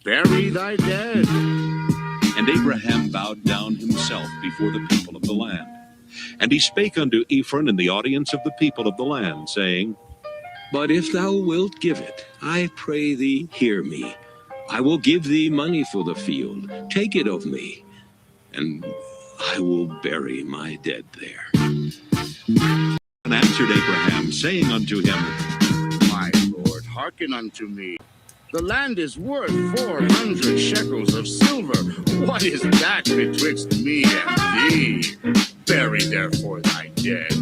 bury thy dead. And Abraham bowed down himself before the people of the land. And he spake unto Ephron in the audience of the people of the land, saying, But if thou wilt give it, I pray thee, hear me. I will give thee money for the field. Take it of me, and I will bury my dead there. And answered Abraham, saying unto him, My Lord, hearken unto me. The land is worth 400 shekels of silver. What is that betwixt me and thee? Bury therefore thy dead.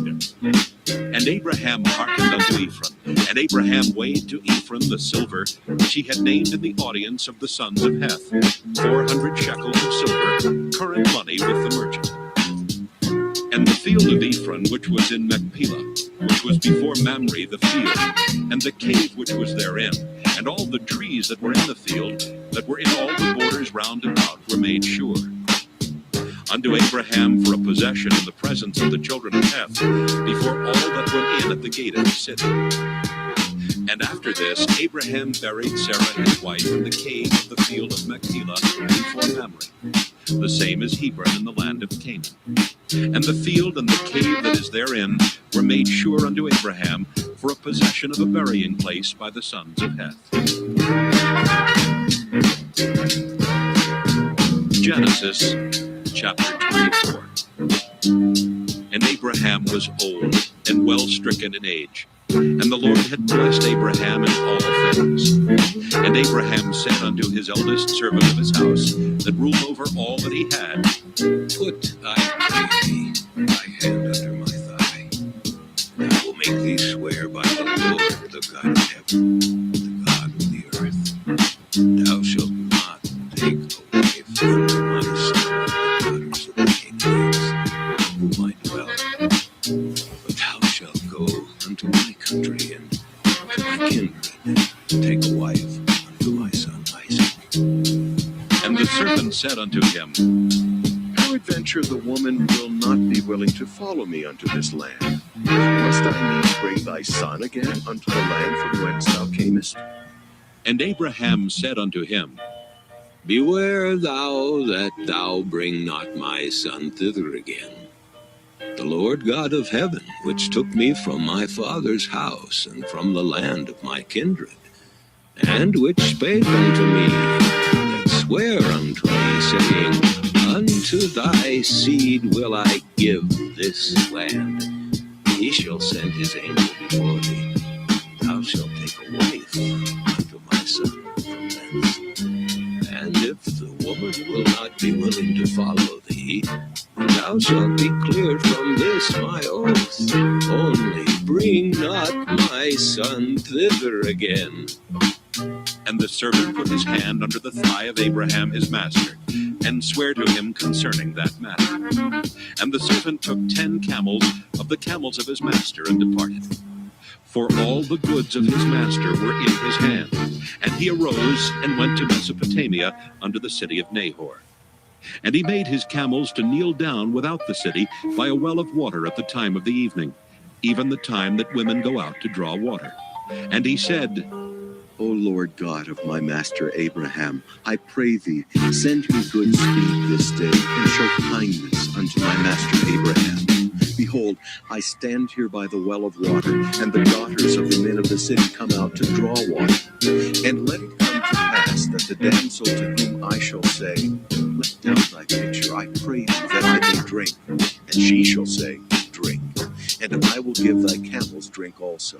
And Abraham hearkened unto Ephron. And Abraham weighed to Ephron the silver which he had named in the audience of the sons of Heth, 400 shekels of silver, current money with the merchant. And the field of Ephron which was in Machpelah, which was before Mamre the field, and the cave which was therein, and all the trees that were in the field, that were in all the borders round about, were made sure. Unto Abraham for a possession in the presence of the children of Heth, before all that went in at the gate of the city. And after this, Abraham buried Sarah his wife in the cave of the field of Machpelah before Mamre, the same as Hebron in the land of Canaan. And the field and the cave that is therein were made sure unto Abraham for a possession of a burying place by the sons of Heth. Genesis chapter 24. And Abraham was old and well stricken in age, and the Lord had blessed Abraham in all things. And Abraham said unto his eldest servant of his house, that ruled over all that he had, Put, I pray thee, thy hand under my thigh. I will make thee swear by the Lord, the God of heaven, the God of the earth. Thou shalt not take away from my son the daughters of the Canaanites, whom I dwell. But thou shalt go unto my country and to my kindred, and take a wife unto my son Isaac. And the servant said unto him, Peradventure the woman will not be willing to follow me unto this land. Must I needs bring thy son again unto the land from whence thou camest? And Abraham said unto him, Beware thou that thou bring not my son thither again. The Lord God of heaven, which took me from my father's house and from the land of my kindred, and which spake unto me, that sware unto me, saying, Unto thy seed will I give this land. He shall send his angel before thee. Thou shalt take a wife unto my son from thence. And if the woman will not be willing to follow thee, thou shalt be cleared from this my oath. Only bring not my son thither again. And the servant put his hand under the thigh of Abraham his master, and sware to him concerning that matter. And the servant took 10 camels of the camels of his master, and departed. For all the goods of his master were in his hand. And he arose and went to Mesopotamia unto the city of Nahor. And he made his camels to kneel down without the city by a well of water at the time of the evening, even the time that women go out to draw water. And he said, O Lord God of my master Abraham, I pray thee, send me good speed this day, and show kindness unto my master Abraham. Behold, I stand here by the well of water, and the daughters of the men of the city come out to draw water. And let it come to pass that the damsel to whom I shall say, Let down thy pitcher, I pray thee, that I may drink. And she shall say, Drink. And I will give thy camels drink also.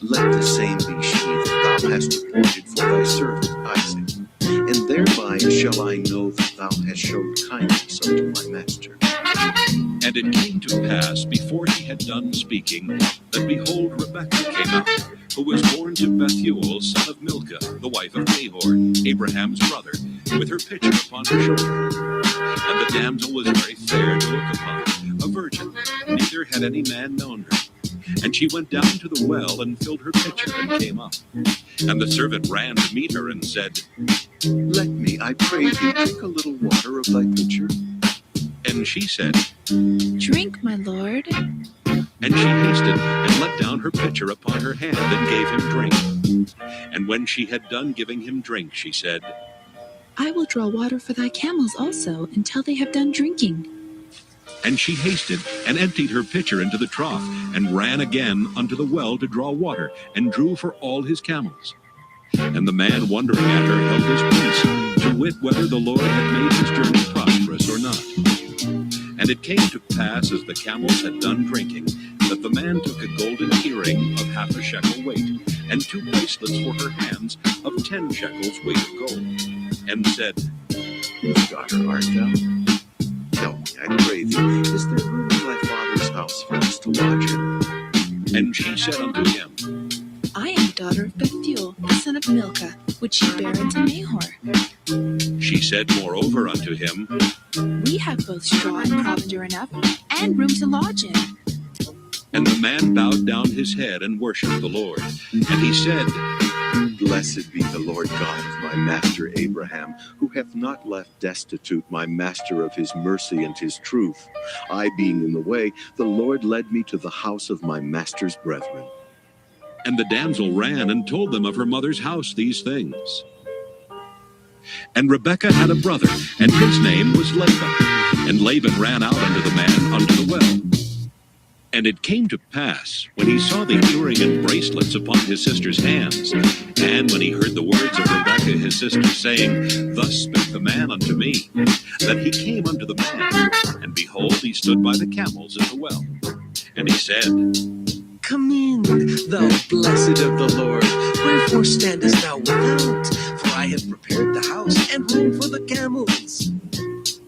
Let the same be she that thou hast appointed for thy servant Isaac. And thereby shall I know that thou hast showed kindness unto my master. And it came to pass, before he had done speaking, that behold, Rebekah came out, who was born to Bethuel, son of Milcah, the wife of Nahor, Abraham's brother, with her pitcher upon her shoulder. And the damsel was very fair to look upon, a virgin, neither had any man known her. And she went down to the well, and filled her pitcher, and came up. And the servant ran to meet her, and said, Let me, I pray thee, drink a little water of thy pitcher. And she said, Drink, my lord. And she hasted, and let down her pitcher upon her hand, and gave him drink. And when she had done giving him drink, she said, I will draw water for thy camels also until they have done drinking. And she hasted and emptied her pitcher into the trough, and ran again unto the well to draw water, and drew for all his camels. And the man wondering at her held his peace, to wit whether the Lord had made his journey prosperous or not. And it came to pass, as the camels had done drinking, that the man took a golden earring of 1/2 shekel weight, and 2 bracelets for her hands of 10 shekels weight of gold, and said, Whose daughter art thou? Tell me, I pray thee, is there room in thy father's house for us to lodge in? And she said unto him, I am the daughter of Bethuel, the son of Milcah, which she bare unto Nahor. She said moreover unto him, We have both straw and provender enough, and room to lodge in. And the man bowed down his head and worshipped the Lord. And he said, Blessed be the Lord God of my master Abraham, who hath not left destitute my master of his mercy and his truth. I being in the way, the Lord led me to the house of my master's brethren. And the damsel ran and told them of her mother's house these things. And Rebekah had a brother, and his name was Laban. And Laban ran out unto the man unto the well. And it came to pass, when he saw the earring and bracelets upon his sister's hands, and when he heard the words of Rebekah his sister, saying, Thus spake the man unto me, that he came unto the man, and behold, he stood by the camels in the well. And he said, Come in, thou blessed of the Lord. Wherefore standest thou without? For I have prepared the house and room for the camels.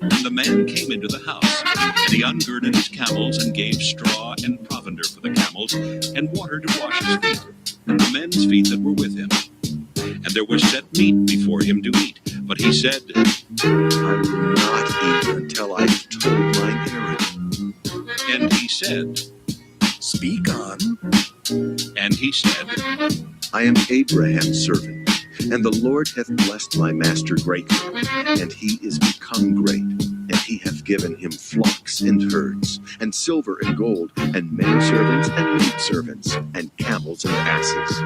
And the man came into the house, and he ungirded his camels, and gave straw and provender for the camels, and water to wash his feet, and the men's feet that were with him. And there was set meat before him to eat. But he said, I will not eat until I have told mine errand. And he said, Speak on. And he said, I am Abraham's servant, and the Lord hath blessed my master greatly, and he is become great, and he hath given him flocks and herds, and silver and gold, and menservants and maidservants, and camels and asses.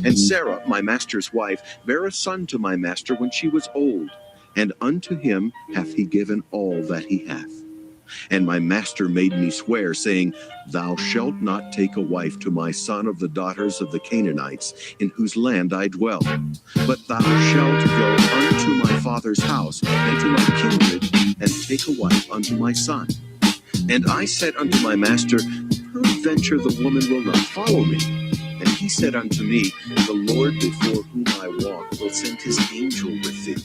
And Sarah, my master's wife, bare a son to my master when she was old, and unto him hath he given all that he hath. And my master made me swear, saying, Thou shalt not take a wife to my son of the daughters of the Canaanites, in whose land I dwell. But thou shalt go unto my father's house, and to my kindred, and take a wife unto my son. And I said unto my master, Peradventure the woman will not follow me. And he said unto me, The Lord before whom I walk will send his angel with thee,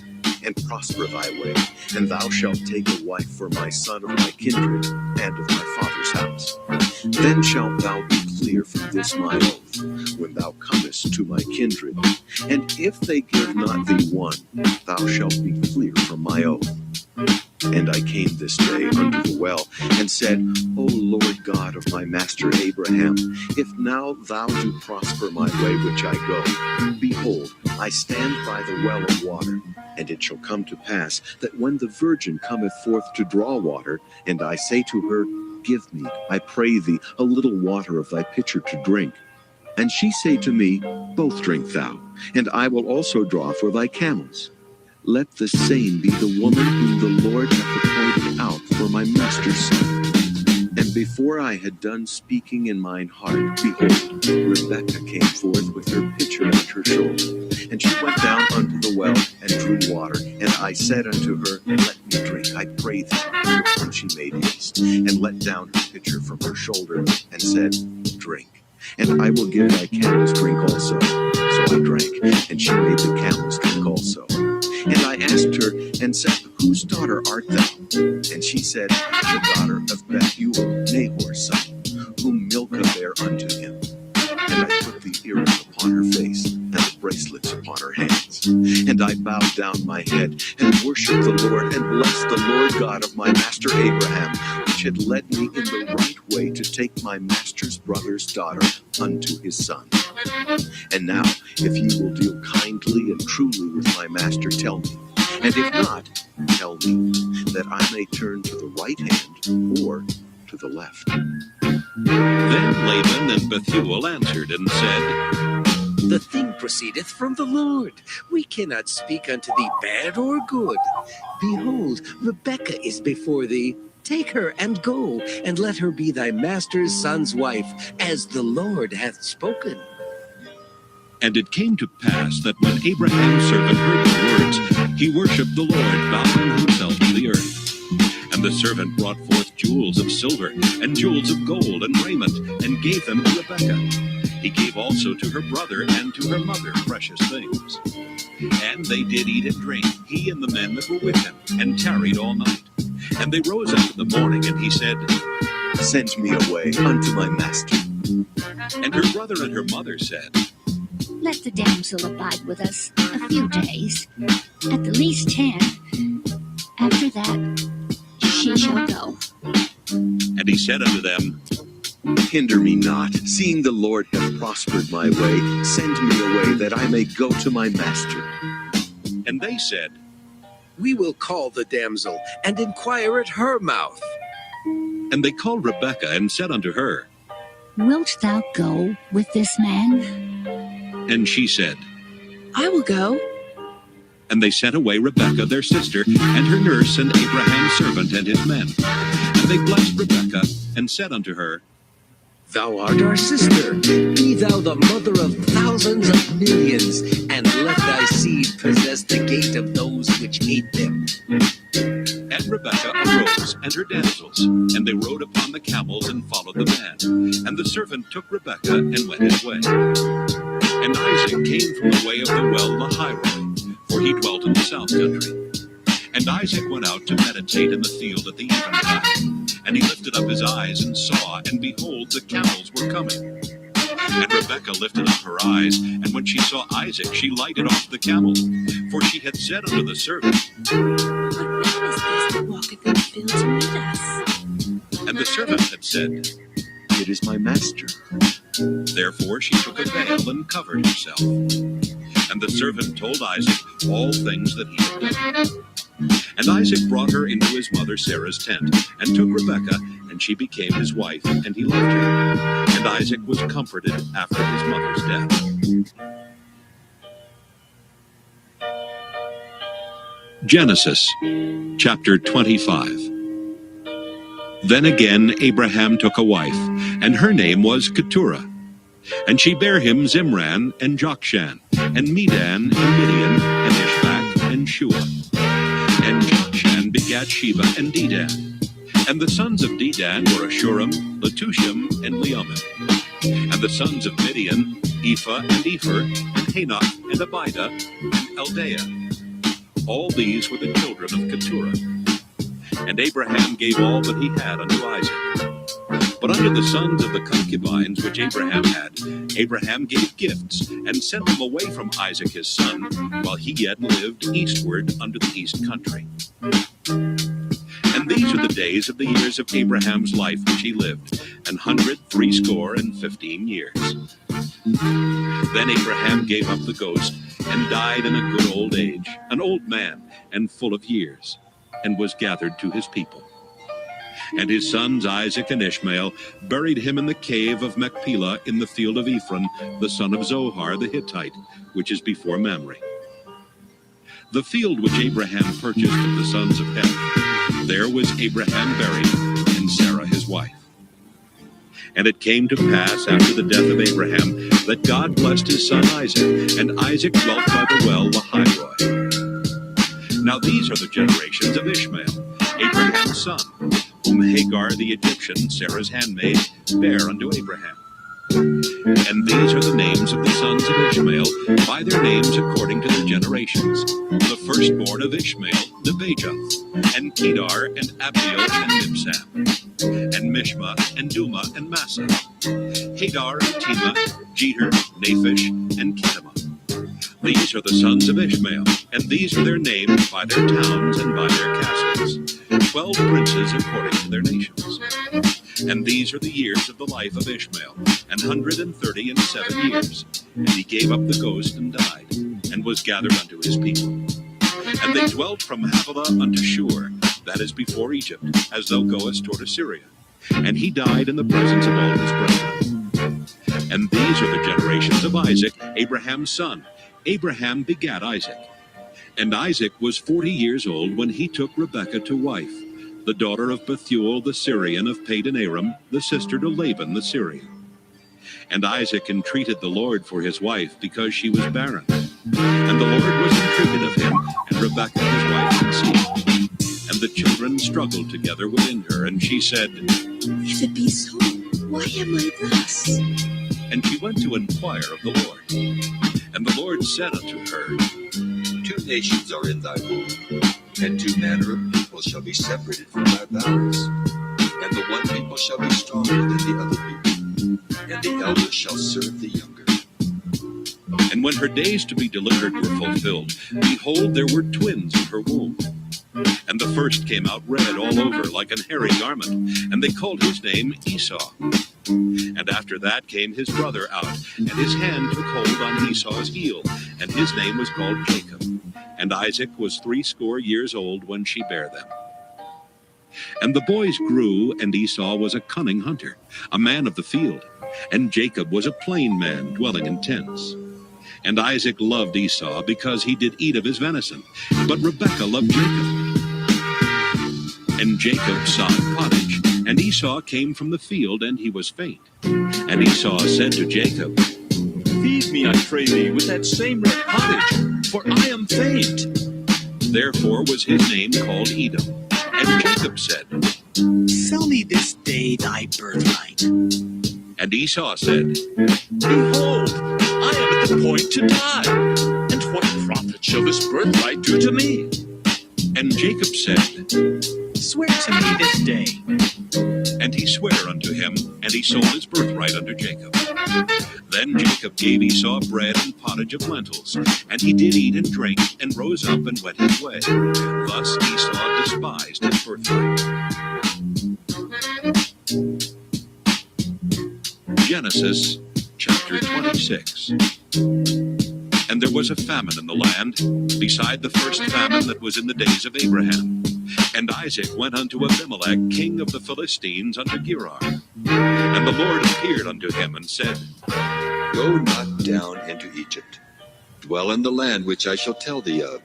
and prosper thy way, and thou shalt take a wife for my son of my kindred, and of my father's house. Then shalt thou be clear from this my oath, when thou comest to my kindred. And if they give not thee one, thou shalt be clear from my oath. And I came this day unto the well, and said, O Lord God of my master Abraham, if now thou do prosper my way which I go, behold, I stand by the well of water. And it shall come to pass that when the virgin cometh forth to draw water, and I say to her, Give me, I pray thee, a little water of thy pitcher to drink. And she say to me, Both drink thou, and I will also draw for thy camels. Let the same be the woman whom the Lord hath appointed out for my master's son. And before I had done speaking in mine heart, behold, Rebekah came forth with her pitcher at her shoulder. And she went down unto the well, and drew water. And I said unto her, Let me drink, I pray thee. And she made haste, and let down her pitcher from her shoulder, and said, Drink, and I will give thy camels drink also. So I drank, and she made the camels drink also. And I asked her, and said, Whose daughter art thou? And she said, The daughter of Bethuel, Nahor's son, whom Milcah bare unto him. And I put the earring upon her face, and the bracelets upon her hands. And I bowed down my head, and worshipped the Lord, and blessed the Lord God of my master Abraham, which had led me in the right way to take my master's brother's daughter unto his son. And now, if ye will deal kindly and truly with my master, tell me. And if not, tell me, that I may turn to the right hand or to the left. Then Laban and Bethuel answered and said, The thing proceedeth from the Lord. We cannot speak unto thee bad or good. Behold, Rebekah is before thee. Take her and go, and let her be thy master's son's wife, as the Lord hath spoken. And it came to pass that when Abraham's servant heard the words, he worshipped the Lord, bowing himself to the earth. And the servant brought forth jewels of silver and jewels of gold and raiment, and gave them to Rebekah. He gave also to her brother and to her mother precious things. And they did eat and drink, he and the men that were with him, and tarried all night. And they rose up in the morning, and he said, Send me away unto my master. And her brother and her mother said, Let the damsel abide with us a few days, at the least 10. After that, she shall go. And he said unto them, Hinder me not, seeing the Lord hath prospered my way. Send me away, that I may go to my master. And they said, We will call the damsel, and inquire at her mouth. And they called Rebekah, and said unto her, Wilt thou go with this man? And she said, I will go. And they sent away Rebekah their sister, and her nurse, and Abraham's servant, and his men. And they blessed Rebekah, and said unto her, Thou art our sister. Be thou the mother of thousands of millions, and let thy seed possess the gate of those which hate them. And Rebekah arose, and her damsels, and they rode upon the camels, and followed the man. And the servant took Rebekah, and went his way. And Isaac came from the way of the well Lahairoi, for he dwelt in the south country. And Isaac went out to meditate in the field at the eventide. And he lifted up his eyes and saw, and behold, the camels were coming. And Rebekah lifted up her eyes, and when she saw Isaac, she lighted off the camel. For she had said unto the servant, What man is this that walketh in the field to meet us? and the servant had said, It is my master. Therefore she took a veil and covered herself. And the servant told Isaac all things that he had done. And Isaac brought her into his mother Sarah's tent, and took Rebekah, and she became his wife, and he loved her. And Isaac was comforted after his mother's death. Genesis chapter 25. Then again Abraham took a wife, and her name was Keturah. And she bare him Zimran, and Jokshan, and Medan, and Midian, and Ishbak, and Shua. And Jokshan begat Sheba and Dedan. And the sons of Dedan were Ashurim, Letushim, and Leumim. And the sons of Midian, Ephah, and Epher, and Hanoch, and Abidah, and Eldaah. All these were the children of Keturah. And Abraham gave all that he had unto Isaac. But unto the sons of the concubines which Abraham had, Abraham gave gifts, and sent them away from Isaac his son, while he yet lived eastward unto the east country. And these are the days of the years of Abraham's life which he lived, 160 years. Then Abraham gave up the ghost, and died in a good old age, an old man, and full of years, and was gathered to his people. And his sons Isaac and Ishmael buried him in the cave of Machpelah in the field of Ephron, the son of Zohar the Hittite, which is before Mamre. The field which Abraham purchased of the sons of Heth, there was Abraham buried, and Sarah his wife. And it came to pass after the death of Abraham that God blessed his son Isaac, and Isaac dwelt by the well Lahairoi. Now these are the generations of Ishmael, Abraham's son, whom Hagar the Egyptian, Sarah's handmaid, bare unto Abraham. And these are the names of the sons of Ishmael, by their names according to their generations. The firstborn of Ishmael, Nebajoth, and Kedar, and Abiel, and Mibsam, and Mishma, and Duma, and Massa, Hadar, and Tema, Jeter, Naphish, and Kedemah. These are the sons of Ishmael, and these are their names by their towns and by their castles, 12 princes according to their nations. And these are the years of the life of Ishmael, 137 years. And he gave up the ghost and died, and was gathered unto his people. And they dwelt from Havilah unto Shur, that is before Egypt, as thou goest toward Assyria. And he died in the presence of all his brethren. And these are the generations of Isaac, Abraham's son. Abraham begat Isaac. And Isaac was 40 years old when he took Rebekah to wife, the daughter of Bethuel the Syrian of Padan Aram, the sister to Laban the Syrian. And Isaac entreated the Lord for his wife, because she was barren. And the Lord was entreated of him, and Rebekah his wife conceived. And the children struggled together within her, and she said, If it be so, why am I thus? And she went to inquire of the Lord. And the Lord said unto her, 2 nations are in thy womb, and 2 manner of people shall be separated from thy bowels. And the one people shall be stronger than the other people, and the elder shall serve the younger. And when her days to be delivered were fulfilled, behold, there were twins in her womb. And the first came out red all over, like an hairy garment, and they called his name Esau. And after that came his brother out, and his hand took hold on Esau's heel, and his name was called Jacob. And Isaac was 80 years old when she bare them. And the boys grew, and Esau was a cunning hunter, a man of the field, and Jacob was a plain man, dwelling in tents. And Isaac loved Esau, because he did eat of his venison, but Rebekah loved Jacob. And Jacob sought pottage, and Esau came from the field, and he was faint. And Esau said to Jacob, Feed me, I pray thee, with that same red pottage, for I am faint. Therefore was his name called Edom. And Jacob said, Sell me this day thy birthright. And Esau said, Behold, I am at the point to die, and what profit shall this birthright do to me? And Jacob said, Swear to me this day. And he sware unto him, and he sold his birthright unto Jacob. Then Jacob gave Esau bread and pottage of lentils, and he did eat and drink, and rose up and went his way. Thus Esau despised his birthright. Genesis chapter 26. And there was a famine in the land, beside the first famine that was in the days of Abraham. And Isaac went unto Abimelech, king of the Philistines, unto Gerar. And the Lord appeared unto him, and said, Go not down into Egypt. Dwell in the land which I shall tell thee of.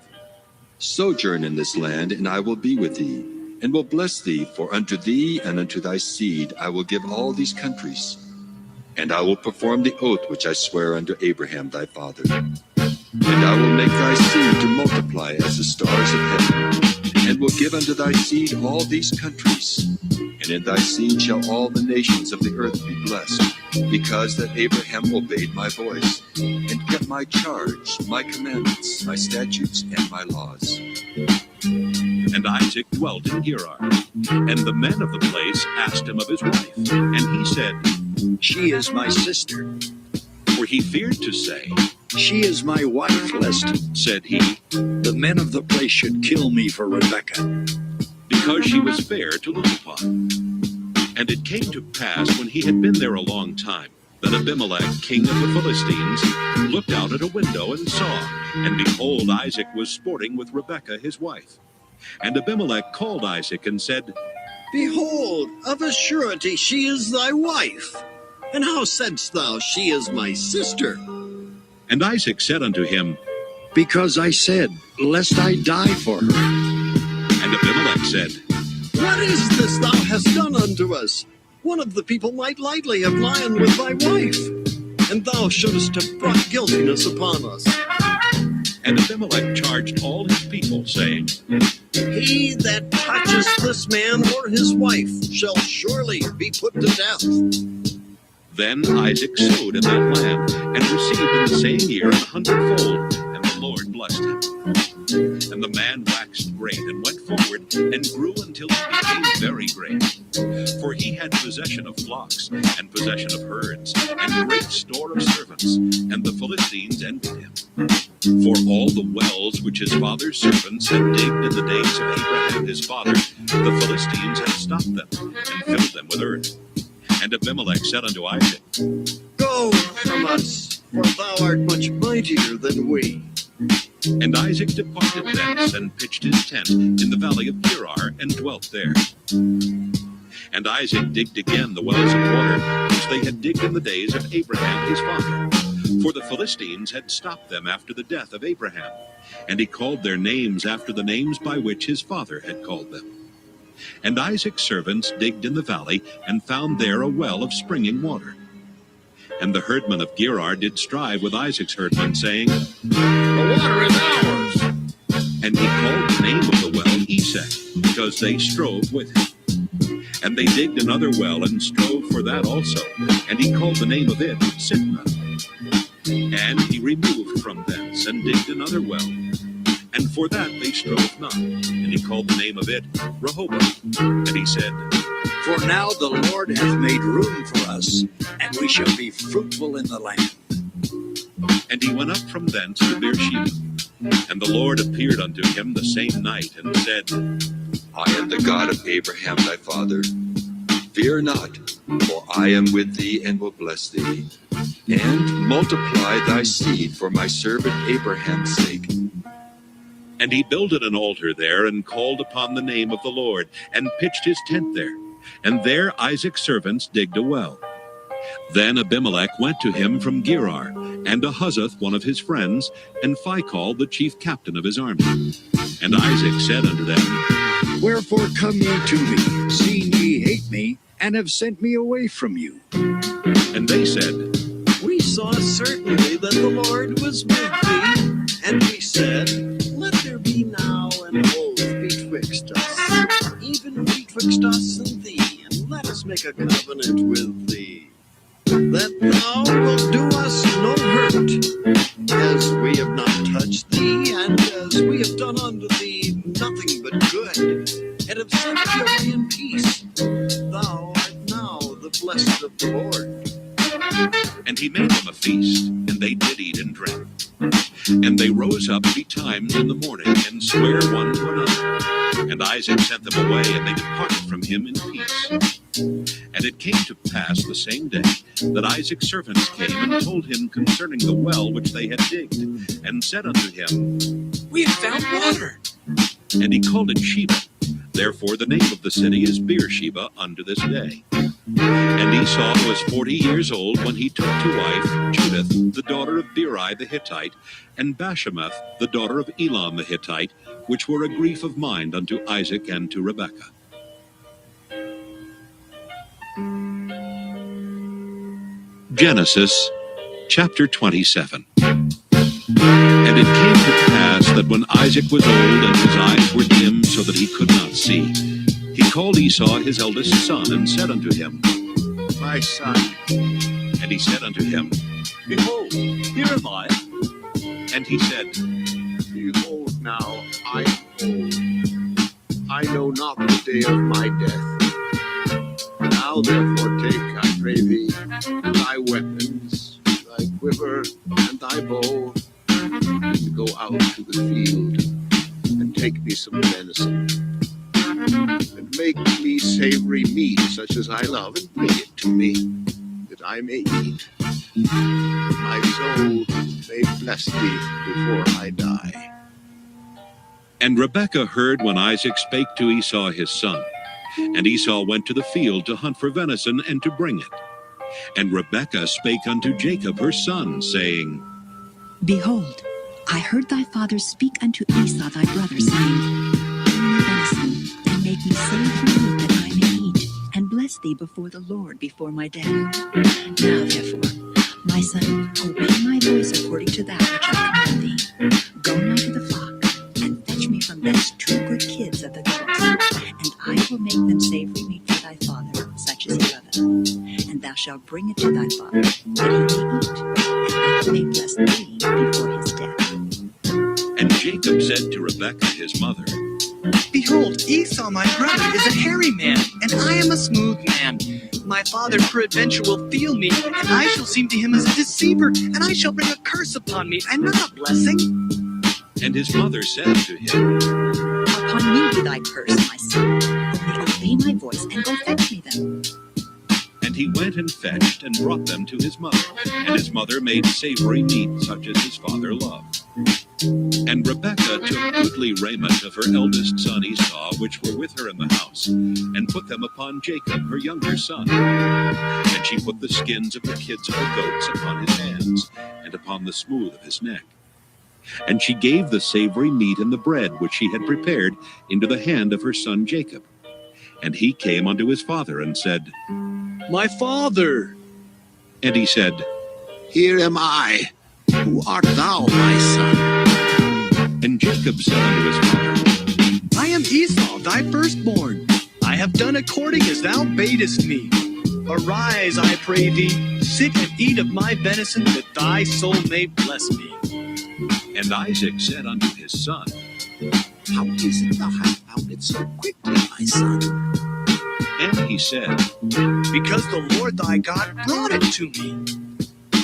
Sojourn in this land, and I will be with thee, and will bless thee, for unto thee and unto thy seed I will give all these countries. And I will perform the oath which I swear unto Abraham thy father. And I will make thy seed to multiply as the stars of heaven, and will give unto thy seed all these countries. And in thy seed shall all the nations of the earth be blessed, because that Abraham obeyed my voice, and kept my charge, my commandments, my statutes, and my laws. And Isaac dwelt in Gerar. And the men of the place asked him of his wife. And he said, She is my sister. For he feared to say, She is my wife, lest, said he, the men of the place should kill me for Rebekah. because she was fair to look upon. And it came to pass, when he had been there a long time, that Abimelech, king of the Philistines, looked out at a window and saw, and behold, Isaac was sporting with Rebekah his wife. And Abimelech called Isaac and said, Behold, of a surety she is thy wife. And how saidst thou, She is my sister? And Isaac said unto him, Because I said, lest I die for her. And Abimelech said, What is this thou hast done unto us? One of the people might lightly have lied with thy wife, and thou shouldest have brought guiltiness upon us. And Abimelech charged all his people, saying, He that toucheth this man or his wife shall surely be put to death. Then Isaac sowed in that land, and received in the same year 100-fold, and the Lord blessed him. And the man waxed great, and went forward, and grew until he became very great. For he had possession of flocks, and possession of herds, and great store of servants, and the Philistines envied him. For all the wells which his father's servants had digged in the days of Abraham his father, the Philistines had stopped them, and filled them with earth. And Abimelech said unto Isaac, Go from us, for thou art much mightier than we. And Isaac departed thence, and pitched his tent in the valley of Gerar, and dwelt there. And Isaac digged again the wells of water, which which they had digged in the days of Abraham his father. For the Philistines had stopped them after the death of Abraham, and he called their names after the names by which his father had called them. And Isaac's servants digged in the valley, and found there a well of springing water. And the herdmen of Gerar did strive with Isaac's herdmen, saying, The water is ours. And he called the name of the well Esek, because they strove with him. And they digged another well, and strove for that also. And he called the name of it Sitnah. And he removed from thence, and digged another well. And for that they strove not. And he called the name of it Rehoboth. And he said, For now the Lord hath made room for us, and we shall be fruitful in the land. And he went up from thence to Beersheba. And the Lord appeared unto him the same night, and said, I am the God of Abraham thy father. Fear not, for I am with thee and will bless thee, and multiply thy seed for my servant Abraham's sake. And he builded an altar there, and called upon the name of the Lord, and pitched his tent there. And there Isaac's servants digged a well. Then Abimelech went to him from Gerar, and Ahuzath one of his friends, and Phicol the chief captain of his army. And Isaac said unto them, Wherefore come ye to me, seeing ye hate me, and have sent me away from you? And they said, We saw certainly that the Lord was with thee, and we said, Let there be now an oath betwixt us, even betwixt us and thee, and let us make a covenant with thee, that thou wilt do us no hurt, as we have not touched thee, and as we have done unto thee nothing but good, and have sent thee away in peace. Thou art now the blessed of the Lord. And he made them a feast, and they did eat and drink. And they rose up betimes in the morning, and sware one to another. And Isaac sent them away, and they departed from him in peace. And it came to pass the same day that Isaac's servants came and told him concerning the well which they had digged, and said unto him, We have found water. And he called it Sheba. Therefore the name of the city is Beersheba unto this day. And Esau was 40 years old when he took to wife Judith, the daughter of Beri the Hittite, and Bashemath, the daughter of Elam the Hittite, which were a grief of mind unto Isaac and to Rebekah. Genesis chapter 27. And it came to pass that when Isaac was old and his eyes were dim so that he could not see, he called Esau his eldest son, and said unto him, My son. And he said unto him, Behold, here am I. And he said, Behold now, I am old. I know not the day of my death. Now therefore take, I pray thee, thy weapons, thy quiver, and thy bow, and go out to the field, and take me some venison, and make me savory meat such as I love, and bring it to me, that I may eat. My soul may bless thee before I die. And Rebekah heard when Isaac spake to Esau his son. And Esau went to the field to hunt for venison, and to bring it. And Rebekah spake unto Jacob her son, saying, Behold, I heard thy father speak unto Esau thy brother, saying, Bring me venison, and make me savory meat that I may eat, and bless thee before the Lord before my death. Now therefore, my son, obey my voice according to that which I command thee. Go now to the flock, and fetch me from thence 2 good kids of the goats, and I will make them savory meat for thy father, such as he loveth. And thou shalt bring it to thy father, that he may eat, and that he may bless thee before his death. And Jacob said to Rebekah his mother, Behold, Esau my brother is a hairy man, and I am a smooth man. My father peradventure will feel me, and I shall seem to him as a deceiver, and I shall bring a curse upon me, and not a blessing. And his mother said to him, Upon me be thy curse, my son. Only obey my voice, and go fetch me them. And he went and fetched, and brought them to his mother. And his mother made savory meat such as his father loved. And Rebekah took goodly raiment of her eldest son Esau, which were with her in the house, and put them upon Jacob, her younger son. And she put the skins of the kids of the goats upon his hands, and upon the smooth of his neck. And she gave the savory meat and the bread which she had prepared into the hand of her son Jacob. And he came unto his father and said, My father! And he said, Here am I. Who art thou, my son? And Jacob said unto his father, I am Esau, thy firstborn. I have done according as thou badest me. Arise, I pray thee, sit and eat of my venison, that thy soul may bless me. And Isaac said unto his son, How is it thou hast found it so quickly, my son? And he said, Because the Lord thy God brought it to me.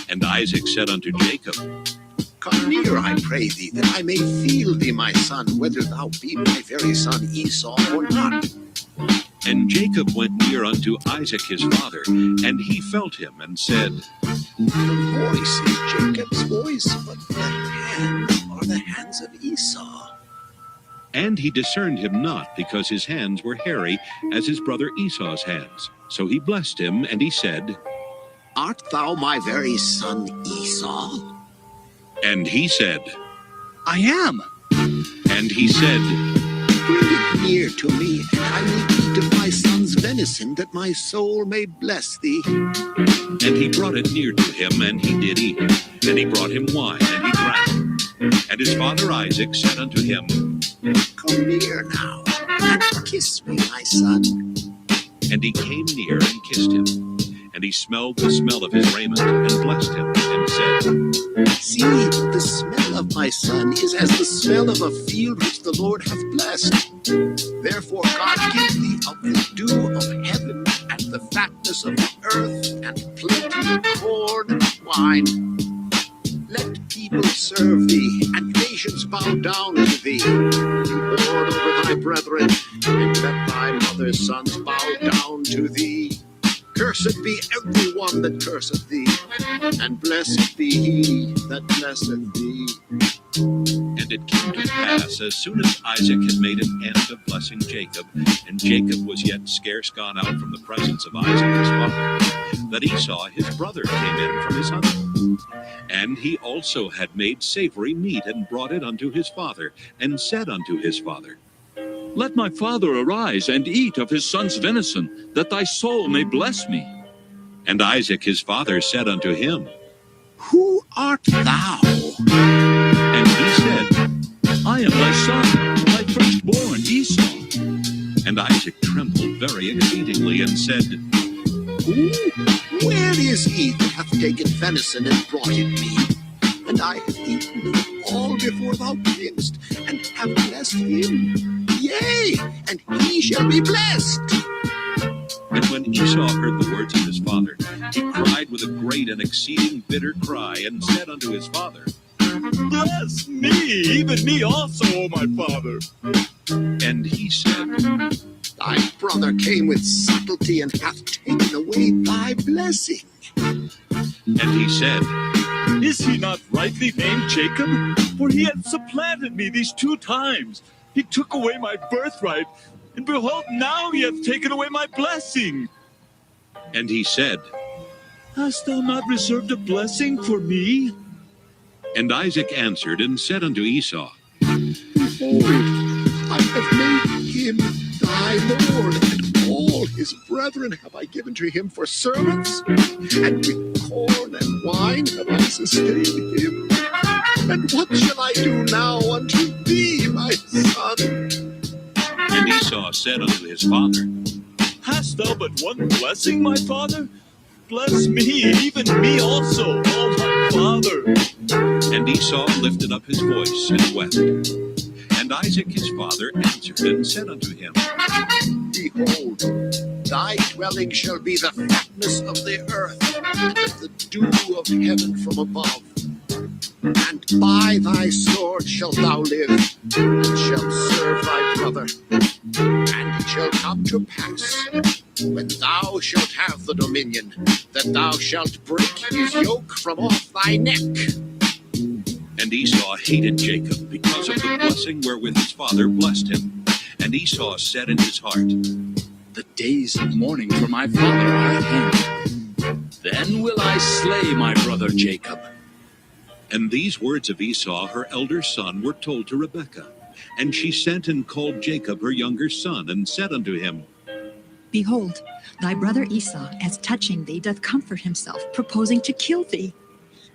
And Isaac said unto Jacob, Come near, I pray thee, that I may feel thee, my son, whether thou be my very son Esau or not. And Jacob went near unto Isaac his father, and he felt him, and said, The voice is Jacob's voice, but the hands are the hands of Esau. And he discerned him not, because his hands were hairy, as his brother Esau's hands. So he blessed him, and he said, Art thou my very son Esau? And he said, I am. And he said, Bring it near to me, and I will eat of my son's venison, that my soul may bless thee. And he brought it near to him, and he did eat. And he brought him wine, and he drank. And his father Isaac said unto him, Come near now, and kiss me, my son. And he came near and kissed him. And he smelled the smell of his raiment, and blessed him, and said, See, the smell of my son is as the smell of a field which the Lord hath blessed. Therefore God give thee of the dew of heaven, and the fatness of the earth, and plenty of corn and wine. Let people serve thee, and nations bow down to thee. Be lord over thy brethren, and let thy mother's sons bow down to thee. Cursed be every one that curseth thee, and blessed be he that blesseth thee. And it came to pass, as soon as Isaac had made an end of blessing Jacob, and Jacob was yet scarce gone out from the presence of Isaac his father, that Esau his brother came in from his hunting. And he also had made savory meat, and brought it unto his father, and said unto his father, Let my father arise and eat of his son's venison, that thy soul may bless me. And Isaac his father said unto him, Who art thou? And he said, I am thy son, thy firstborn Esau. And Isaac trembled very exceedingly, and said, Who? Where is he that hath taken venison and brought it me? And I have eaten of it all before thou camest, and have blessed him. Yea, and he shall be blessed. And when Esau heard the words of his father, he cried with a great and exceeding bitter cry, and said unto his father, Bless me, even me also, O my father. And he said, Thy brother came with subtlety, and hath taken away thy blessing. And he said, Is he not rightly named Jacob? For he hath supplanted me these 2 times. He took away my birthright, and behold, now he hath taken away my blessing. And he said, Hast thou not reserved a blessing for me? And Isaac answered and said unto Esau, Behold, I have made him thy lord, and all his brethren have I given to him for servants, and with corn and wine have I sustained him. And what shall I do now unto thee, my son? And Esau said unto his father, Hast thou but one blessing, my father? Bless me, even me also, O my father. And Esau lifted up his voice and wept. And Isaac his father answered and said unto him, Behold, thy dwelling shall be the fatness of the earth, and of the dew of heaven from above. And by thy sword shalt thou live, and shalt serve thy brother. And it shall come to pass, when thou shalt have the dominion, that thou shalt break his yoke from off thy neck. And Esau hated Jacob because of the blessing wherewith his father blessed him. And Esau said in his heart, The days of mourning for my father are at hand. Then will I slay my brother Jacob. And these words of Esau, her elder son, were told to Rebekah. And she sent and called Jacob her younger son, and said unto him, Behold, thy brother Esau, as touching thee, doth comfort himself, proposing to kill thee.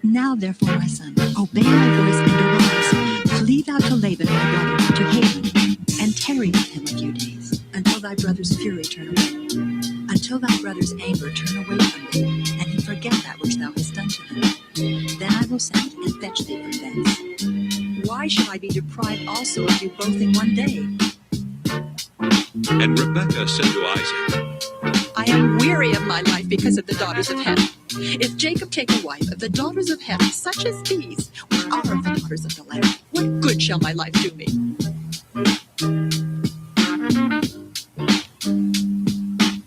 Now therefore, my son, obey my voice and arise. Flee thou to Laban my brother, to Haran, and tarry with him a few days, until thy brother's fury turn away, until thy brother's anger turn away from thee, and he forget that which thou hast done to him. Then I will send and fetch thee from thence. Why should I be deprived also of you both in one day? And Rebekah said to Isaac, I am weary of my life because of the daughters of Heth. If Jacob take a wife of the daughters of Heth, such as these, which are of the daughters of the land, what good shall my life do me?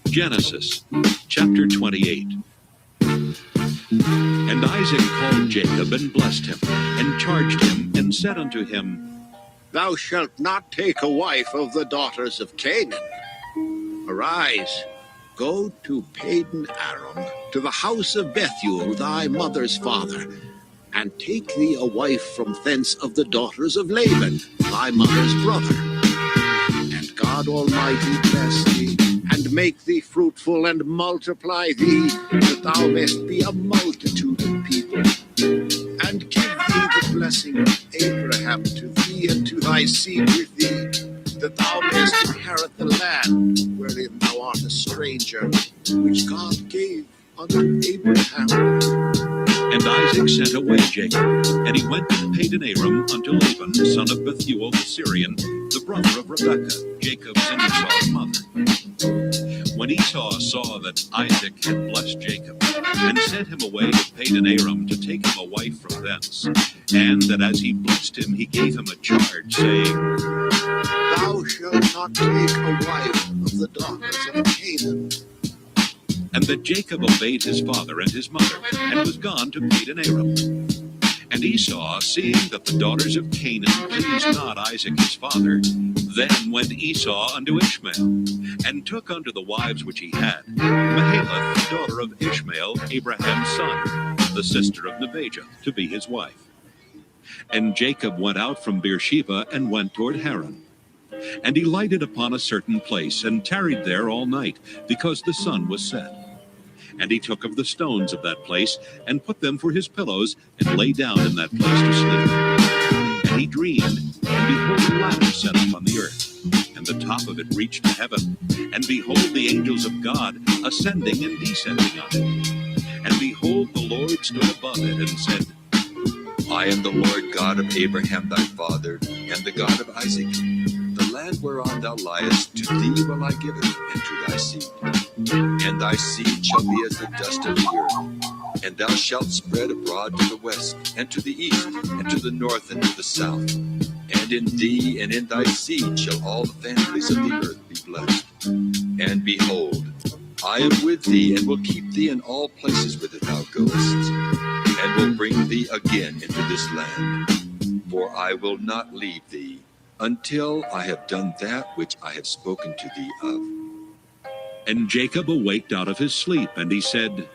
Genesis chapter 28. And Isaac called Jacob and blessed him, and charged him, and said unto him, Thou shalt not take a wife of the daughters of Canaan. Arise, go to Padan Aram, to the house of Bethuel, thy mother's father, and take thee a wife from thence of the daughters of Laban, thy mother's brother. And God Almighty bless thee, and make thee fruitful, and multiply thee, that thou mayst be a multitude of people, and give thee the blessing of Abraham to thee and to thy seed with thee, that thou mayst inherit the land wherein thou art a stranger, which God gave unto Abraham. And Isaac sent away Jacob, and he went to Padan Aram unto Laban, son of Bethuel the Syrian, the brother of Rebekah, Jacob's and Esau's mother. When Esau saw that Isaac had blessed Jacob, and sent him away to Padan Aram to take him a wife from thence, and that as he blessed him he gave him a charge, saying, Thou shalt not take a wife of the daughters of Canaan. And that Jacob obeyed his father and his mother, and was gone to Padan Aram. And Esau, seeing that the daughters of Canaan pleased not Isaac his father, then went Esau unto Ishmael, and took unto the wives which he had Mahalath, the daughter of Ishmael, Abraham's son, the sister of Nebajoth, to be his wife. And Jacob went out from Beersheba, and went toward Haran. And he lighted upon a certain place, and tarried there all night, because the sun was set. And he took of the stones of that place, and put them for his pillows, and lay down in that place to sleep. And he dreamed, and behold, a ladder set up on the earth, and the top of it reached to heaven. And behold, the angels of God ascending and descending on it. And behold, the Lord stood above it, and said, I am the Lord God of Abraham thy father, and the God of Isaac. The land whereon thou liest, to thee will I give it, and to thy seed. And thy seed shall be as the dust of the earth. And thou shalt spread abroad to the west, and to the east, and to the north, and to the south. And in thee and in thy seed shall all the families of the earth be blessed. And behold, I am with thee, and will keep thee in all places whither thou goest, and will bring thee again into this land. For I will not leave thee, until I have done that which I have spoken to thee of. And Jacob awaked out of his sleep, and he said,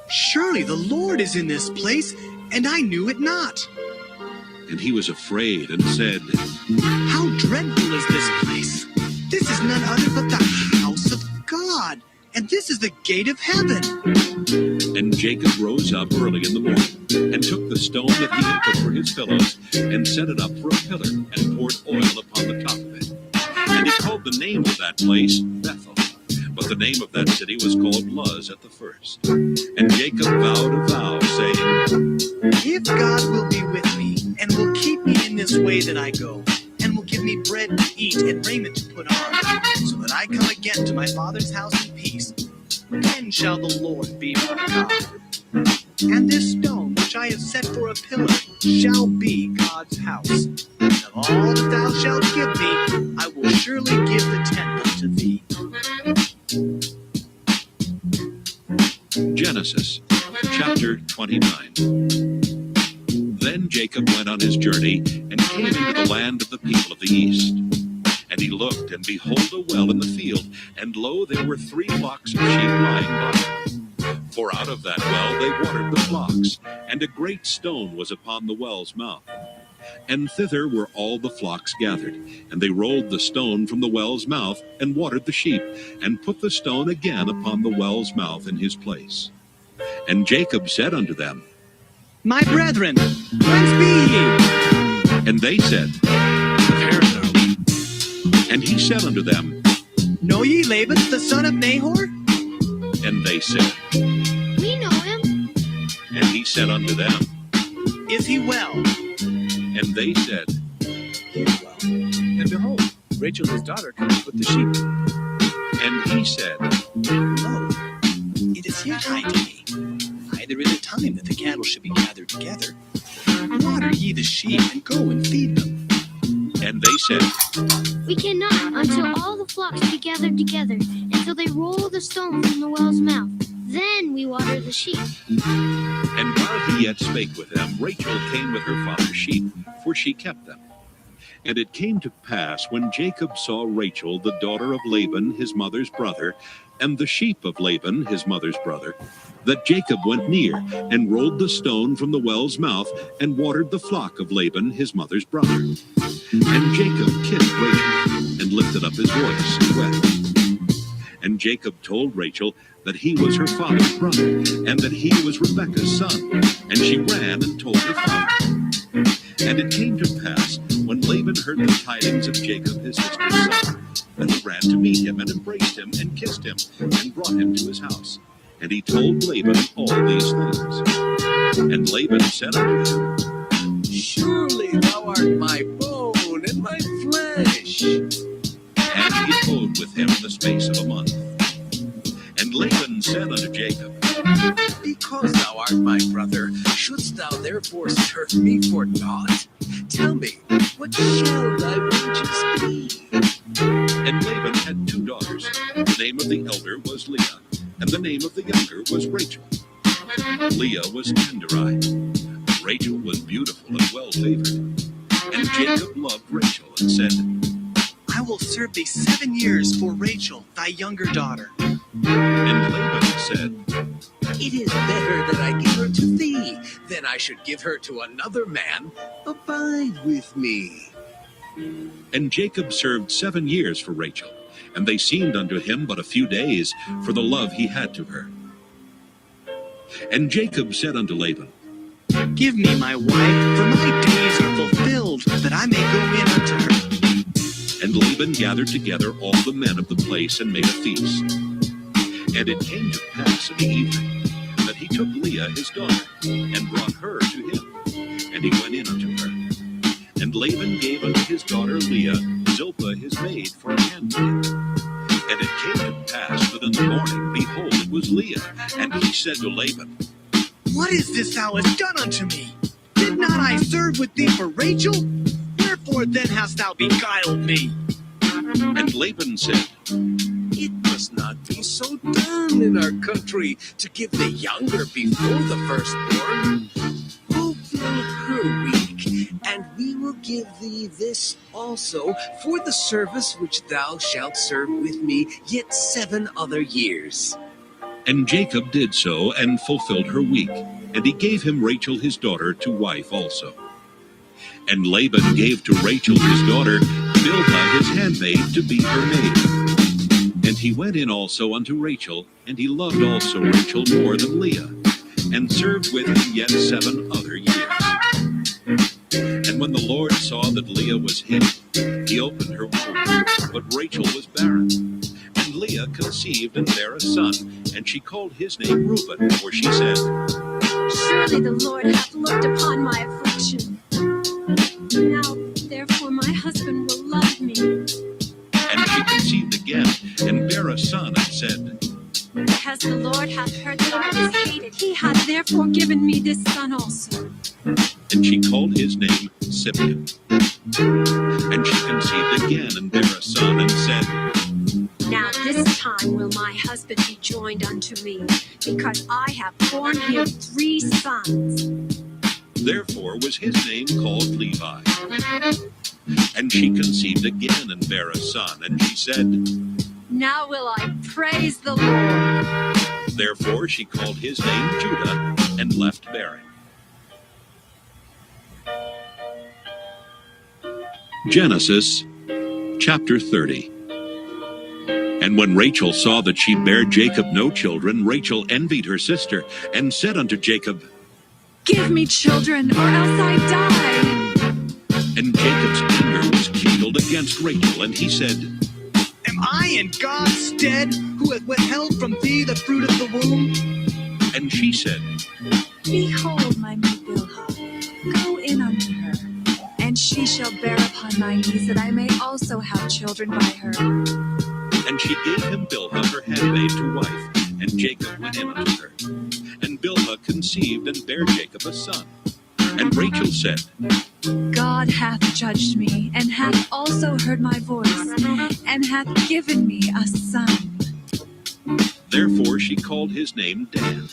Surely the Lord is in this place, and I knew it not. And he was afraid, and said, How dreadful is this place! This is none other but the house of God, and this is the gate of heaven. And Jacob rose up early in the morning, and took the stone that he had put for his pillows, and set it up for a pillar, and poured oil upon the top of it. And he called the name of that place Bethel. But the name of that city was called Luz at the first. And Jacob vowed a vow, saying, If God will be with me, and will keep me in this way that I go, and will give me bread to eat and raiment to put on, so that I come again to my father's house in peace, then shall the Lord be my God. And this stone which I have set for a pillar shall be God's house. And of all that thou shalt give me, I will surely give the tenth unto thee. Genesis chapter 29. Then Jacob went on his journey and came into the land of the people of the east. And he looked, and behold, a well in the field, and lo, there were 3 flocks of sheep lying by. For out of that well they watered the flocks, and a great stone was upon the well's mouth. And thither were all the flocks gathered, and they rolled the stone from the well's mouth, and watered the sheep, and put the stone again upon the well's mouth in his place. And Jacob said unto them, My brethren, whence be ye? And they said, Of Haran are we. And he said unto them, Know ye Laban, the son of Nahor? And they said, We know him. And he said unto them, Is he well? And they said, Well, and behold, Rachel his daughter cometh with the sheep. And he said, Lo, it is yet high to me. Neither is it time that the cattle should be gathered together. Water ye the sheep, and go and feed them. And they said, We cannot until all the flocks be gathered together, until they roll the stone from the well's mouth. Then we water the sheep. And while he yet spake with them, Rachel came with her father's sheep, for she kept them. And it came to pass, when Jacob saw Rachel, the daughter of Laban, his mother's brother, and the sheep of Laban, his mother's brother, that Jacob went near, and rolled the stone from the well's mouth, and watered the flock of Laban, his mother's brother. And Jacob kissed Rachel, and lifted up his voice, and wept. And Jacob told Rachel that he was her father's brother, and that he was Rebekah's son. And she ran and told her father. And it came to pass, when Laban heard the tidings of Jacob his sister's son, that he ran to meet him, and embraced him, and kissed him, and brought him to his house. And he told Laban all these things. And Laban said unto him, Surely thou art my bone and my flesh. And he abode with him the space of a month. And Laban said unto Jacob, Because thou art my brother, shouldst thou therefore serve me for naught? Tell me, what shall thy wages be? And Laban had 2 daughters. The name of the elder was Leah, and the name of the younger was Rachel. Leah was tender-eyed, Rachel was beautiful and well-favored. And Jacob loved Rachel, and said, I will serve thee 7 years for Rachel, thy younger daughter. And Laban said, It is better that I give her to thee, than I should give her to another man. Abide with me. And Jacob served 7 years for Rachel, and they seemed unto him but a few days, for the love he had to her. And Jacob said unto Laban, Give me my wife, for my days are fulfilled, that I may go in unto her. And Laban gathered together all the men of the place, and made a feast. And it came to pass in the evening, that he took Leah his daughter, and brought her to him. And he went in unto her. And Laban gave unto his daughter Leah Zilpah his maid for a handmaid. And it came to pass that in the morning, behold, it was Leah. And he said to Laban, What is this thou hast done unto me? Did not I serve with thee for Rachel? Wherefore then hast thou beguiled me? And Laban said, It must not be so done in our country to give the younger before the firstborn. Fulfill her week, and we will give thee this also for the service which thou shalt serve with me yet 7 other years. And Jacob did so, and fulfilled her week. And he gave him Rachel his daughter to wife also. And Laban gave to Rachel his daughter Bilhah his handmaid to be her maid. And he went in also unto Rachel, and he loved also Rachel more than Leah, and served with him yet 7 other years. And when the Lord saw that Leah was hid, he opened her womb, but Rachel was barren. And Leah conceived and bare a son, and she called his name Reuben, for she said, Surely the Lord hath looked upon my affliction. Now, therefore, my husband will love me. And she conceived again, and bare a son, and said, Because the Lord hath heard that I was hated, he hath therefore given me this son also. And she called his name Simeon. And she conceived again, and bare a son, and said, Now this time will my husband be joined unto me, because I have borne him 3 sons. Therefore was his name called Levi. And she conceived again and bare a son, and she said, Now will I praise the Lord. Therefore she called his name Judah, and left bearing. Genesis chapter 30. And when Rachel saw that she bare Jacob no children, Rachel envied her sister, and said unto Jacob, Give me children, or else I die. And Jacob's anger was kindled against Rachel, and he said, Am I in God's stead, who hath withheld from thee the fruit of the womb? And she said, Behold, my maid Bilhah, go in unto her, and she shall bear upon my knees, that I may also have children by her. And she gave him Bilhah her handmaid to wife, and Jacob went in unto her. And Bilhah conceived and bare Jacob a son. And Rachel said, God hath judged me, and hath also heard my voice, and hath given me a son. Therefore she called his name Dan.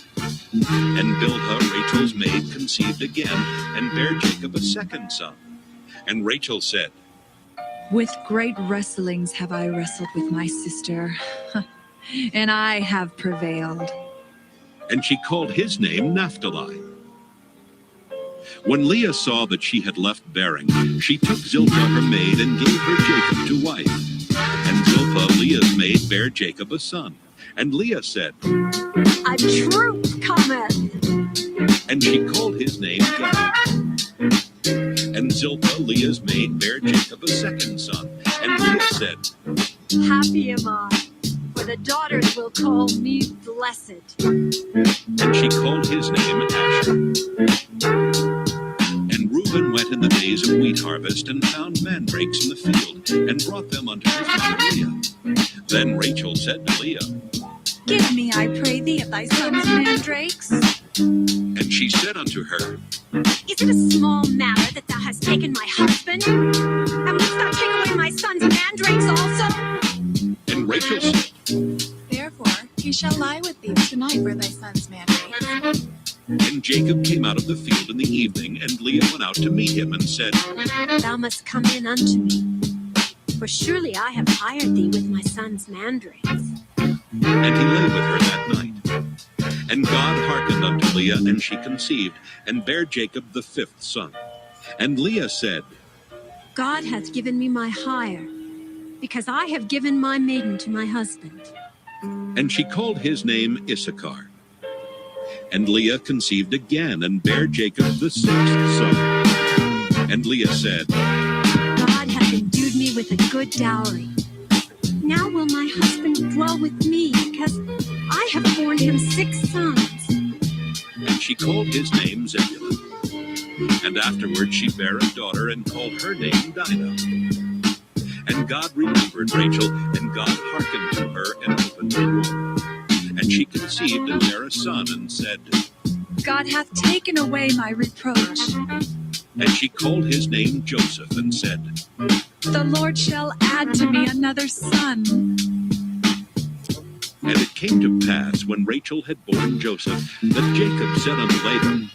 And Bilhah, Rachel's maid, conceived again, and bare Jacob a second son. And Rachel said, With great wrestlings have I wrestled with my sister, and I have prevailed. And she called his name Naphtali. When Leah saw that she had left bearing, she took Zilpah her maid, and gave her Jacob to wife. And Zilpah, Leah's maid, bare Jacob a son. And Leah said, A troop cometh. And she called his name Gad. And Zilpah, Leah's maid, bare Jacob a second son. And Leah said, Happy am I, for the daughters will call me blessed. And she called his name Asher. And Reuben went in the days of wheat harvest, and found mandrakes in the field, and brought them unto his mother Leah. Then Rachel said to Leah, Give me, I pray thee, of thy son's mandrakes. And she said unto her, Is it a small matter that thou hast taken my husband? And wouldst thou take away my son's mandrakes also? And Rachel said, Therefore he shall lie with thee tonight for thy son's mandrakes. And Jacob came out of the field in the evening, and Leah went out to meet him, and said, Thou must come in unto me, for surely I have hired thee with my son's mandrakes. And he lay with her that night. And God hearkened unto Leah, and she conceived, and bare Jacob the fifth son. And Leah said, God hath given me my hire, because I have given my maiden to my husband. And she called his name Issachar. And Leah conceived again, and bare Jacob the sixth son. And Leah said, God hath endued me with a good dowry. Now will my husband dwell with me, because I have borne him 6 sons. And she called his name Zebulun. And afterward she bare a daughter, and called her name Dinah. And God remembered Rachel, and God hearkened to her, and opened her womb. And she conceived and bare a son, and said, God hath taken away my reproach. And she called his name Joseph, and said, The Lord shall add to me another son. And it came to pass, when Rachel had borne Joseph, that Jacob said unto Laban,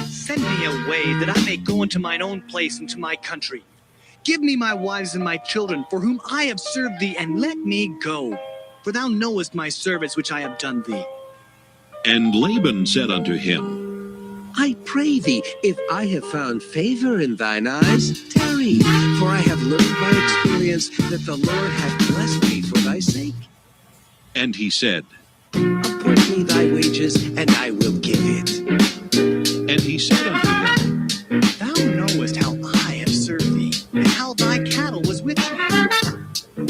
Send me away, that I may go into mine own place and to my country. Give me my wives and my children, for whom I have served thee, and let me go. For thou knowest my service which I have done thee. And Laban said unto him, I pray thee, if I have found favor in thine eyes, tarry, for I have learned by experience that the Lord hath blessed me for thy sake. And he said, Appoint me thy wages, and I will give it. And he said unto him, Thou knowest how I have served thee, and how thy cattle was with me.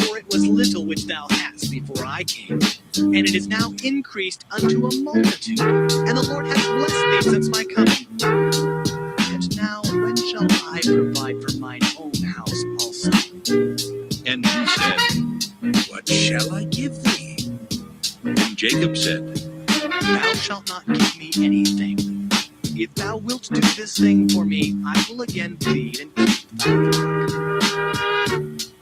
For it was little which thou hadst before I came, and it is now increased unto a multitude, and the Lord hath blessed thee since my coming. And now when shall I provide for mine own house also? And he said, What shall I give thee? And Jacob said, Thou shalt not give me anything. If thou wilt do this thing for me, I will again feed and keep thy flock.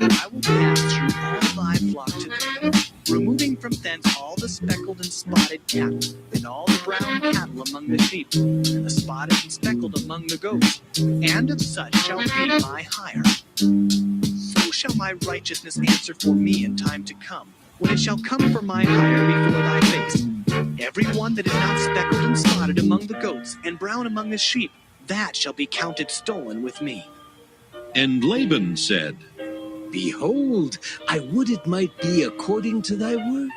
I will pass through all thy flock today, removing from thence all the speckled speckled and spotted cattle, and all the brown cattle among the sheep, and the spotted and speckled among the goats, and of such shall be my hire. So shall my righteousness answer for me in time to come, when it shall come for my hire before thy face. Every one that is not speckled and spotted among the goats, and brown among the sheep, that shall be counted stolen with me. And Laban said, Behold, I would it might be according to thy word.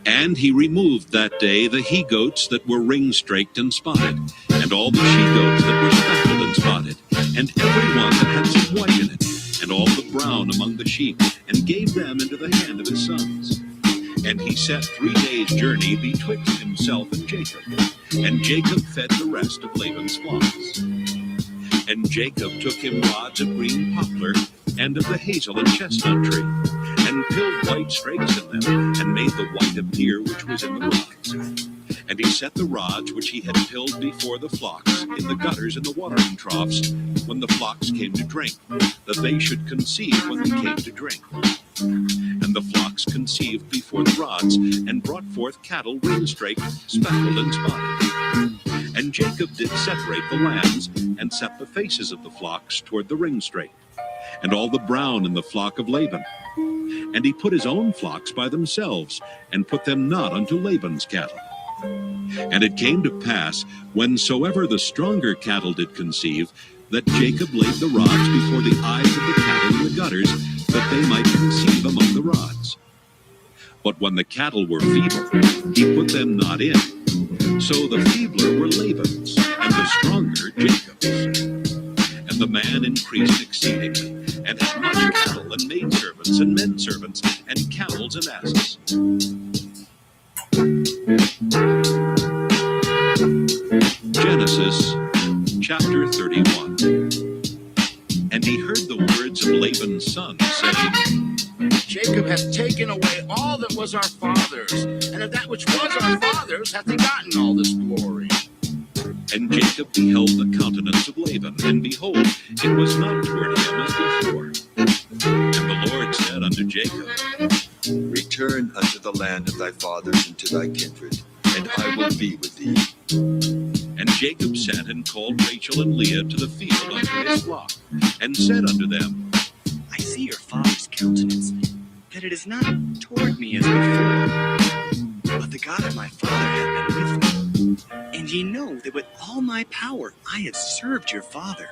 And he removed that day the he-goats that were ring-straked and spotted, and all the she-goats that were speckled and spotted, and every one that had some white in it, and all the brown among the sheep, and gave them into the hand of his sons. And he set 3 days' journey betwixt himself and Jacob, and Jacob fed the rest of Laban's flocks. And Jacob took him rods of green poplar, and of the hazel and chestnut tree, and pilled white strakes in them, and made the white appear which was in the rods. And he set the rods which he had pilled before the flocks in the gutters and the watering troughs, when the flocks came to drink, that they should conceive when they came to drink. And the flocks conceived before the rods, and brought forth cattle ring-straked, speckled, and spotted. And Jacob did separate the lambs, and set the faces of the flocks toward the ring-straked, and all the brown in the flock of Laban. And he put his own flocks by themselves, and put them not unto Laban's cattle. And it came to pass, whensoever the stronger cattle did conceive, that Jacob laid the rods before the eyes of the cattle in the gutters, that they might conceive among the rods. But when the cattle were feeble, he put them not in. So the feebler were Laban's, and the stronger Jacob's. And the man increased exceedingly, and had much cattle, and maidservants, and menservants, and camels, and asses. Genesis chapter 31. And he heard the words of Laban's son, saying, Jacob hath taken away all that was our father's, and of that which was our father's hath he gotten all this glory. And Jacob beheld the countenance of Laban, and behold, it was not toward him as before. And the Lord said unto Jacob, Return unto the land of thy fathers and to thy kindred, and I will be with thee. And Jacob sent and called Rachel and Leah to the field unto his flock, and said unto them, I see your father's countenance, that it is not toward me as before, but the God of my father hath been with me. And ye know that with all my power I have served your father.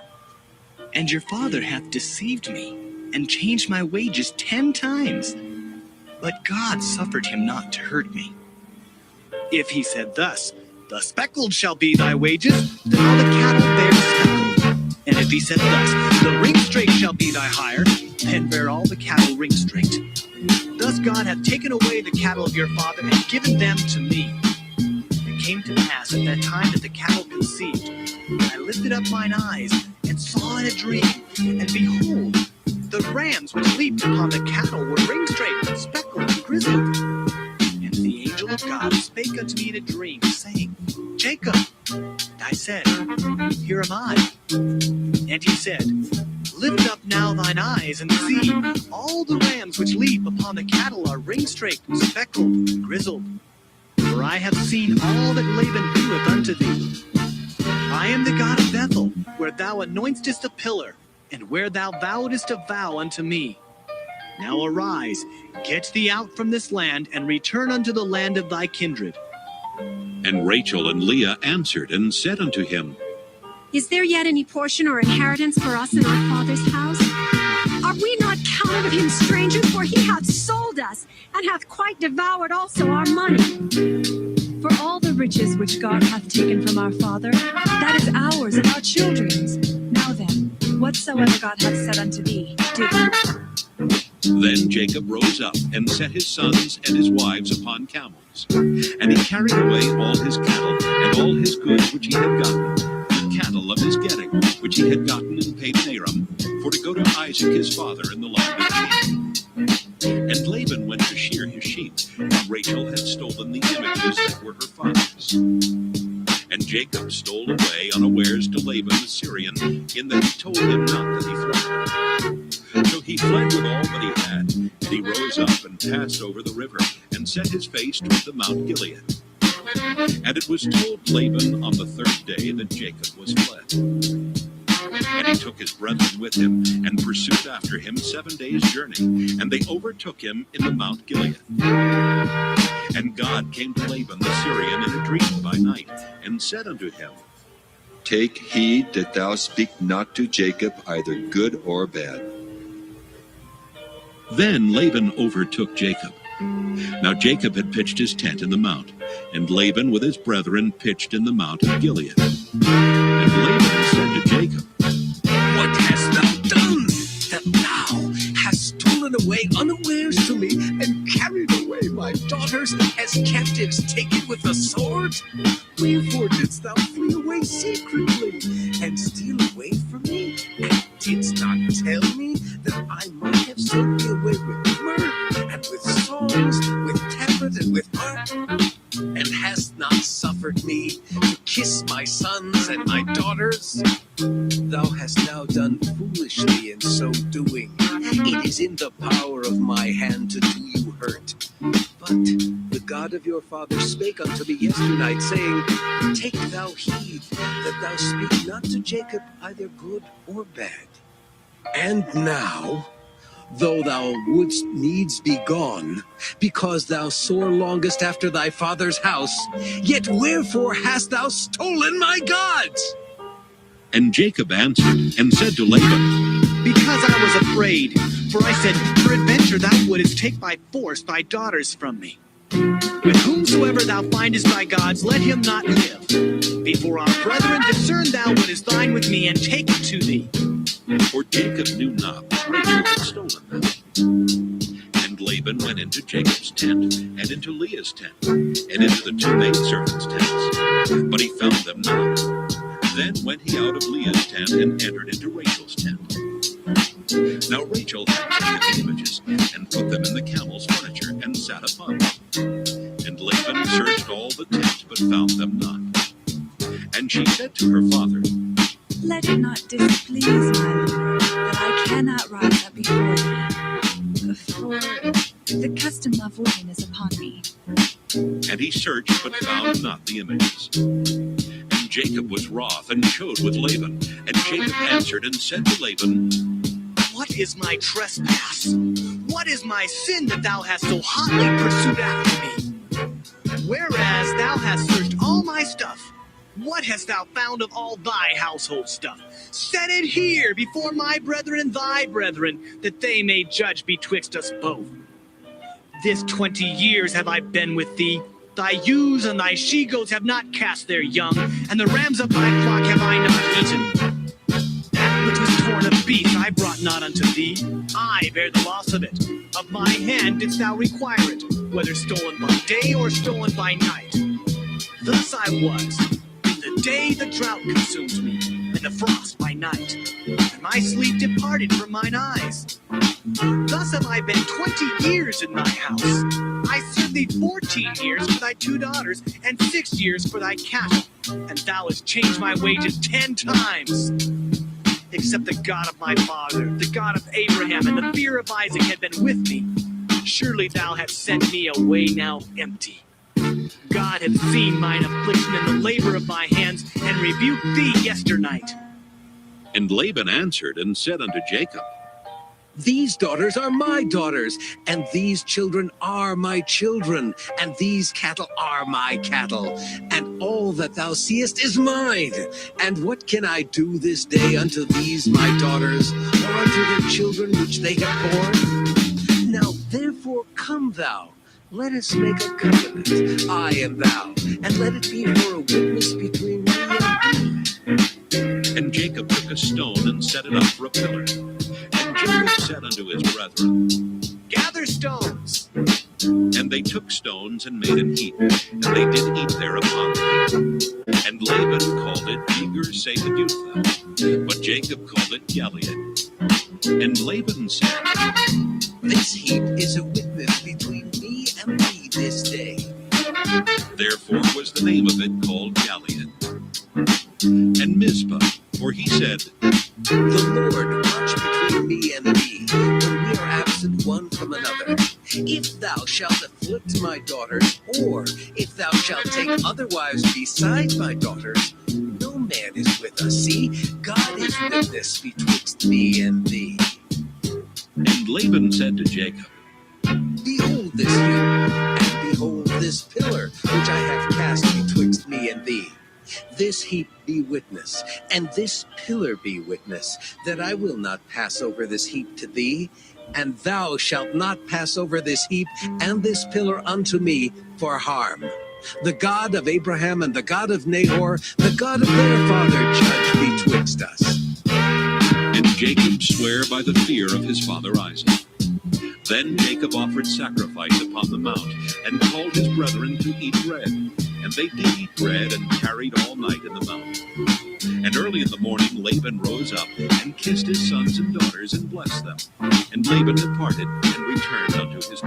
And your father hath deceived me, and changed my wages 10 times. But God suffered him not to hurt me. If he said thus, the speckled shall be thy wages, then all the cattle bear speckled. And if he said thus, the ring-straked shall be thy hire, then bear all the cattle ring-straked. Thus God hath taken away the cattle of your father, and given them to me. It came to pass at that time that the cattle conceived, and I lifted up mine eyes, and saw in a dream, and behold, the rams which leaped upon the cattle were ring-straked, and speckled, and grizzled. And the angel of God spake unto me in a dream, saying, Jacob. And I said, Here am I. And he said, Lift up now thine eyes, and see, all the rams which leap upon the cattle are ring-straked, speckled, and grizzled. For I have seen all that Laban doeth unto thee. I am the God of Bethel, where thou anointest a pillar, and where thou vowedest a vow unto me. Now arise, get thee out from this land, and return unto the land of thy kindred. And Rachel and Leah answered and said unto him, Is there yet any portion or inheritance for us in our father's house? Are we not counted of him strangers? For he hath sold us, and hath quite devoured also our money. For all the riches which God hath taken from our father, that is ours and our children's. Now then, whatsoever God hath said unto thee, do. Then Jacob rose up, and set his sons and his wives upon camels. And he carried away all his cattle, and all his goods which he had gotten, the cattle of his getting, which he had gotten in Padan-aram, for to go to Isaac his father in the land of Canaan. And Laban went to shear his sheep, and Rachel had stolen the images that were her father's. And Jacob stole away unawares to Laban the Syrian, in that he told him not that he fled. So he fled with all that he had, And he rose up and passed over the river, and set his face toward the Mount Gilead. And it was told Laban on the third day that Jacob was fled. And he took his brethren with him, and pursued after him 7 days' journey, and they overtook him in the Mount Gilead. And God came to Laban the Syrian in a dream by night, and said unto him, Take heed that thou speak not to Jacob either good or bad. Then Laban overtook Jacob. Now Jacob had pitched his tent in the mount, and Laban with his brethren pitched in the Mount of Gilead. And Laban said to Jacob, What hast thou done, that thou hast stolen away unawares to me, and carried away my daughters as captives taken with the sword? Wherefore didst thou flee away secretly, and steal away from me, and didst not tell me that I might have sent thee away with mirth, and with songs, with tabret, and with harp? And hast not suffered me to kiss my sons and my daughters? Thou hast now done foolishly in so doing. It is in the power of my hand to do you hurt. But the God of your father spake unto me yesternight, saying, Take thou heed that thou speak not to Jacob either good or bad. And now, though thou wouldst needs be gone, because thou sore longest after thy father's house, yet wherefore hast thou stolen my gods? And Jacob answered and said to Laban, Because I was afraid, for I said, Peradventure thou wouldest take by force thy daughters from me. With whomsoever thou findest thy gods, let him not live. Before our brethren, discern thou what is thine with me, and take it to thee. For Jacob knew not that Rachel had stolen them. And Laban went into Jacob's tent, and into Leah's tent, and into the two maidservants' tents, but he found them not. Then went he out of Leah's tent, and entered into Rachel's tent. Now Rachel had taken the images, and put them in the camel's furniture, and sat upon them. And Laban searched all the tent, but found them not. And she said to her father, Let it not displease my lord, that I cannot rise up before thee, for the custom of women is upon me. And he searched, but found not the images. And Jacob was wroth, and chode with Laban. And Jacob answered and said to Laban, What is my trespass? What is my sin that thou hast so hotly pursued after me? Whereas thou hast searched all my stuff, what hast thou found of all thy household stuff? Set it here before my brethren and thy brethren, that they may judge betwixt us both. This 20 years have I been with thee. Thy ewes and thy she-goats have not cast their young, and the rams of thy flock have I not eaten. That which was torn of beast I brought not unto thee. I bear the loss of it. Of my hand didst thou require it, whether stolen by day or stolen by night. Thus I was. In the day the drought consumed me, and the frost by night, and my sleep departed from mine eyes. Thus have I been 20 years in thy house. I served thee 14 years for thy 2 daughters, and 6 years for thy cattle, and thou hast changed my wages 10 times. Except the God of my father, the God of Abraham, and the fear of Isaac had been with me, surely thou hast sent me away now empty. God hath seen mine affliction and the labor of my hands, and rebuked thee yesternight. And Laban answered and said unto Jacob, These daughters are my daughters, and these children are my children, and these cattle are my cattle, and all that thou seest is mine. And what can I do this day unto these my daughters, or unto their children which they have borne? Now therefore come thou, let us make a covenant, I and thou, and let it be for a witness between me and thee. And Jacob took a stone and set it up for a pillar. And Jacob said unto his brethren, Gather stones. And they took stones and made an heap, and they did eat thereupon the heap. And Laban called it Jegar-sahadutha, but Jacob called it Gilead. And Laban said, This heap is a witness between me and thee this day. Therefore was the name of it called Gilead. And Mizpah, for he said, The Lord watch between me and thee, when we are absent one from from another. If thou shalt afflict my daughters, or if thou shalt take other wives beside my daughters, no man is with us. See, God is witness betwixt me and thee. And Laban said to Jacob, Behold this heap, and behold this pillar, which I have cast betwixt me and thee. This heap be witness, and this pillar be witness, that I will not pass over this heap to thee, and thou shalt not pass over this heap and this pillar unto me for harm. The God of Abraham and the God of Nahor, the God of their father, judge betwixt us. And Jacob sware by the fear of his father Isaac. Then Jacob offered sacrifice upon the mount, and called his brethren to eat bread. And they did eat bread, and tarried all night in the mount. And early in the morning Laban rose up, and kissed his sons and daughters, and blessed them. And Laban departed, and returned unto his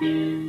Thank you.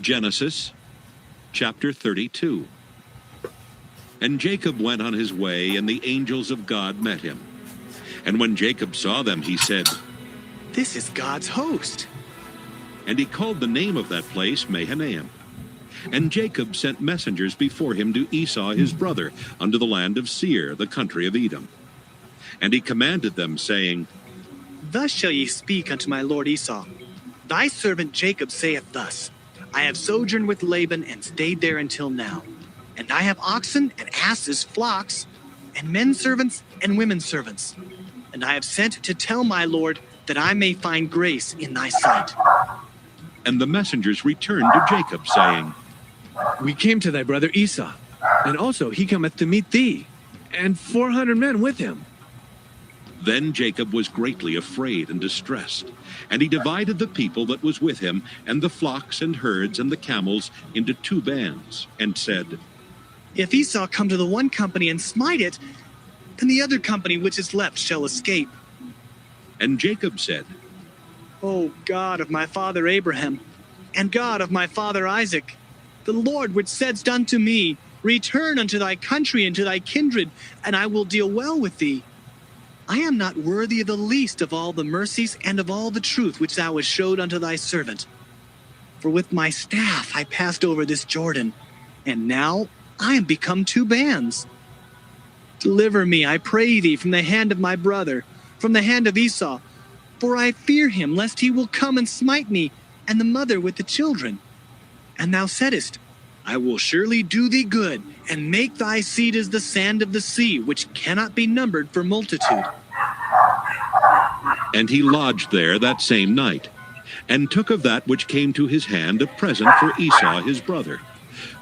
Genesis chapter 32. And Jacob went on his way, and the angels of God met him. And when Jacob saw them, he said, This is God's host. And he called the name of that place Mahanaim. And Jacob sent messengers before him to Esau his brother, unto the land of Seir, the country of Edom. And he commanded them, saying, Thus shall ye speak unto my lord Esau. Thy servant Jacob saith thus, I have sojourned with Laban and stayed there until now. And I have oxen and asses, flocks, and men servants and women servants. And I have sent to tell my lord that I may find grace in thy sight. And the messengers returned to Jacob, saying, We came to thy brother Esau, and also he cometh to meet thee, and 400 men with him. Then Jacob was greatly afraid and distressed, and he divided the people that was with him, and the flocks and herds and the camels, into 2 bands, and said, If Esau come to the one company and smite it, then the other company which is left shall escape. And Jacob said, O God of my father Abraham, and God of my father Isaac, the Lord which saidst unto me, Return unto thy country and to thy kindred, and I will deal well with thee. I am not worthy of the least of all the mercies and of all the truth which thou hast showed unto thy servant. For with my staff I passed over this Jordan, and now I am become 2 bands. Deliver me, I pray thee, from the hand of my brother, from the hand of Esau, for I fear him, lest he will come and smite me, and the mother with the children. And thou saidest, I will surely do thee good, and make thy seed as the sand of the sea, which cannot be numbered for multitude. And he lodged there that same night, and took of that which came to his hand a present for Esau his brother,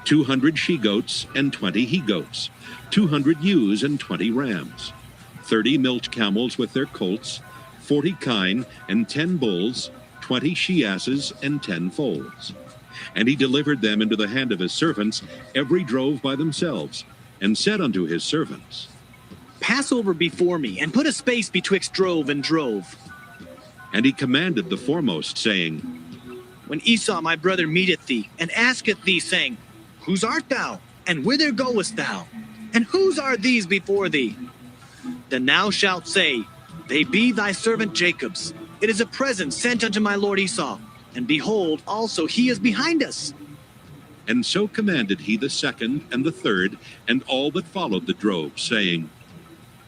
200 she-goats and 20 he-goats, 200 ewes and 20 rams, 30 milch camels with their colts, 40 kine and 10 bulls, 20 she-asses and 10 foals. And he delivered them into the hand of his servants, every drove by themselves, and said unto his servants, Pass over before me, and put a space betwixt drove and drove. And he commanded the foremost, saying, When Esau my brother meeteth thee, and asketh thee, saying, Whose art thou? And whither goest thou? And whose are these before thee? Then thou shalt say, They be thy servant Jacob's. It is a present sent unto my lord Esau. And behold, also he is behind us. And so commanded he the second and the third, and all that followed the drove, saying,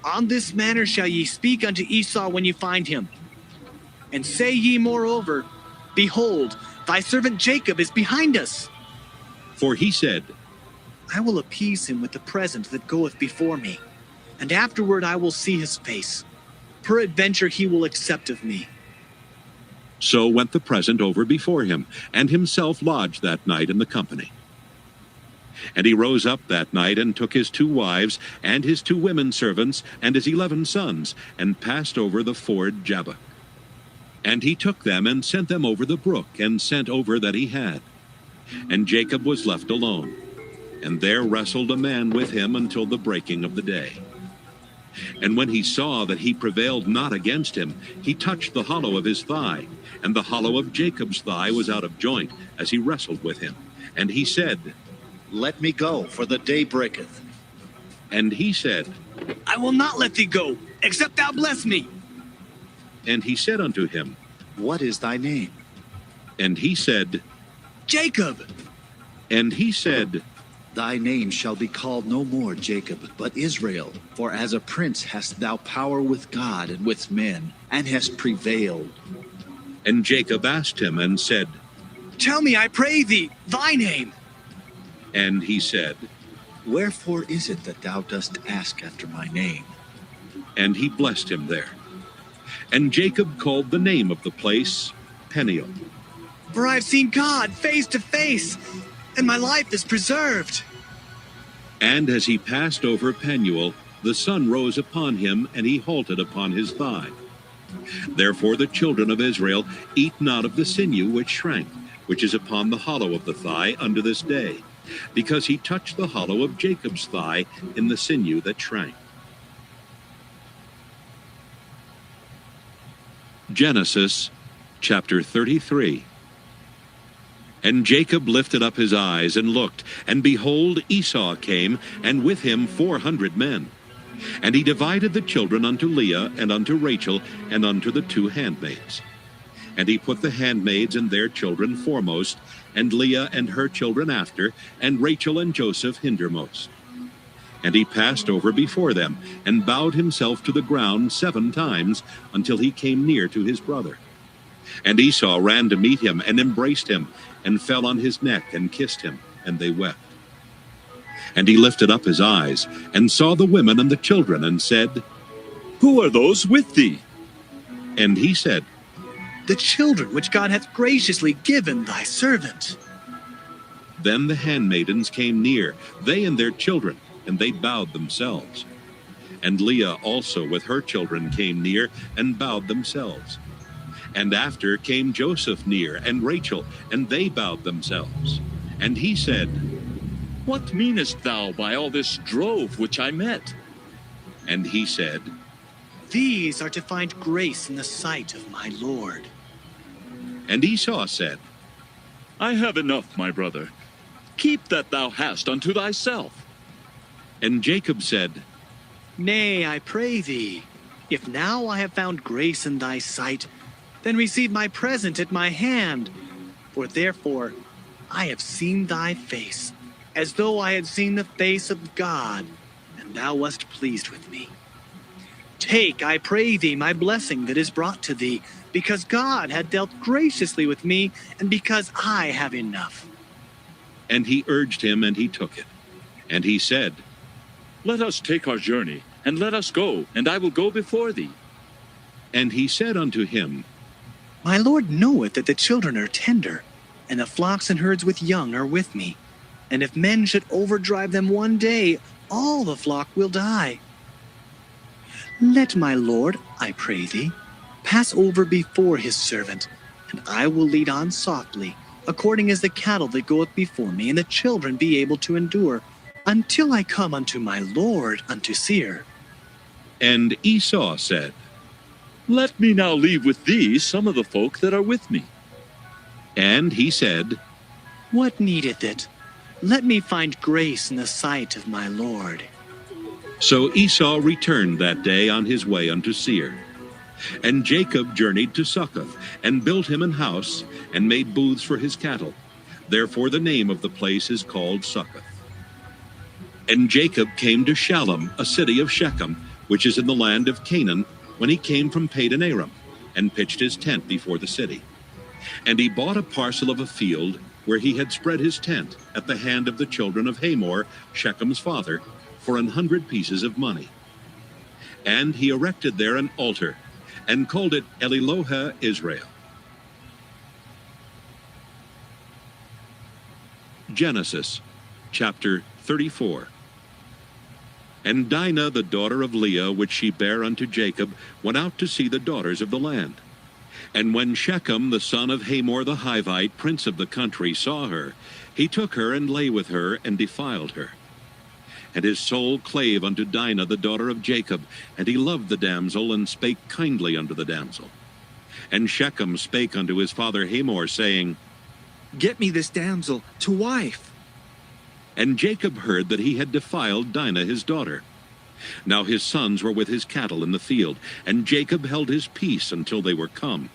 On this manner shall ye speak unto Esau when you find him. And say ye moreover, Behold, thy servant Jacob is behind us. For he said, I will appease him with the present that goeth before me, and afterward I will see his face. Peradventure he will accept of me. So went the present over before him, and himself lodged that night in the company. And he rose up that night, and took his 2 wives, and his 2 women servants, and his 11 sons, and passed over the ford Jabbok. And he took them, and sent them over the brook, and sent over that he had. And Jacob was left alone, and there wrestled a man with him until the breaking of the day. And when he saw that he prevailed not against him, he touched the hollow of his thigh, and the hollow of Jacob's thigh was out of joint, as he wrestled with him. And he said, Let me go, for the day breaketh. And he said, I will not let thee go, except thou bless me. And he said unto him, What is thy name? And he said, Jacob. And he said, Thy name shall be called no more Jacob, but Israel. For as a prince hast thou power with God and with men, and hast prevailed. And Jacob asked him and said, Tell me, I pray thee, thy name. And he said, Wherefore is it that thou dost ask after my name? And he blessed him there. And Jacob called the name of the place Peniel. For I have seen God face to face, and my life is preserved. And as he passed over Penuel, the sun rose upon him, and he halted upon his thigh. Therefore the children of Israel eat not of the sinew which shrank, which is upon the hollow of the thigh unto this day, because he touched the hollow of Jacob's thigh in the sinew that shrank. Genesis chapter 33. And Jacob lifted up his eyes and looked, and behold, Esau came, and with him 400 men. And he divided the children unto Leah, and unto Rachel, and unto the 2 handmaids. And he put the handmaids and their children foremost, and Leah and her children after, and Rachel and Joseph hindermost. And he passed over before them, and bowed himself to the ground 7 times, until he came near to his brother. And Esau ran to meet him, and embraced him, and fell on his neck, and kissed him, and they wept. And he lifted up his eyes, and saw the women and the children, and said, Who are those with thee? And he said, The children which God hath graciously given thy servant. Then the handmaidens came near, they and their children, and they bowed themselves. And Leah also with her children came near, and bowed themselves. And after came Joseph near, and Rachel, and they bowed themselves. And he said, What meanest thou by all this drove which I met? And he said, These are to find grace in the sight of my Lord. And Esau said, I have enough, my brother. Keep that thou hast unto thyself. And Jacob said, Nay, I pray thee. If now I have found grace in thy sight, then receive my present at my hand. For therefore I have seen thy face, as though I had seen the face of God, and thou wast pleased with me. Take, I pray thee, my blessing that is brought to thee, because God had dealt graciously with me, and because I have enough. And he urged him, and he took it. And he said, Let us take our journey, and let us go, and I will go before thee. And he said unto him, My Lord knoweth that the children are tender, and the flocks and herds with young are with me. And if men should overdrive them one day, all the flock will die. Let my Lord, I pray thee, pass over before his servant, and I will lead on softly, according as the cattle that goeth before me, and the children be able to endure, until I come unto my Lord, unto Seir. And Esau said, Let me now leave with thee some of the folk that are with me. And he said, What needeth it? Let me find grace in the sight of my Lord. So Esau returned that day on his way unto Seir. And Jacob journeyed to Succoth, and built him an house, and made booths for his cattle. Therefore the name of the place is called Succoth. And Jacob came to Shalem, a city of Shechem, which is in the land of Canaan, when he came from Padan Aram, and pitched his tent before the city. And he bought a parcel of a field, where he had spread his tent, at the hand of the children of Hamor, Shechem's father, for 100 pieces of money. And he erected there an altar, and called it Elilohe Israel. Genesis chapter 34. And Dinah, the daughter of Leah, which she bare unto Jacob, went out to see the daughters of the land. And when Shechem, the son of Hamor the Hivite, prince of the country, saw her, he took her and lay with her, and defiled her. And his soul clave unto Dinah, the daughter of Jacob, and he loved the damsel, and spake kindly unto the damsel. And Shechem spake unto his father Hamor, saying, Get me this damsel to wife. And Jacob heard that he had defiled Dinah his daughter. Now his sons were with his cattle in the field, and Jacob held his peace until they were come.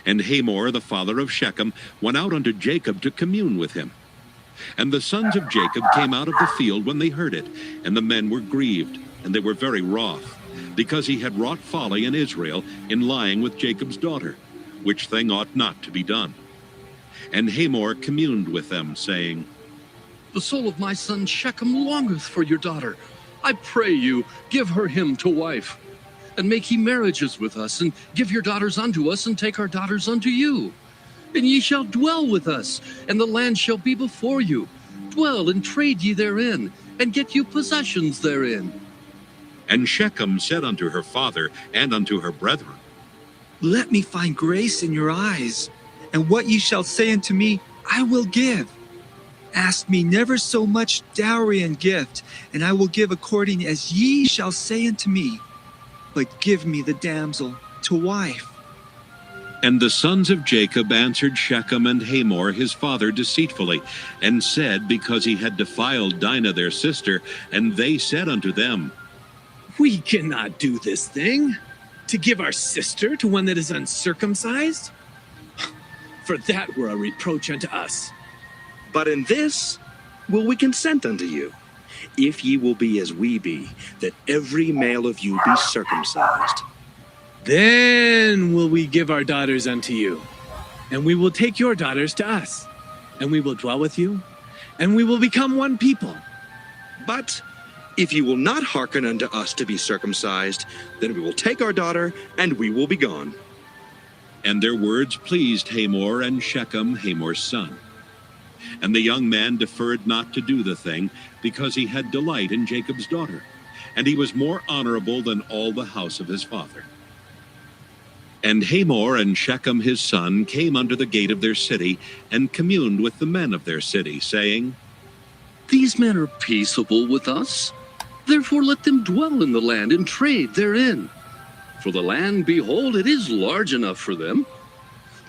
And Hamor, the father of Shechem, went out unto Jacob to commune with him. And the sons of Jacob came out of the field when they heard it, and the men were grieved, and they were very wroth, because he had wrought folly in Israel in lying with Jacob's daughter, which thing ought not to be done. And Hamor communed with them, saying, The soul of my son Shechem longeth for your daughter. I pray you, give her him to wife, and make ye marriages with us, and give your daughters unto us, and take our daughters unto you. And ye shall dwell with us, and the land shall be before you. Dwell and trade ye therein, and get you possessions therein. And Shechem said unto her father and unto her brethren, Let me find grace in your eyes, and what ye shall say unto me, I will give. Ask me never so much dowry and gift, and I will give according as ye shall say unto me. But give me the damsel to wife. And the sons of Jacob answered Shechem and Hamor his father deceitfully, and said, because he had defiled Dinah their sister, and they said unto them, We cannot do this thing, to give our sister to one that is uncircumcised. For that were a reproach unto us. But in this will we consent unto you, if ye will be as we be, that every male of you be circumcised. Then will we give our daughters unto you, and we will take your daughters to us, and we will dwell with you, and we will become one people. But if you will not hearken unto us to be circumcised, then we will take our daughter, and we will be gone. And their words pleased Hamor and Shechem, Hamor's son. And the young man deferred not to do the thing, because he had delight in Jacob's daughter, and he was more honorable than all the house of his father. And Hamor and Shechem his son came unto the gate of their city, and communed with the men of their city, saying, These men are peaceable with us. Therefore let them dwell in the land, and trade therein. For the land, behold, it is large enough for them.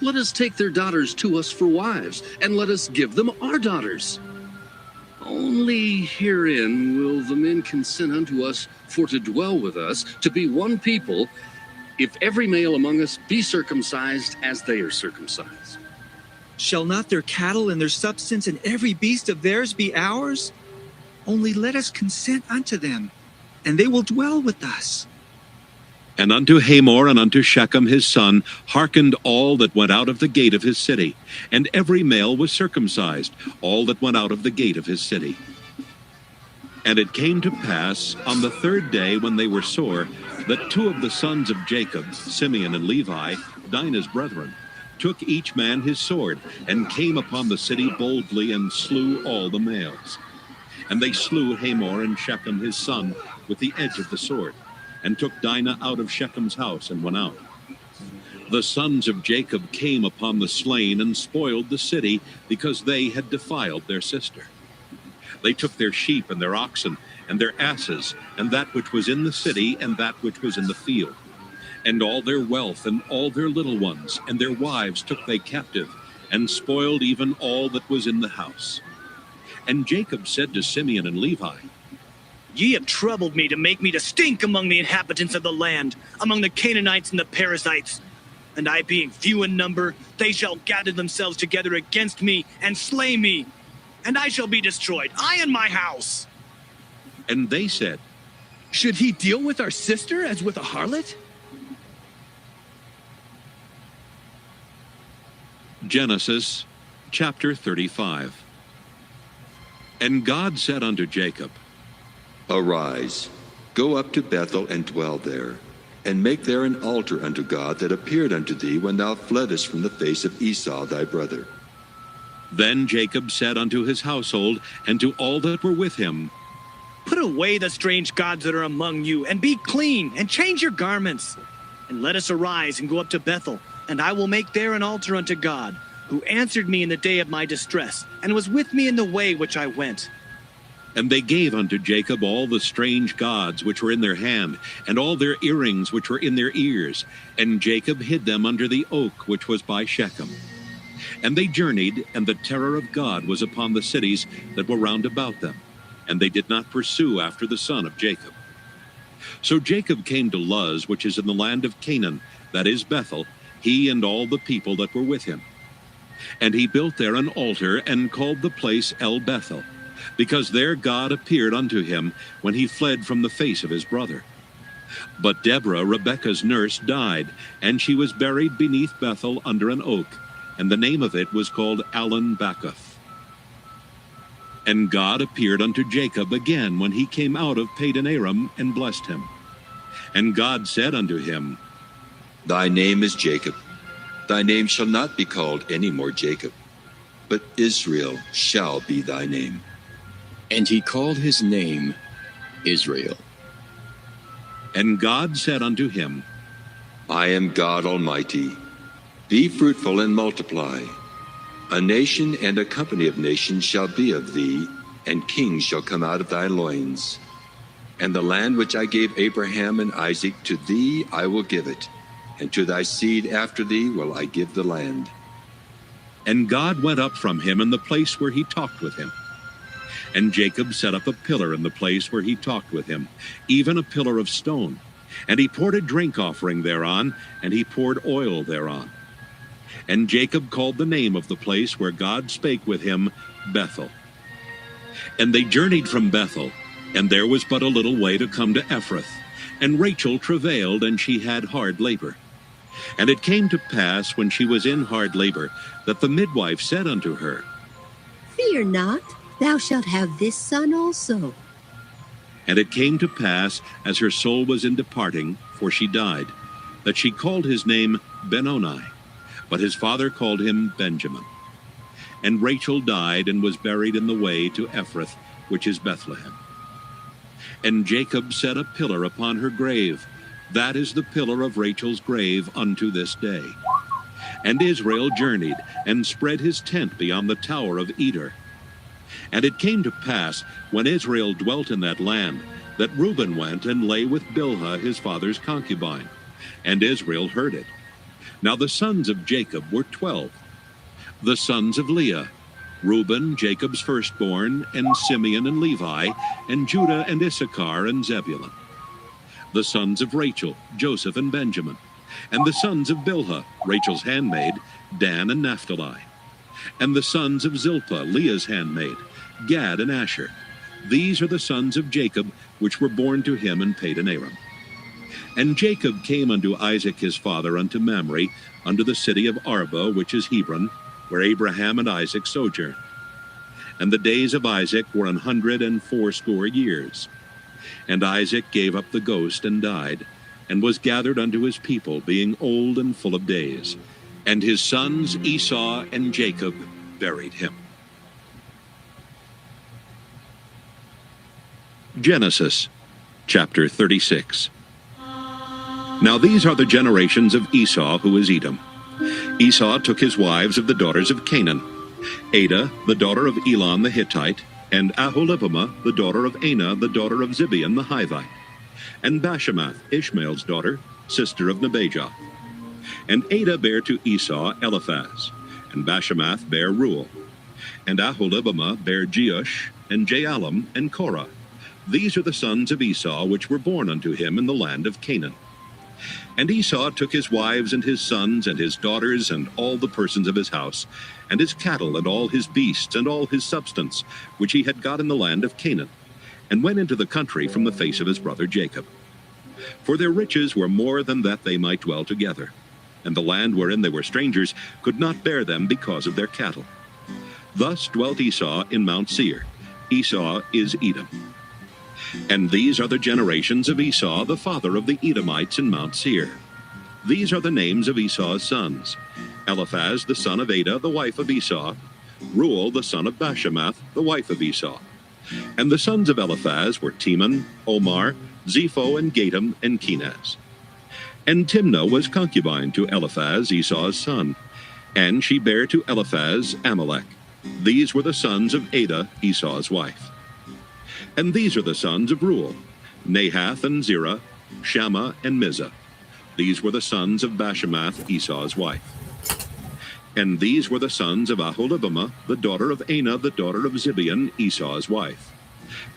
Let us take their daughters to us for wives, and let us give them our daughters. Only herein will the men consent unto us for to dwell with us, to be one people, if every male among us be circumcised as they are circumcised. Shall not their cattle and their substance and every beast of theirs be ours? Only let us consent unto them, and they will dwell with us. And unto Hamor and unto Shechem his son hearkened all that went out of the gate of his city, and every male was circumcised, all that went out of the gate of his city. And it came to pass on the third day, when they were sore, that two of the sons of Jacob, Simeon and Levi, Dinah's brethren, took each man his sword, and came upon the city boldly, and slew all the males. And they slew Hamor and Shechem his son with the edge of the sword, and took Dinah out of Shechem's house, and went out. The sons of Jacob came upon the slain, and spoiled the city, because they had defiled their sister. They took their sheep and their oxen, and their asses, and that which was in the city, and that which was in the field. And all their wealth, and all their little ones, and their wives took they captive, and spoiled even all that was in the house. And Jacob said to Simeon and Levi, Ye have troubled me to make me to stink among the inhabitants of the land, among the Canaanites and the Perizzites. And I being few in number, they shall gather themselves together against me, and slay me. And I shall be destroyed, I and my house. And they said, Should he deal with our sister as with a harlot? Genesis chapter 35. And God said unto Jacob, Arise, go up to Bethel, and dwell there, and make there an altar unto God that appeared unto thee when thou fleddest from the face of Esau thy brother. Then Jacob said unto his household, and to all that were with him, Put away the strange gods that are among you, and be clean, and change your garments. And let us arise and go up to Bethel, and I will make there an altar unto God, who answered me in the day of my distress, and was with me in the way which I went. And they gave unto Jacob all the strange gods which were in their hand, and all their earrings which were in their ears. And Jacob hid them under the oak which was by Shechem. And they journeyed, and the terror of God was upon the cities that were round about them, and they did not pursue after the son of Jacob. So Jacob came to Luz, which is in the land of Canaan, that is Bethel, he and all the people that were with him. And he built there an altar, and called the place El Bethel, because there God appeared unto him when he fled from the face of his brother. But Deborah, Rebekah's nurse, died, and she was buried beneath Bethel under an oak, and the name of it was called Allon Bacuth. And God appeared unto Jacob again when he came out of Padan Aram, and blessed him. And God said unto him, Thy name is Jacob. Thy name shall not be called any more Jacob, but Israel shall be thy name. And he called his name Israel. And God said unto him, I am God Almighty. Be fruitful and multiply. A nation and a company of nations shall be of thee, and kings shall come out of thy loins. And the land which I gave Abraham and Isaac, to thee I will give it, and to thy seed after thee will I give the land. And God went up from him in the place where he talked with him. And Jacob set up a pillar in the place where he talked with him, even a pillar of stone. And he poured a drink offering thereon, and he poured oil thereon. And Jacob called the name of the place where God spake with him, Bethel. And they journeyed from Bethel, and there was but a little way to come to Ephrath. And Rachel travailed, and she had hard labor. And it came to pass, when she was in hard labor, that the midwife said unto her, Fear not, thou shalt have this son also. And it came to pass, as her soul was in departing, for she died, that she called his name Benoni, but his father called him Benjamin. And Rachel died, and was buried in the way to Ephrath, which is Bethlehem. And Jacob set a pillar upon her grave. That is the pillar of Rachel's grave unto this day. And Israel journeyed, and spread his tent beyond the tower of Eder. And it came to pass, when Israel dwelt in that land, that Reuben went and lay with Bilhah his father's concubine. And Israel heard it. Now the sons of Jacob were 12. The sons of Leah, Reuben, Jacob's firstborn, and Simeon and Levi, and Judah and Issachar and Zebulun. The sons of Rachel, Joseph and Benjamin. And the sons of Bilhah, Rachel's handmaid, Dan and Naphtali. And the sons of Zilpah, Leah's handmaid, Gad and Asher. These are the sons of Jacob, which were born to him in Padan Aram. And Jacob came unto Isaac his father unto Mamre, unto the city of Arba, which is Hebron, where Abraham and Isaac sojourned. And the days of Isaac were 180 years. And Isaac gave up the ghost and died, and was gathered unto his people, being old and full of days. And his sons Esau and Jacob buried him. Genesis chapter 36. Now these are the generations of Esau, who is Edom. Esau took his wives of the daughters of Canaan, Adah, the daughter of Elon the Hittite, and Aholibamah, the daughter of Anah, the daughter of Zibeon the Hivite, and Bashemath, Ishmael's daughter, sister of Nebajoth. And Adah bare to Esau Eliphaz, and Bashemath bare Reuel, and Aholibamah bare Jeush, and Jaalam, and Korah. These are the sons of Esau, which were born unto him in the land of Canaan. And Esau took his wives and his sons and his daughters and all the persons of his house, and his cattle and all his beasts and all his substance, which he had got in the land of Canaan, and went into the country from the face of his brother Jacob. For their riches were more than that they might dwell together, and the land wherein they were strangers could not bear them because of their cattle. Thus dwelt Esau in Mount Seir. Esau is Edom. And these are the generations of Esau, the father of the Edomites in Mount Seir. These are the names of Esau's sons: Eliphaz, the son of Adah, the wife of Esau; Reuel, the son of Bashemath, the wife of Esau. And the sons of Eliphaz were Teman, Omar, Zepho, and Gatam, and Kenaz. And Timnah was concubine to Eliphaz, Esau's son, and she bare to Eliphaz Amalek. These were the sons of Adah, Esau's wife. And these are the sons of Reuel: Nahath and Zerah, Shammah and Mizah. These were the sons of Bashemath, Esau's wife. And these were the sons of Aholibamah, the daughter of Anah, the daughter of Zibeon, Esau's wife.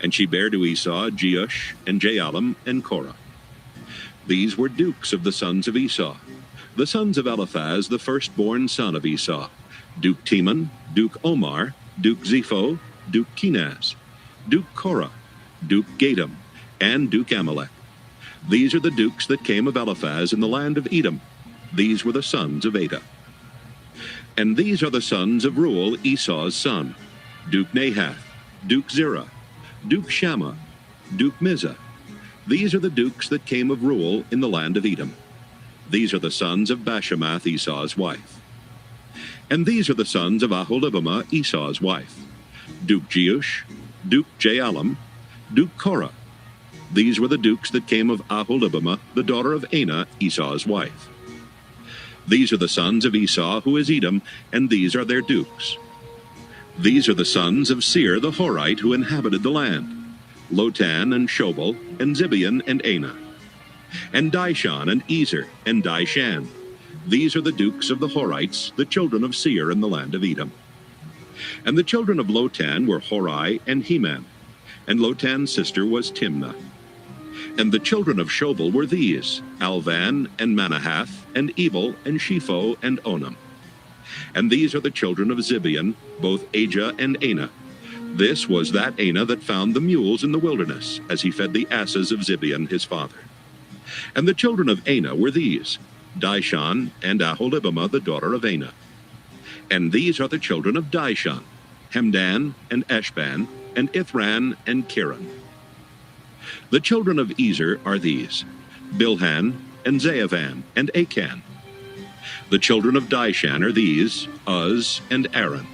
And she bare to Esau Jeush, and Jaalam, and Korah. These were dukes of the sons of Esau. The sons of Eliphaz, the firstborn son of Esau: Duke Teman, Duke Omar, Duke Zepho, Duke Kenaz, Duke Korah, Duke Gatam, and Duke Amalek. These are the dukes that came of Eliphaz in the land of Edom. These were the sons of Adah. And these are the sons of Reuel, Esau's son: Duke Nahath, Duke Zerah, Duke Shammah, Duke Mizah. These are the dukes that came of Reuel in the land of Edom. These are the sons of Bashemath, Esau's wife. And these are the sons of Aholibamah, Esau's wife: Duke Jeush, Duke Jaalam, Duke Korah. These were the dukes that came of Aholibamah, the daughter of Anah, Esau's wife. These are the sons of Esau, who is Edom, and these are their dukes. These are the sons of Seir the Horite, who inhabited the land: Lotan and Shobal, and Zibeon and Anah, and Dishon and Ezer and Dishan. These are the dukes of the Horites, the children of Seir in the land of Edom. And the children of Lotan were Horai and Heman, and Lotan's sister was Timnah. And the children of Shobal were these: Alvan and Manahath, and Ebal, and Shepho, and Onam. And these are the children of Zibeon, both Ajah and Anah. This was that Anah that found the mules in the wilderness, as he fed the asses of Zibeon his father. And the children of Anah were these: Dishon and Aholibamah, the daughter of Anah. And these are the children of Dishon: Hemdan and Eshban, and Ithran and Kiran. The children of Ezer are these: Bilhan and Zaavan and Achan. The children of Dishan are these: Uz and Aaron.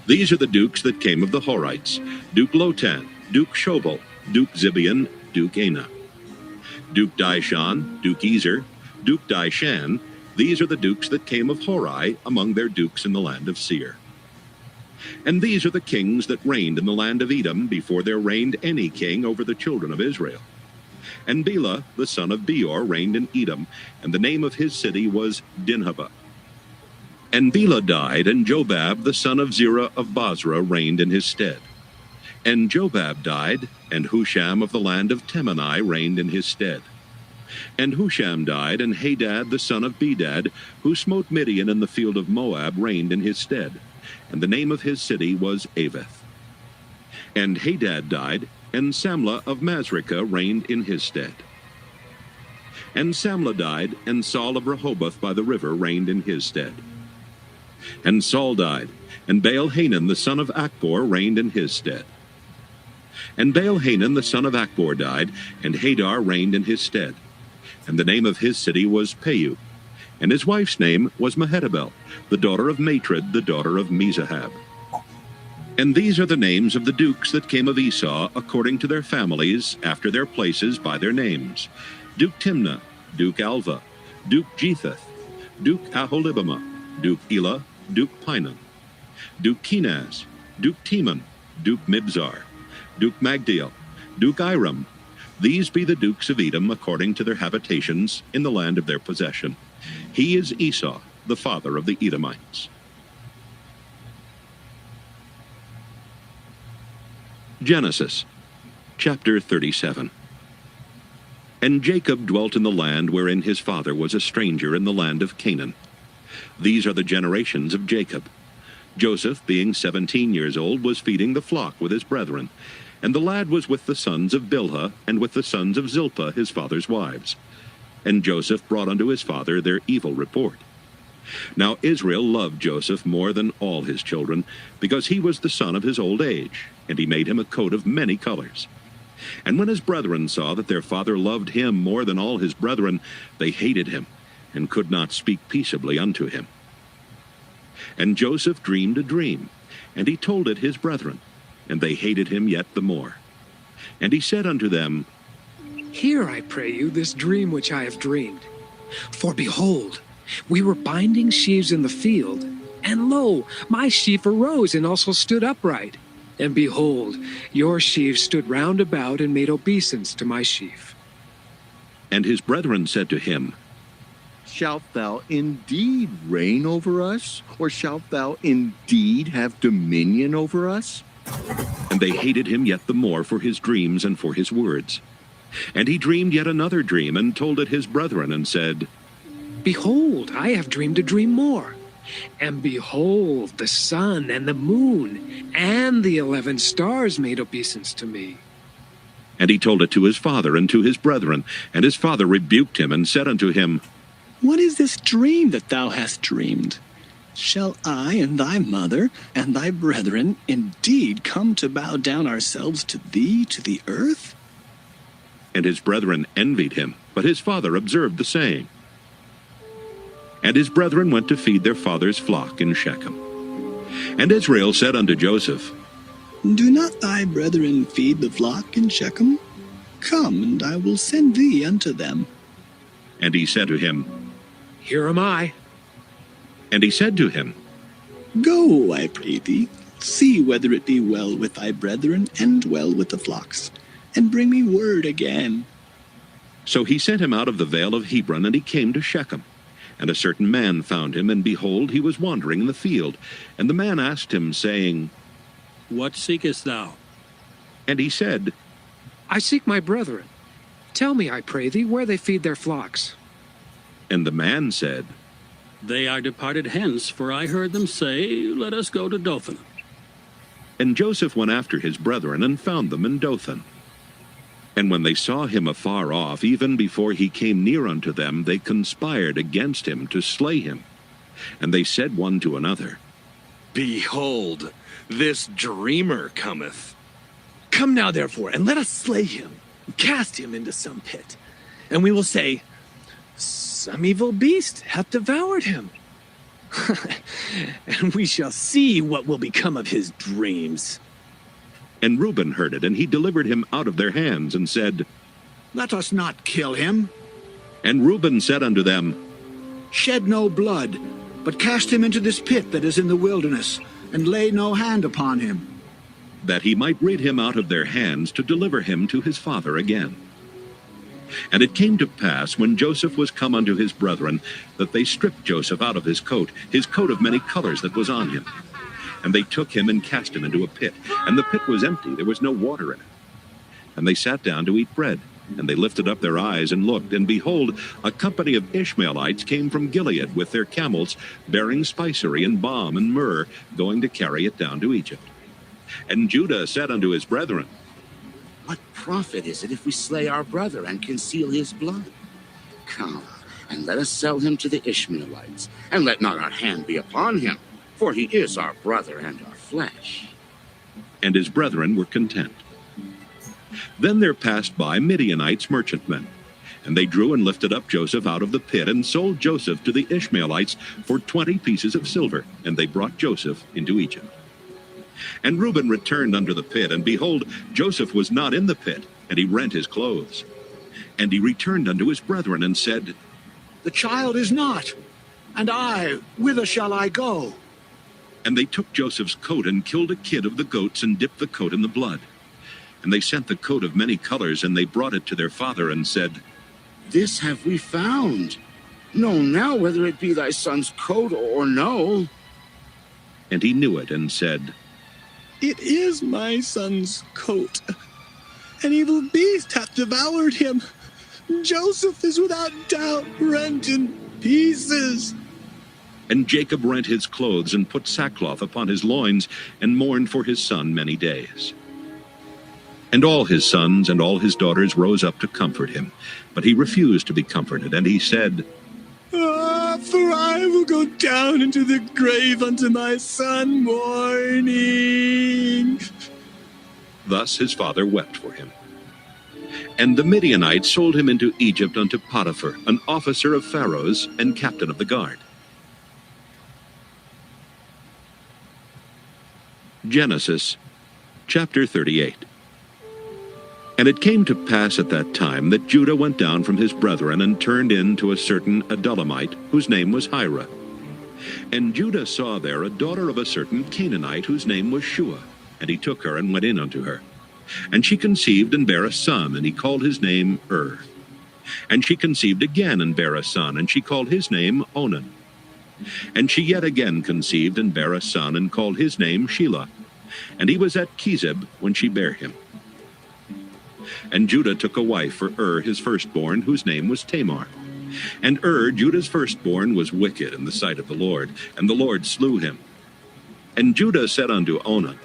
These are the dukes that came of the Horites: Duke Lotan, Duke Shobal, Duke Zibeon, Duke Anah. Duke Dishon, Duke Ezer, Duke Dishan. These are the dukes that came of Horai among their dukes in the land of Seir. And these are the kings that reigned in the land of Edom before there reigned any king over the children of Israel. And Bela, the son of Beor, reigned in Edom, and the name of his city was Dinhabah. And Bela died, and Jobab the son of Zerah of Bozrah reigned in his stead. And Jobab died, and Husham of the land of Temani reigned in his stead. And Husham died, and Hadad the son of Bedad, who smote Midian in the field of Moab, reigned in his stead. And the name of his city was Avith. And Hadad died, and Samlah of Masrekah reigned in his stead. And Samlah died, and Saul of Rehoboth by the river reigned in his stead. And Saul died, and Baal-Hanan the son of Achbor reigned in his stead. And Baal-Hanan the son of Achbor died, and Hadar reigned in his stead. And the name of his city was Pau, and his wife's name was Mehetabel, the daughter of Matred, the daughter of Mezahab. And these are the names of the dukes that came of Esau, according to their families, after their places, by their names: Duke Timnah, Duke Alva, Duke Jetheth, Duke Aholibamah, Duke Elah, Duke Pinon, Duke Kenaz, Duke Teman, Duke Mibzar, Duke Magdiel, Duke Iram. These be the dukes of Edom, according to their habitations, in the land of their possession. He is Esau, the father of the Edomites. Genesis, chapter 37. And Jacob dwelt in the land wherein his father was a stranger, in the land of Canaan. These are the generations of Jacob. Joseph, being 17 years old, was feeding the flock with his brethren. And the lad was with the sons of Bilhah, and with the sons of Zilpah, his father's wives. And Joseph brought unto his father their evil report. Now Israel loved Joseph more than all his children, because he was the son of his old age, and he made him a coat of many colors. And when his brethren saw that their father loved him more than all his brethren, they hated him, and could not speak peaceably unto him. And Joseph dreamed a dream, and he told it his brethren, and they hated him yet the more. And he said unto them, Hear, I pray you, this dream which I have dreamed. For behold, we were binding sheaves in the field, and lo, my sheaf arose and also stood upright. And behold, your sheaves stood round about and made obeisance to my sheaf. And his brethren said to him, Shalt thou indeed reign over us? Or shalt thou indeed have dominion over us? And they hated him yet the more for his dreams and for his words. And he dreamed yet another dream, and told it his brethren, and said, Behold, I have dreamed a dream more. And behold, the sun and the moon and the 11 stars made obeisance to me. And he told it to his father and to his brethren. And his father rebuked him, and said unto him, What is this dream that thou hast dreamed? Shall I and thy mother and thy brethren indeed come to bow down ourselves to thee to the earth? And his brethren envied him, but his father observed the saying. And his brethren went to feed their father's flock in Shechem. And Israel said unto Joseph, Do not thy brethren feed the flock in Shechem? Come, and I will send thee unto them. And he said to him, Here am I. And he said to him, Go, I pray thee, see whether it be well with thy brethren, and well with the flocks, and bring me word again. So he sent him out of the vale of Hebron, and he came to Shechem. And a certain man found him, and behold, he was wandering in the field. And the man asked him, saying, What seekest thou? And he said, I seek my brethren. Tell me, I pray thee, where they feed their flocks. And the man said, They are departed hence, for I heard them say, Let us go to Dothan. And Joseph went after his brethren, and found them in Dothan. And when they saw him afar off, even before he came near unto them, they conspired against him to slay him. And they said one to another, Behold, this dreamer cometh. Come now, therefore, and let us slay him, and cast him into some pit. And we will say, Some evil beast hath devoured him. And we shall see what will become of his dreams. And Reuben heard it, and he delivered him out of their hands, and said, Let us not kill him. And Reuben said unto them, Shed no blood, but cast him into this pit that is in the wilderness, and lay no hand upon him. that he might rid him out of their hands, to deliver him to his father again. And it came to pass, when Joseph was come unto his brethren, that they stripped Joseph out of his coat of many colors that was on him. And they took him and cast him into a pit. And the pit was empty, there was no water in it. And they sat down to eat bread. And they lifted up their eyes and looked, and behold, a company of Ishmaelites came from Gilead with their camels, bearing spicery and balm and myrrh, going to carry it down to Egypt. And Judah said unto his brethren, What profit is it if we slay our brother and conceal his blood? Come, and let us sell him to the Ishmaelites, and let not our hand be upon him, for he is our brother and our flesh. And his brethren were content. Then there passed by Midianites merchantmen, and they drew and lifted up Joseph out of the pit, and sold Joseph to the Ishmaelites for 20 pieces of silver, and they brought Joseph into Egypt. And Reuben returned unto the pit, and behold, Joseph was not in the pit, and he rent his clothes. And he returned unto his brethren, and said, The child is not, and I, whither shall I go? And they took Joseph's coat, and killed a kid of the goats, and dipped the coat in the blood. And they sent the coat of many colors, and they brought it to their father, and said, This have we found. Know now whether it be thy son's coat or no. And he knew it, and said, It is my son's coat. An evil beast hath devoured him. Joseph is without doubt rent in pieces. And Jacob rent his clothes, and put sackcloth upon his loins, and mourned for his son many days. And all his sons and all his daughters rose up to comfort him. But he refused to be comforted, and he said, For I will go down into the grave unto my son mourning. Thus his father wept for him. And the Midianites sold him into Egypt unto Potiphar, an officer of Pharaoh's, and captain of the guard. Genesis chapter 38. And it came to pass at that time that Judah went down from his brethren, and turned in to a certain Adullamite, whose name was Hira. And Judah saw there a daughter of a certain Canaanite, whose name was Shua. And he took her, and went in unto her. And she conceived, and bare a son, and he called his name And she conceived again, and bare a son, and she called his name Onan. And she yet again conceived, and bare a son, and called his name Shelah. And he was at Chezib when she bare him. And Judah took a wife for his firstborn, whose name was Tamar. And Judah's firstborn, was wicked in the sight of the Lord, and the Lord slew him. And Judah said unto Onan,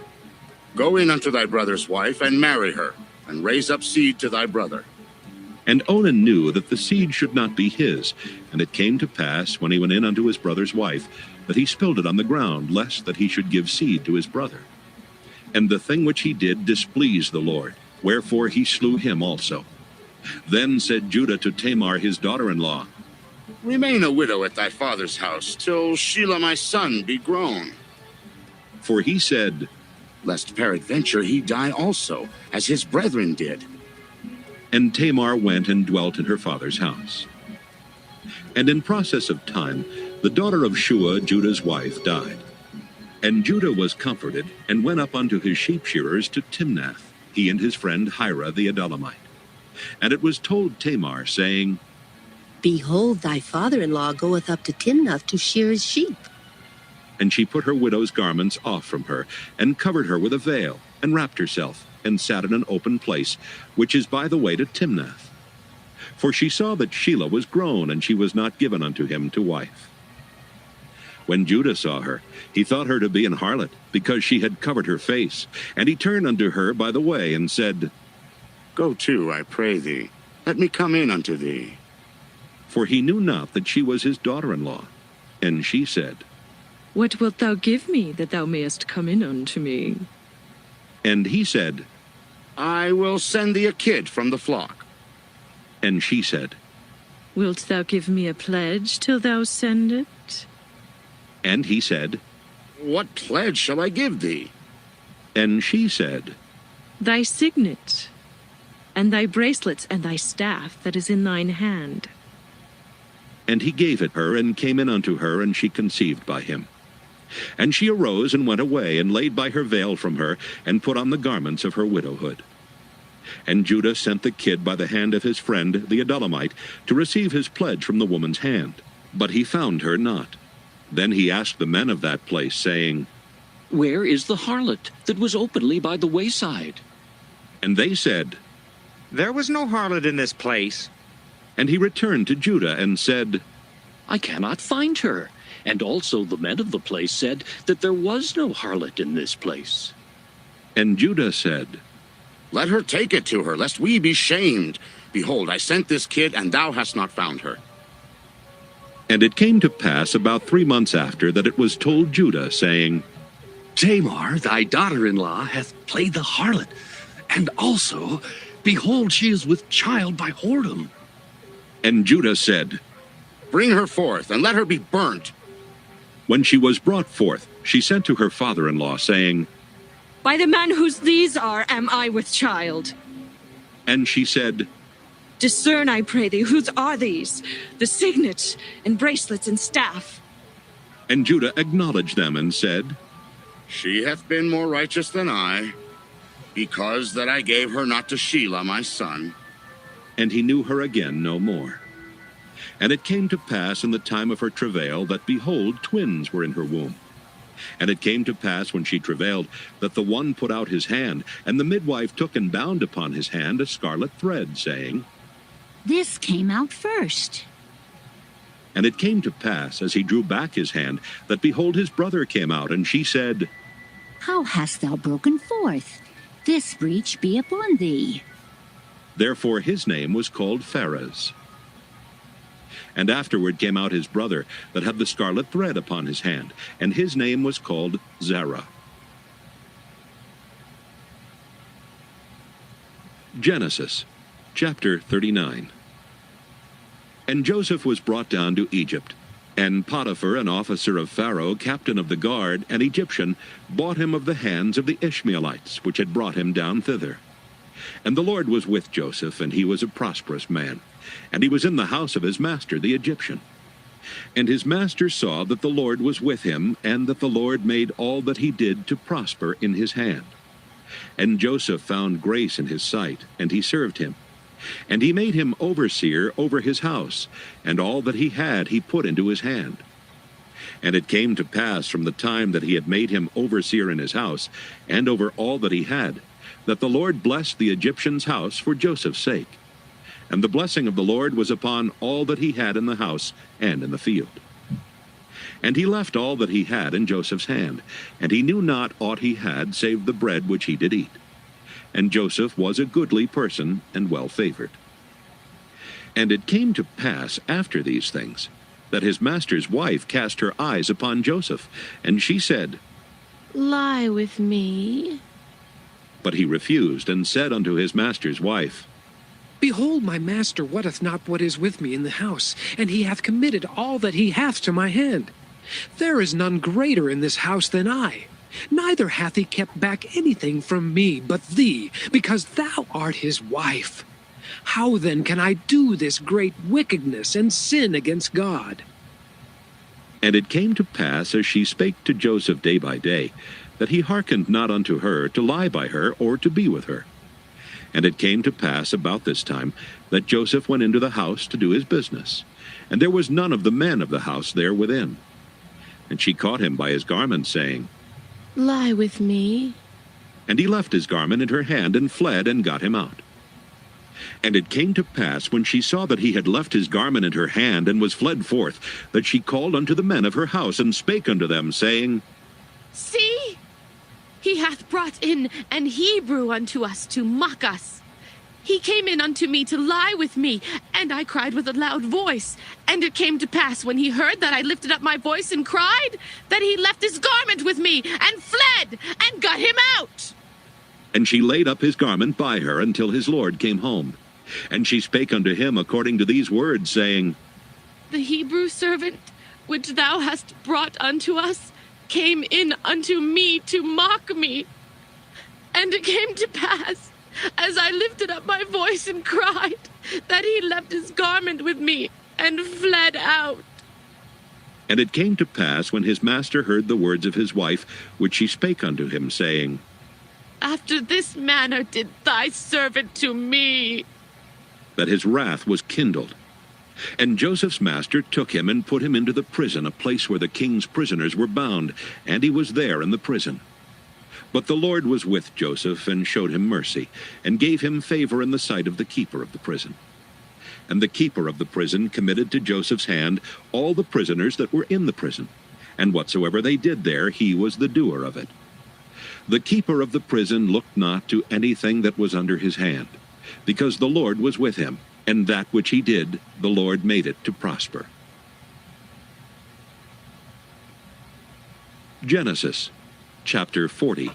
Go in unto thy brother's wife, and marry her, and raise up seed to thy brother. And Onan knew that the seed should not be his. And it came to pass, when he went in unto his brother's wife, that he spilled it on the ground, lest that he should give seed to his brother. And the thing which he did displeased the Lord, wherefore he slew him also. Then said Judah to Tamar his daughter-in-law, Remain a widow at thy father's house, till Shelah my son be grown. For he said, Lest peradventure he die also, as his brethren did. And Tamar went and dwelt in her father's house. And in process of time, the daughter of Shua, Judah's wife, died. And Judah was comforted, and went up unto his sheep shearers to Timnath, he and his friend Hira the Adullamite. And it was told Tamar, saying, Behold, thy father-in-law goeth up to Timnath to shear his sheep. And she put her widow's garments off from her, and covered her with a veil, and wrapped herself, and sat in an open place, which is by the way to Timnath. For she saw that Shelah was grown, and she was not given unto him to wife. When Judah saw her, he thought her to be an harlot, because she had covered her face. And he turned unto her by the way, and said, Go to, I pray thee, let me come in unto thee. For he knew not that she was his daughter-in-law. And she said, What wilt thou give me, that thou mayest come in unto me? And he said, I will send thee a kid from the flock. And she said, Wilt thou give me a pledge till thou send it? And he said, What pledge shall I give thee? And she said, Thy signet, and thy bracelets, and thy staff that is in thine hand. And he gave it her, and came in unto her, and she conceived by him. And she arose and went away, and laid by her veil from her, and put on the garments of her widowhood. And Judah sent the kid by the hand of his friend the Adullamite to receive his pledge from the woman's hand. But he found her not. Then he asked the men of that place, saying, Where is the harlot that was openly by the wayside? And they said, There was no harlot in this place. And he returned to Judah and said, I cannot find her. And also the men of the place said that there was no harlot in this place. And Judah said, Let her take it to her, lest we be shamed. Behold, I sent this kid, and thou hast not found her. And it came to pass about 3 months after that it was told Judah, saying, Tamar, thy daughter-in-law, hath played the harlot, and also, behold, she is with child by whoredom. And Judah said, Bring her forth, and let her be burnt. When she was brought forth, she sent to her father-in-law, saying, By the man whose these are am I with child. And she said, Discern, I pray thee, whose are these? The signet, and bracelets, and staff. And Judah acknowledged them, and said, She hath been more righteous than I, because that I gave her not to Shelah my son. And he knew her again no more. And it came to pass in the time of her travail that, behold, twins were in her womb. And it came to pass when she travailed that the one put out his hand, and the midwife took and bound upon his hand a scarlet thread, saying, This came out first. And it came to pass, as he drew back his hand, that behold, his brother came out, and she said, How hast thou broken forth? This breach be upon thee. Therefore his name was called Pharez. And afterward came out his brother that had the scarlet thread upon his hand, and his name was called Zerah. Genesis, chapter 39. And Joseph was brought down to Egypt, and Potiphar, an officer of Pharaoh, captain of the guard, an Egyptian, bought him of the hands of the Ishmaelites, which had brought him down thither. And the Lord was with Joseph, and he was a prosperous man, and he was in the house of his master the Egyptian. And his master saw that the Lord was with him, and that the Lord made all that he did to prosper in his hand. And Joseph found grace in his sight, and he served him. And he made him overseer over his house, and all that he had he put into his hand. And it came to pass from the time that he had made him overseer in his house, and over all that he had, that the Lord blessed the Egyptian's house for Joseph's sake. And the blessing of the Lord was upon all that he had in the house and in the field. And he left all that he had in Joseph's hand, and he knew not aught he had save the bread which he did eat. And Joseph was a goodly person and well favored. And it came to pass after these things, that his master's wife cast her eyes upon Joseph, and she said, Lie with me. But he refused, and said unto his master's wife, Behold, my master wotteth not what is with me in the house, and he hath committed all that he hath to my hand. There is none greater in this house than I. Neither hath he kept back anything from me but thee, because thou art his wife. How then can I do this great wickedness and sin against God? And it came to pass, as she spake to Joseph day by day, that he hearkened not unto her to lie by her or to be with her. And it came to pass about this time that Joseph went into the house to do his business, and there was none of the men of the house there within. And she caught him by his garment, saying, Lie with me. And he left his garment in her hand, and fled, and got him out. And it came to pass, when she saw that he had left his garment in her hand, and was fled forth, that she called unto the men of her house, and spake unto them, saying, See, he hath brought in an Hebrew unto us to mock us. He came in unto me to lie with me, and I cried with a loud voice. And it came to pass, when he heard that I lifted up my voice and cried, that he left his garment with me, and fled, and got him out. And she laid up his garment by her until his lord came home. And she spake unto him according to these words, saying, The Hebrew servant which thou hast brought unto us came in unto me to mock me. And it came to pass, as I lifted up my voice and cried, that he left his garment with me and fled out. And it came to pass, when his master heard the words of his wife, which she spake unto him, saying, after this manner did thy servant to me. That his wrath was kindled. And Joseph's master took him and put him into the prison, a place where the king's prisoners were bound, and he was there in the prison. But the Lord was with Joseph and showed him mercy, and gave him favor in the sight of the keeper of the prison. And the keeper of the prison committed to Joseph's hand all the prisoners that were in the prison, and whatsoever they did there, he was the doer of it. The keeper of the prison looked not to anything that was under his hand, because the Lord was with him, and that which he did, the Lord made it to prosper. Genesis chapter 40.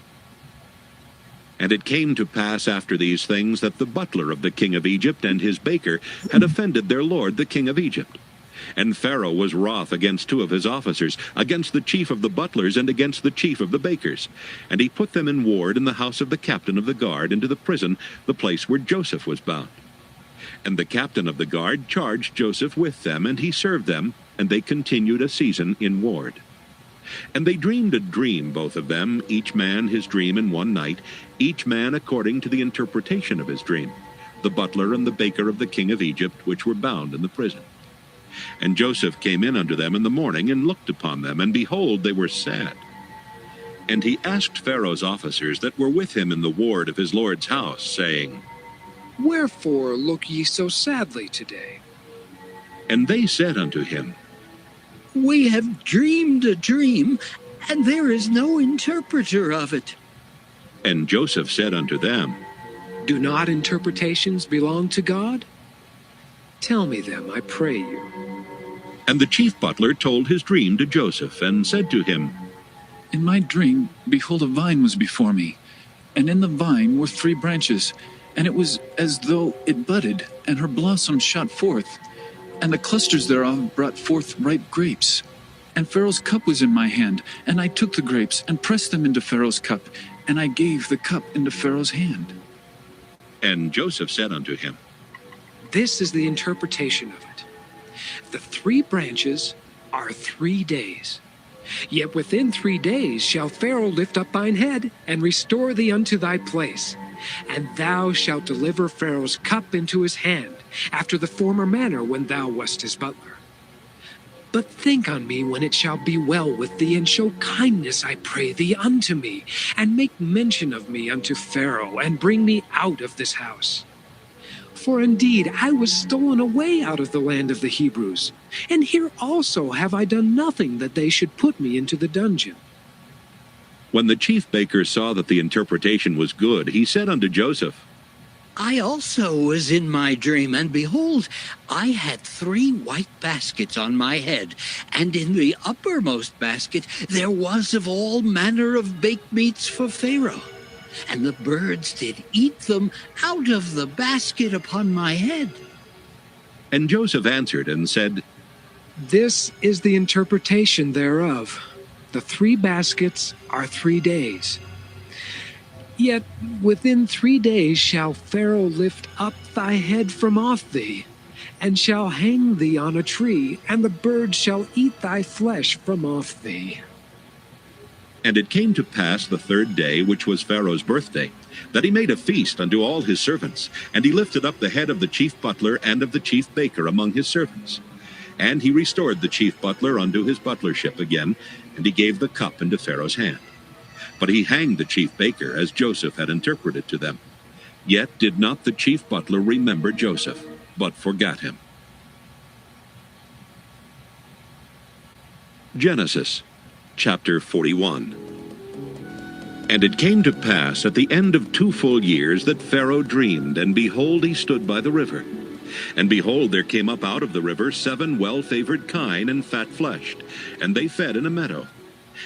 And it came to pass after these things that the butler of the king of Egypt and his baker had offended their lord the king of Egypt. And Pharaoh was wroth against two of his officers, against the chief of the butlers and against the chief of the bakers. And he put them in ward in the house of the captain of the guard into the prison, the place where Joseph was bound. And the captain of the guard charged Joseph with them, and he served them, and they continued a season in ward. And they dreamed a dream, both of them, each man his dream in one night, each man according to the interpretation of his dream, the butler and the baker of the king of Egypt, which were bound in the prison. And Joseph came in unto them in the morning, and looked upon them, and behold, they were sad. And he asked Pharaoh's officers that were with him in the ward of his lord's house, saying, Wherefore look ye so sadly today? And they said unto him, We have dreamed a dream, and there is no interpreter of it. And Joseph said unto them, Do not interpretations belong to God? Tell me them, I pray you. And the chief butler told his dream to Joseph, and said to him, In my dream, behold, a vine was before me, and in the vine were 3 branches, and it was as though it budded, and her blossoms shot forth, and the clusters thereof brought forth ripe grapes. And Pharaoh's cup was in my hand, and I took the grapes, and pressed them into Pharaoh's cup, and I gave the cup into Pharaoh's hand. And Joseph said unto him, This is the interpretation of it. The 3 branches are 3 days. Yet within 3 days shall Pharaoh lift up thine head, and restore thee unto thy place. And thou shalt deliver Pharaoh's cup into his hand, after the former manner when thou wast his butler. But think on me when it shall be well with thee, and show kindness, I pray thee, unto me, and make mention of me unto Pharaoh, and bring me out of this house. For indeed I was stolen away out of the land of the Hebrews, and here also have I done nothing that they should put me into the dungeon. When the chief baker saw that the interpretation was good, he said unto Joseph, I also was in my dream, and behold, I had 3 white baskets on my head, and in the uppermost basket there was of all manner of baked meats for Pharaoh. And the birds did eat them out of the basket upon my head. And Joseph answered and said, This is the interpretation thereof. The 3 baskets are 3 days. Yet within 3 days shall Pharaoh lift up thy head from off thee, and shall hang thee on a tree, and the birds shall eat thy flesh from off thee. And it came to pass the 3rd day, which was Pharaoh's birthday, that he made a feast unto all his servants, and he lifted up the head of the chief butler and of the chief baker among his servants. And he restored the chief butler unto his butlership again, and he gave the cup into Pharaoh's hand. But he hanged the chief baker, as Joseph had interpreted to them. Yet did not the chief butler remember Joseph, but forgot him. Genesis chapter 41. And it came to pass at the end of 2 full years that Pharaoh dreamed, and behold, he stood by the river. And behold, there came up out of the river 7 well-favored kine and fat-fleshed, and they fed in a meadow.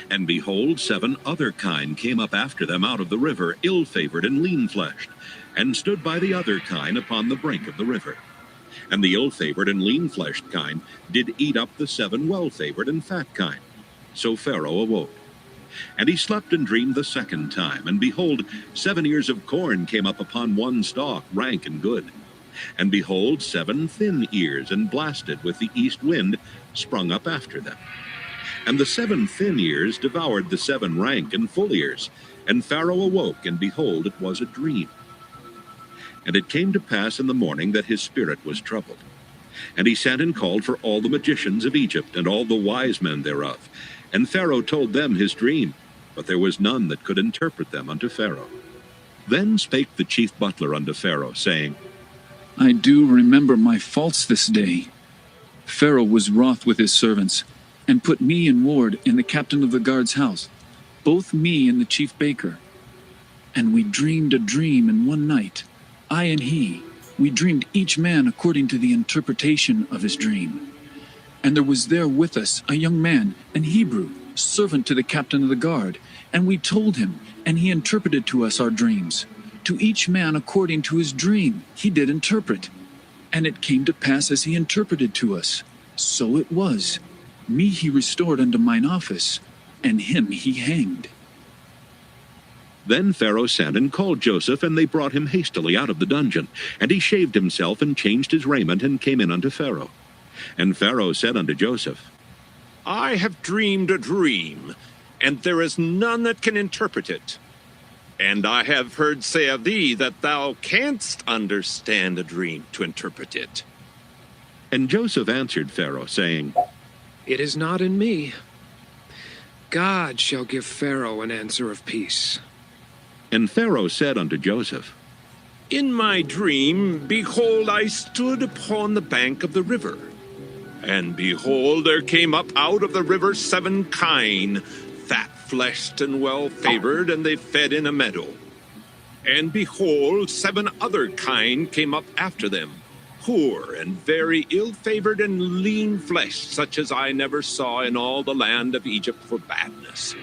And behold, 7 other kine came up after them out of the river, ill-favored and lean-fleshed, and stood by the other kine upon the brink of the river. And the ill-favored and lean-fleshed kine did eat up the 7 well-favored and fat kine. So Pharaoh awoke. And he slept and dreamed the 2nd time, and behold, 7 ears of corn came up upon one stalk, rank and good. And behold, 7 thin ears, and blasted with the east wind, sprung up after them. And the 7 thin ears devoured the 7 rank and full ears. And Pharaoh awoke, and behold, it was a dream. And it came to pass in the morning that his spirit was troubled. And he sent and called for all the magicians of Egypt, and all the wise men thereof. And Pharaoh told them his dream, but there was none that could interpret them unto Pharaoh. Then spake the chief butler unto Pharaoh, saying, I do remember my faults this day. Pharaoh was wroth with his servants, and put me and ward in the captain of the guard's house, both me and the chief baker. And we dreamed a dream in one night, I and he. We dreamed each man according to the interpretation of his dream. And there was there with us a young man, an Hebrew, servant to the captain of the guard. And we told him, and he interpreted to us our dreams. To each man according to his dream he did interpret. And it came to pass as he interpreted to us. So it was. Me he restored unto mine office, and him he hanged. Then Pharaoh sent and called Joseph, and they brought him hastily out of the dungeon. And he shaved himself, and changed his raiment, and came in unto Pharaoh. And Pharaoh said unto Joseph, I have dreamed a dream, and there is none that can interpret it. And I have heard say of thee that thou canst understand a dream to interpret it. And Joseph answered Pharaoh, saying, It is not in me. God shall give Pharaoh an answer of peace. And Pharaoh said unto Joseph, In my dream, behold, I stood upon the bank of the river. And behold, there came up out of the river 7 kine, fat-fleshed and well-favored, and they fed in a meadow. And behold, 7 other kine came up after them, poor and very ill-favored and lean-fleshed, such as I never saw in all the land of Egypt for badness.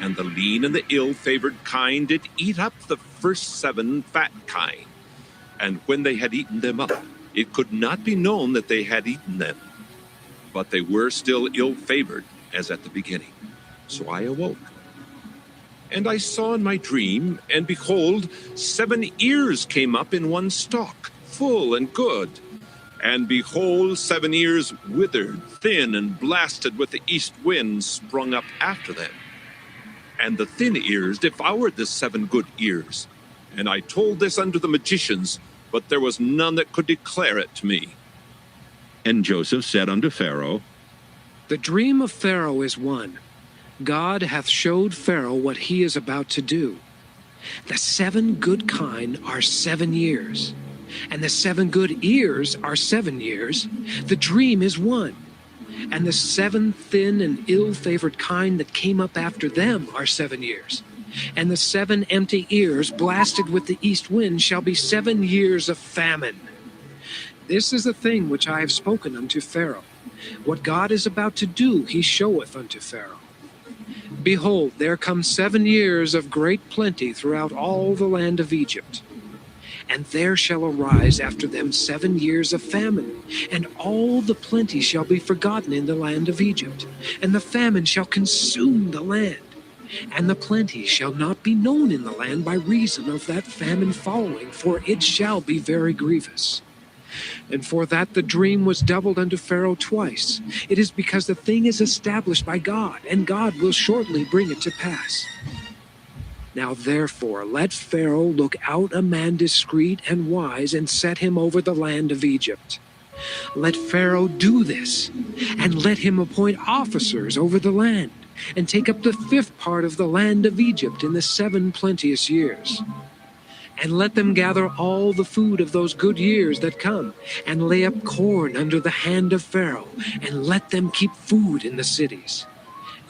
And the lean and the ill-favored kine did eat up the first 7 fat kine. And when they had eaten them up, it could not be known that they had eaten them. But they were still ill-favored, as at the beginning. So I awoke. And I saw in my dream, and behold, 7 ears came up in one stalk, full and good. And behold, 7 ears withered, thin, and blasted with the east wind sprung up after them. And the thin ears devoured the 7 good ears. And I told this unto the magicians, but there was none that could declare it to me. And Joseph said unto Pharaoh, The dream of Pharaoh is one. God hath showed Pharaoh what he is about to do. The 7 good kine are 7 years, and the 7 good ears are 7 years. The dream is one. And the 7 thin and ill-favored kine that came up after them are 7 years. And the 7 empty ears blasted with the east wind shall be 7 years of famine. This is the thing which I have spoken unto Pharaoh. What God is about to do he showeth unto Pharaoh. Behold, there come 7 years of great plenty throughout all the land of Egypt. And there shall arise after them 7 years of famine, and all the plenty shall be forgotten in the land of Egypt, and the famine shall consume the land. And the plenty shall not be known in the land by reason of that famine following, for it shall be very grievous. And for that the dream was doubled unto Pharaoh twice. It is because the thing is established by God, and God will shortly bring it to pass. Now therefore let Pharaoh look out a man discreet and wise, and set him over the land of Egypt. Let Pharaoh do this, and let him appoint officers over the land, and take up the 5th part of the land of Egypt in the 7 plenteous years. And let them gather all the food of those good years that come, and lay up corn under the hand of Pharaoh, and let them keep food in the cities.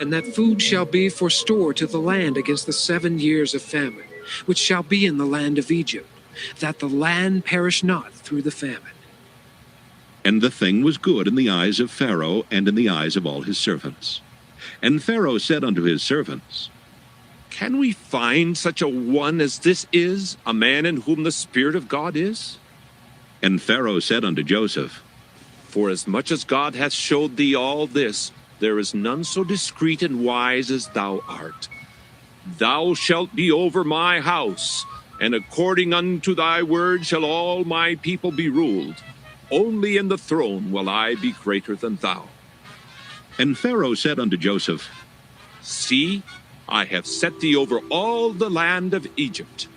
And that food shall be for store to the land against the 7 years of famine, which shall be in the land of Egypt, that the land perish not through the famine. And the thing was good in the eyes of Pharaoh, and in the eyes of all his servants. And Pharaoh said unto his servants, Can we find such a one as this is, a man in whom the Spirit of God is? And Pharaoh said unto Joseph, Forasmuch as God hath showed thee all this, there is none so discreet and wise as thou art. Thou shalt be over my house, and according unto thy word shall all my people be ruled. Only in the throne will I be greater than thou. And Pharaoh said unto Joseph, See, I have set thee over all the land of Egypt.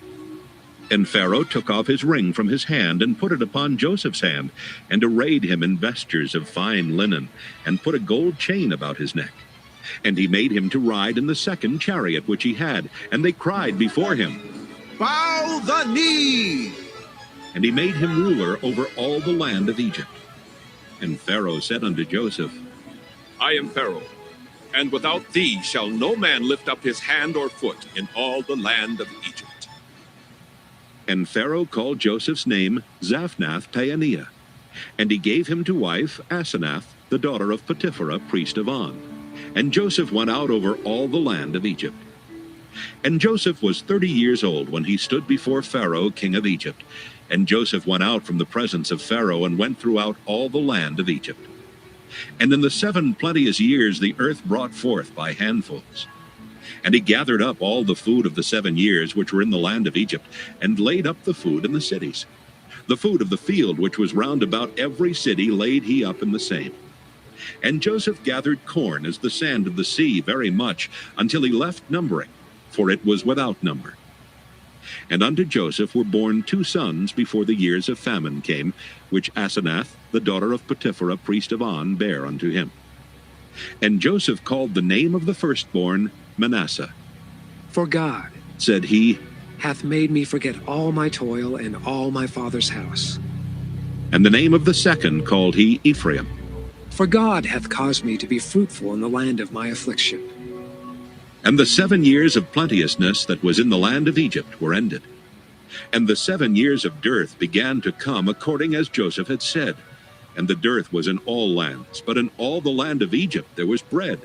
And Pharaoh took off his ring from his hand, and put it upon Joseph's hand, and arrayed him in vestures of fine linen, and put a gold chain about his neck. And he made him to ride in the second chariot which he had, and they cried before him, Bow the knee! And he made him ruler over all the land of Egypt. And Pharaoh said unto Joseph, I am Pharaoh, and without thee shall no man lift up his hand or foot in all the land of Egypt. And Pharaoh called Joseph's name Zaphnath-Paaneah, and he gave him to wife Asenath, the daughter of Potipherah, priest of On. And Joseph went out over all the land of Egypt. And Joseph was 30 years old when he stood before Pharaoh, king of Egypt. And Joseph went out from the presence of Pharaoh, and went throughout all the land of Egypt. And in the 7 plenteous years the earth brought forth by handfuls. And he gathered up all the food of the 7 years which were in the land of Egypt, and laid up the food in the cities. The food of the field which was round about every city laid he up in the same. And Joseph gathered corn as the sand of the sea very much, until he left numbering, for it was without number. And unto Joseph were born 2 sons before the years of famine came, which Asenath, the daughter of Potipherah, priest of On, bare unto him. And Joseph called the name of the firstborn Manasseh. For God, said he, hath made me forget all my toil and all my father's house. And the name of the second called he Ephraim. For God hath caused me to be fruitful in the land of my affliction. And the 7 years of plenteousness that was in the land of Egypt were ended. And the 7 years of dearth began to come according as Joseph had said. And the dearth was in all lands, but in all the land of Egypt there was bread.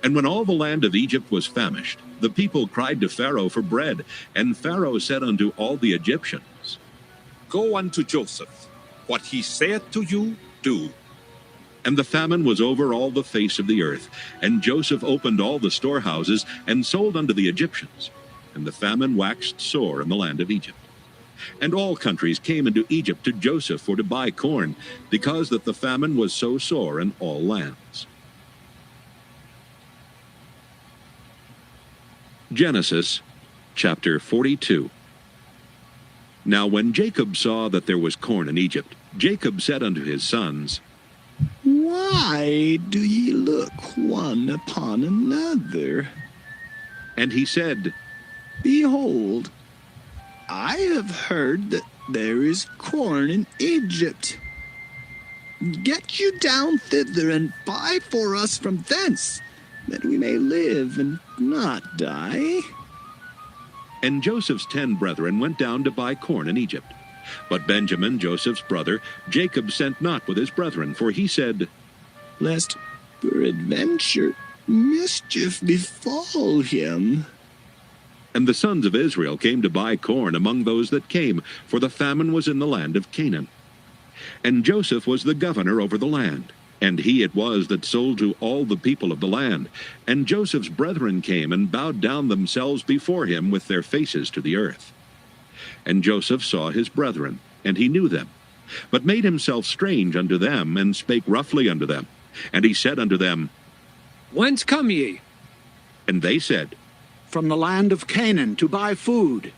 And when all the land of Egypt was famished, the people cried to Pharaoh for bread. And Pharaoh said unto all the Egyptians, Go unto Joseph, what he saith to you, do. And the famine was over all the face of the earth. And Joseph opened all the storehouses, and sold unto the Egyptians. And the famine waxed sore in the land of Egypt. And all countries came into Egypt to Joseph for to buy corn, because that the famine was so sore in all lands. Genesis chapter 42. Now when Jacob saw that there was corn in Egypt, Jacob said unto his sons, Why do ye look one upon another? And he said, Behold, I have heard that there is corn in Egypt. Get you down thither, and buy for us from thence, that we may live and not die. And Joseph's 10 brethren went down to buy corn in Egypt. But Benjamin, Joseph's brother, Jacob sent not with his brethren, for he said, Lest peradventure mischief befall him. And the sons of Israel came to buy corn among those that came, for the famine was in the land of Canaan. And Joseph was the governor over the land, and he it was that sold to all the people of the land. And Joseph's brethren came and bowed down themselves before him with their faces to the earth. And Joseph saw his brethren, and he knew them, but made himself strange unto them, and spake roughly unto them. And he said unto them, Whence come ye? And they said, From the land of Canaan, to buy food.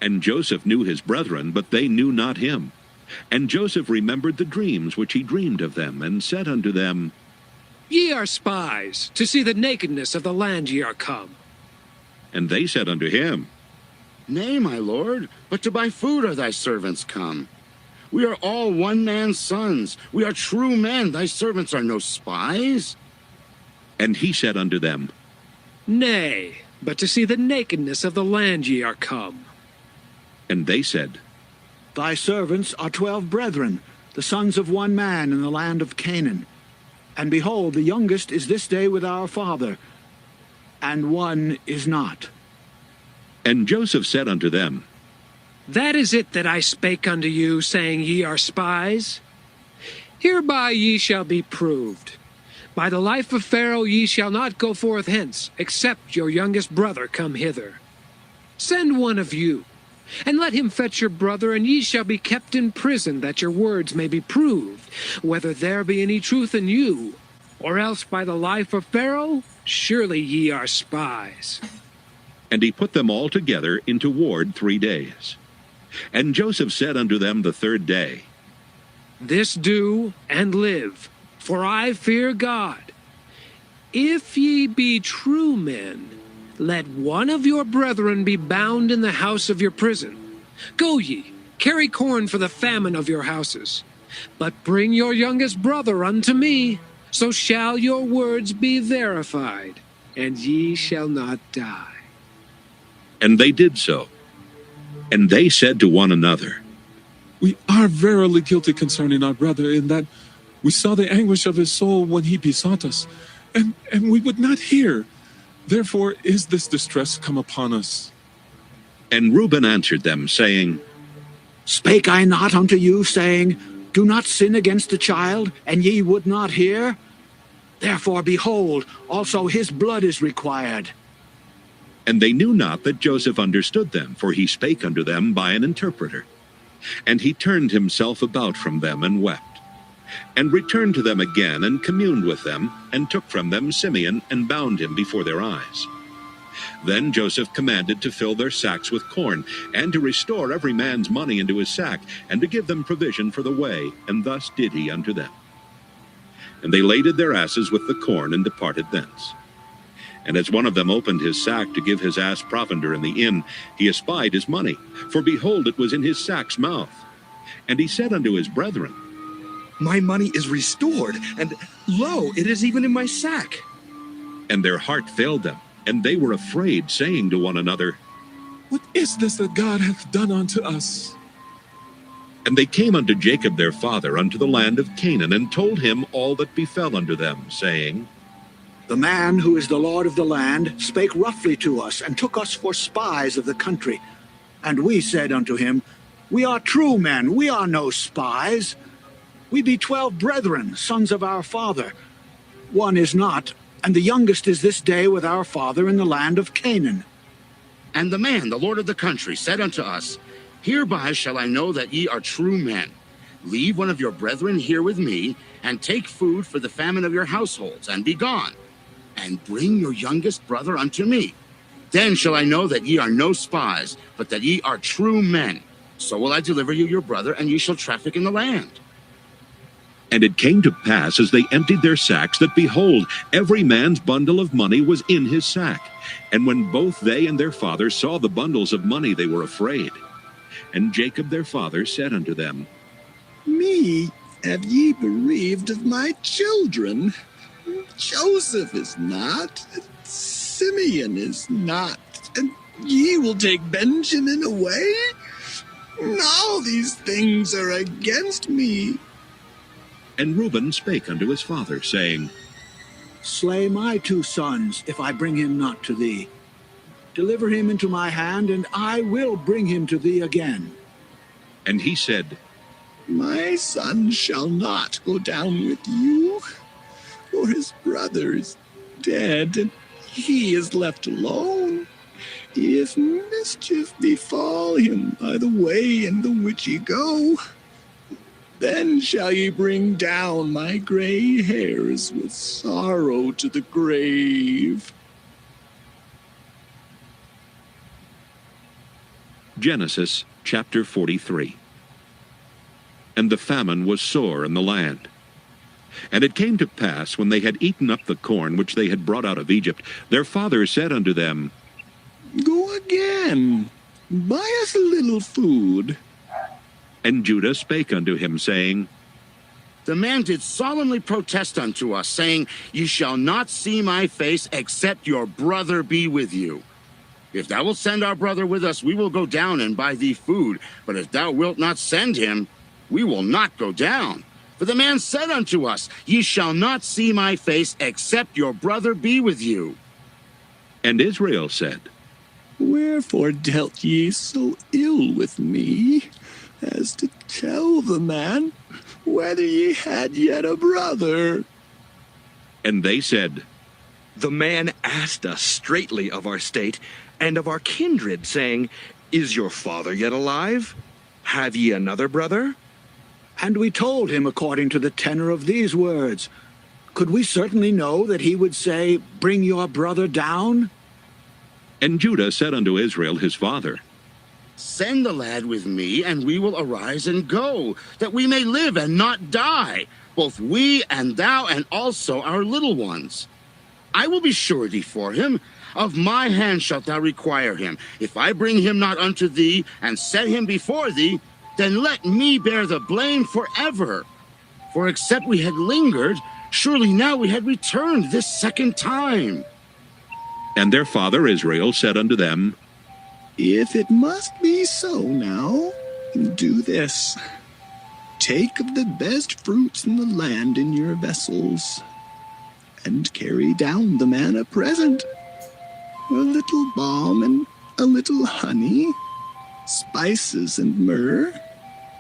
And Joseph knew his brethren, but they knew not him. And Joseph remembered the dreams which he dreamed of them, and said unto them, Ye are spies, to see the nakedness of the land ye are come. And they said unto him, Nay, my lord, but to buy food are thy servants come. We are all one man's sons. We are true men. Thy servants are no spies. And he said unto them, Nay, but to see the nakedness of the land ye are come. And they said, Thy servants are 12 brethren, the sons of one man in the land of Canaan. And behold, the youngest is this day with our father, and one is not. And Joseph said unto them, That is it that I spake unto you, saying, Ye are spies. Hereby ye shall be proved. By the life of Pharaoh ye shall not go forth hence, except your youngest brother come hither. Send one of you, and let him fetch your brother, and ye shall be kept in prison, that your words may be proved, whether there be any truth in you, Or else by the life of Pharaoh, surely ye are spies. And he put them all together into ward 3 days. And Joseph said unto them the 3rd day, This do, and live, for I fear God. If ye be true men, let one of your brethren be bound in the house of your prison. Go ye, carry corn for the famine of your houses. But bring your youngest brother unto me, so shall your words be verified, and ye shall not die. And they did so. And they said to one another, We are verily guilty concerning our brother, in that we saw the anguish of his soul when he besought us, and we would not hear. Therefore is this distress come upon us. And Reuben answered them, saying, Spake I not unto you, saying, Do not sin against the child, and ye would not hear? Therefore, behold, also his blood is required. And they knew not that Joseph understood them, for he spake unto them by an interpreter. And he turned himself about from them, and wept, and returned to them again, and communed with them, and took from them Simeon, and bound him before their eyes. Then Joseph commanded to fill their sacks with corn, and to restore every man's money into his sack, and to give them provision for the way, and thus did he unto them. And they laded their asses with the corn, and departed thence. And as one of them opened his sack to give his ass provender in the inn, he espied his money, for behold, it was in his sack's mouth. And he said unto his brethren, My money is restored, and lo, it is even in my sack. And their heart failed them, and they were afraid, saying to one another, What is this that God hath done unto us? And they came unto Jacob their father unto the land of Canaan, and told him all that befell unto them, saying, The man who is the Lord of the land spake roughly to us, and took us for spies of the country. And we said unto him, We are true men, we are no spies. We be 12 brethren, sons of our father. One is not, and the youngest is this day with our father in the land of Canaan. And the man, the lord of the country, said unto us, Hereby shall I know that ye are true men. Leave one of your brethren here with me, and take food for the famine of your households, and be gone. And bring your youngest brother unto me. Then shall I know that ye are no spies, but that ye are true men. So will I deliver you your brother, and ye shall traffic in the land. And it came to pass, as they emptied their sacks, that behold, every man's bundle of money was in his sack. And when both they and their father saw the bundles of money, they were afraid. And Jacob their father said unto them, Me have ye bereaved of my children. Joseph is not, Simeon is not, and ye will take Benjamin away? All these things are against me. And Reuben spake unto his father, saying, Slay my 2 sons, if I bring him not to thee. Deliver him into my hand, and I will bring him to thee again. And he said, My son shall not go down with you, for his brother is dead, and he is left alone. If mischief befall him by the way in the which ye go, then shall ye bring down my gray hairs with sorrow to the grave. Genesis chapter 43. And the famine was sore in the land. And it came to pass, when they had eaten up the corn which they had brought out of Egypt, their father said unto them, Go again, buy us a little food. And Judah spake unto him, saying, The man did solemnly protest unto us, saying, Ye shall not see my face, except your brother be with you. If thou wilt send our brother with us, we will go down and buy thee food. But if thou wilt not send him, we will not go down. For the man said unto us, Ye shall not see my face, except your brother be with you. And Israel said, Wherefore dealt ye so ill with me, as to tell the man whether ye had yet a brother? And they said, The man asked us straitly of our state, and of our kindred, saying, Is your father yet alive? Have ye another brother? And we told him according to the tenor of these words, could we certainly know that he would say, "Bring your brother down"? And Judah said unto Israel his father, Send the lad with me, and we will arise and go, that we may live and not die, both we and thou, and also our little ones. I will be surety for him. Of my hand shalt thou require him. If I bring him not unto thee, and set him before thee, then let me bear the blame forever. For except we had lingered, surely now we had returned this second time. And their father Israel said unto them, If it must be so now, do this. Take of the best fruits in the land in your vessels, and carry down the man a present, a little balm and a little honey, spices and myrrh,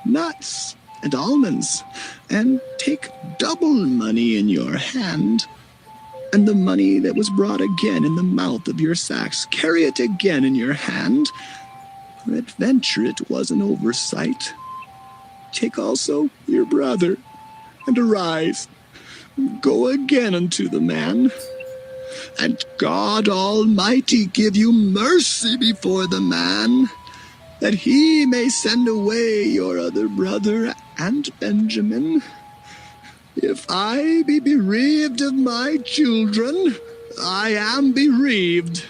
nuts and almonds, and take double money in your hand, and the money that was brought again in the mouth of your sacks, carry it again in your hand. Peradventure it was an oversight. Take also your brother, and arise, go again unto the man, and God Almighty give you mercy before the man, that he may send away your other brother and Benjamin. If I be bereaved of my children, I am bereaved.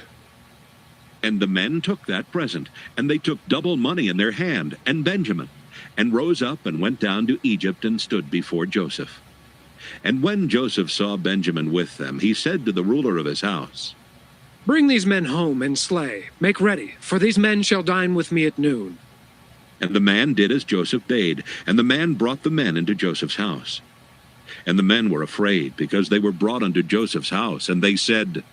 And the men took that present, and they took double money in their hand, and Benjamin, and rose up and went down to Egypt and stood before Joseph. And when Joseph saw Benjamin with them, he said to the ruler of his house, Bring these men home and slay. Make ready, for these men shall dine with me at noon. And the man did as Joseph bade, and the man brought the men into Joseph's house. And the men were afraid, because they were brought unto Joseph's house, and they said,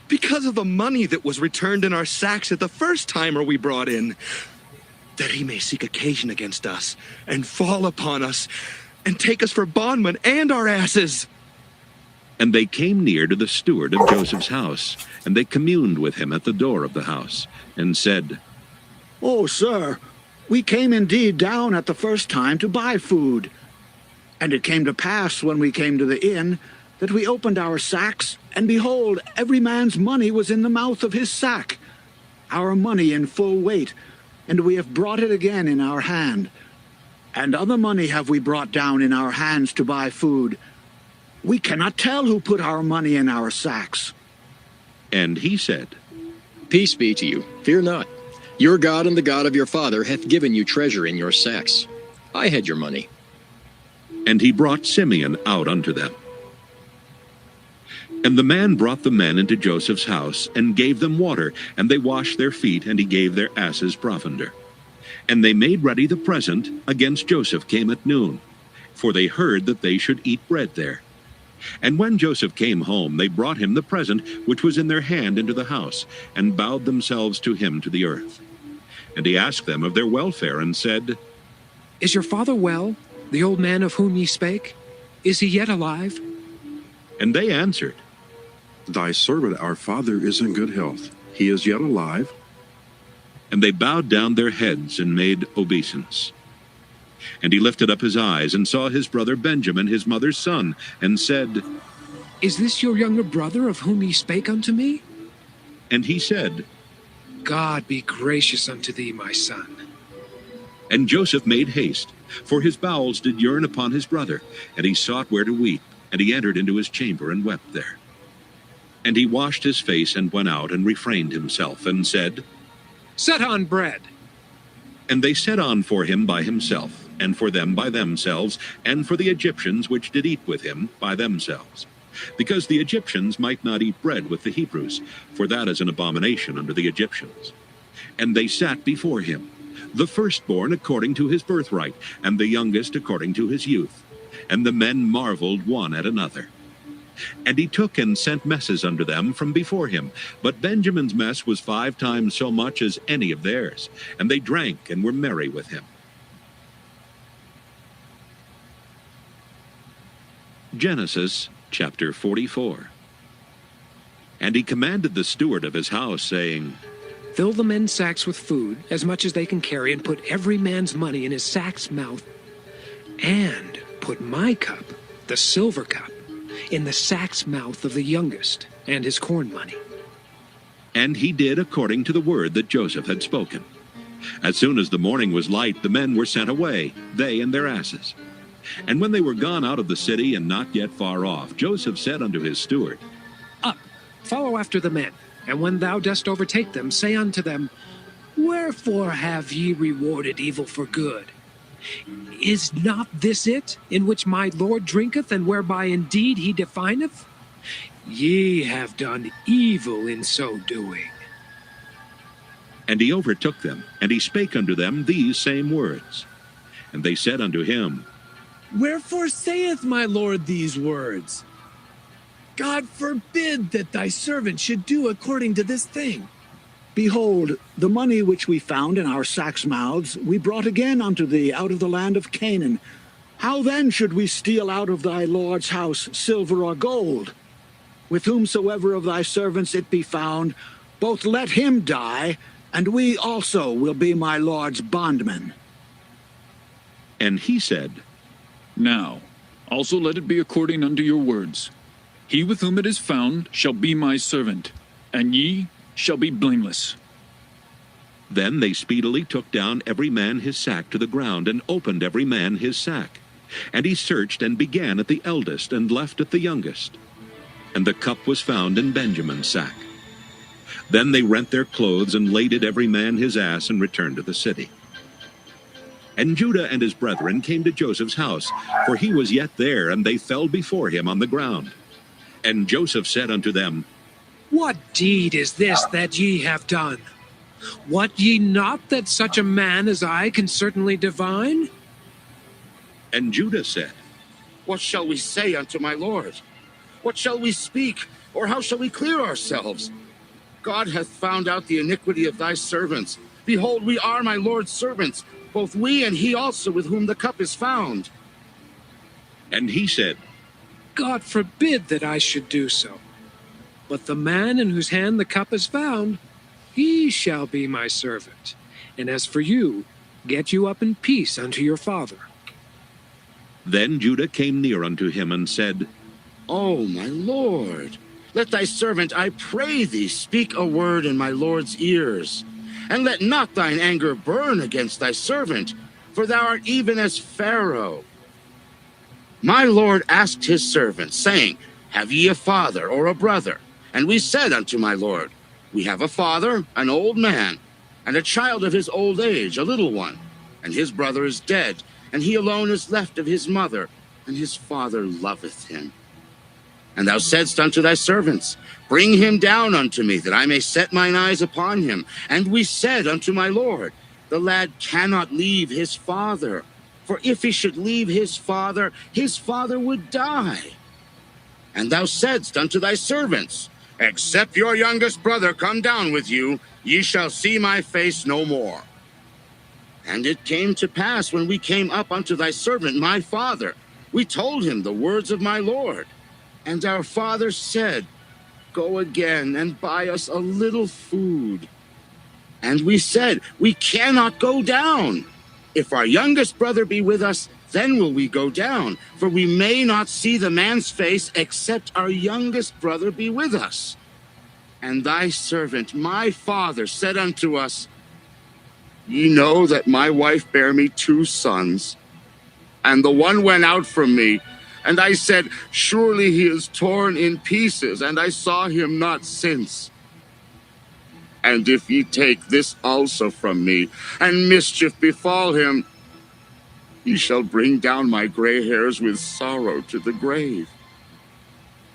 Because of the money that was returned in our sacks at the first time are we brought in, that he may seek occasion against us, and fall upon us, and take us for bondmen and our asses. And they came near to the steward of Joseph's house, and they communed with him at the door of the house, and said, Oh, sir, we came indeed down at the first time to buy food. And it came to pass, when we came to the inn, that we opened our sacks, and behold, every man's money was in the mouth of his sack, our money in full weight, and we have brought it again in our hand. And other money have we brought down in our hands to buy food. We cannot tell who put our money in our sacks. And he said, Peace be to you. Fear not. Your God and the God of your father hath given you treasure in your sacks. I had your money. And he brought Simeon out unto them. And the man brought the men into Joseph's house, and gave them water, and they washed their feet, and he gave their asses provender. And they made ready the present against Joseph came at noon, for they heard that they should eat bread there. And when Joseph came home, they brought him the present which was in their hand into the house, and bowed themselves to him to the earth. And he asked them of their welfare, and said, Is your father well, the old man of whom ye spake? Is he yet alive? And they answered, Thy servant our father is in good health. He is yet alive. And they bowed down their heads and made obeisance. And he lifted up his eyes, and saw his brother Benjamin, his mother's son, and said, Is this your younger brother of whom ye spake unto me? And he said, God be gracious unto thee, my son. And Joseph made haste, for his bowels did yearn upon his brother, and he sought where to weep, and he entered into his chamber and wept there. And he washed his face and went out and refrained himself, and said, Set on bread. And they set on for him by himself, and for them by themselves, and for the Egyptians which did eat with him by themselves, because the Egyptians might not eat bread with the Hebrews, for that is an abomination unto the Egyptians. And they sat before him, the firstborn according to his birthright, and the youngest according to his youth. And the men marveled one at another. And he took and sent messes unto them from before him. But Benjamin's mess was 5 times so much as any of theirs. And they drank and were merry with him. Genesis chapter 44. And he commanded the steward of his house, saying, Fill the men's sacks with food, as much as they can carry, and put every man's money in his sack's mouth. And put my cup, the silver cup, in the sack's mouth of the youngest and his corn money. And he did according to the word that Joseph had spoken. As soon as the morning was light, the men were sent away, they and their asses. And when they were gone out of the city and not yet far off, Joseph said unto his steward, Up, follow after the men, and when thou dost overtake them, say unto them, Wherefore have ye rewarded evil for good? Is not this it, in which my Lord drinketh, and whereby indeed he defineth? Ye have done evil in so doing. And he overtook them, and he spake unto them these same words. And they said unto him, Wherefore saith my Lord these words? God forbid that thy servant should do according to this thing. Behold, the money which we found in our sacks' mouths we brought again unto thee out of the land of Canaan. How then should we steal out of thy Lord's house silver or gold? With whomsoever of thy servants it be found, both let him die, and we also will be my Lord's bondmen. And he said, Now, also let it be according unto your words. He with whom it is found shall be my servant, and ye shall be blameless. Then they speedily took down every man his sack to the ground, and opened every man his sack. And he searched, and began at the eldest, and left at the youngest. And the cup was found in Benjamin's sack. Then they rent their clothes, and laded every man his ass, and returned to the city. And Judah and his brethren came to Joseph's house, for he was yet there, and they fell before him on the ground. And Joseph said unto them, What deed is this that ye have done? Wot ye not that such a man as I can certainly divine? And Judah said, What shall we say unto my Lord? What shall we speak, or how shall we clear ourselves? God hath found out the iniquity of thy servants. Behold, we are my Lord's servants, both we and he also with whom the cup is found. And he said, God forbid that I should do so. But the man in whose hand the cup is found, he shall be my servant. And as for you, get you up in peace unto your father. Then Judah came near unto him, and said, O my Lord, let thy servant, I pray thee, speak a word in my Lord's ears. And let not thine anger burn against thy servant, for thou art even as Pharaoh. My Lord asked his servants, saying, Have ye a father or a brother? And we said unto my Lord, We have a father, an old man, and a child of his old age, a little one. And his brother is dead, and he alone is left of his mother, and his father loveth him. And thou saidst unto thy servants, Bring him down unto me, that I may set mine eyes upon him. And we said unto my Lord, The lad cannot leave his father, for if he should leave his father would die. And thou saidst unto thy servants, Except your youngest brother come down with you, ye shall see my face no more. And it came to pass, when we came up unto thy servant, my father, we told him the words of my Lord. And our father said, Go again and buy us a little food. And we said, We cannot go down. If our youngest brother be with us, then will we go down, for we may not see the man's face, except our youngest brother be with us. And thy servant, my father, said unto us, Ye know that my wife bare me 2 sons, and the one went out from me. And I said, Surely he is torn in pieces, and I saw him not since. And if ye take this also from me, and mischief befall him, ye shall bring down my gray hairs with sorrow to the grave.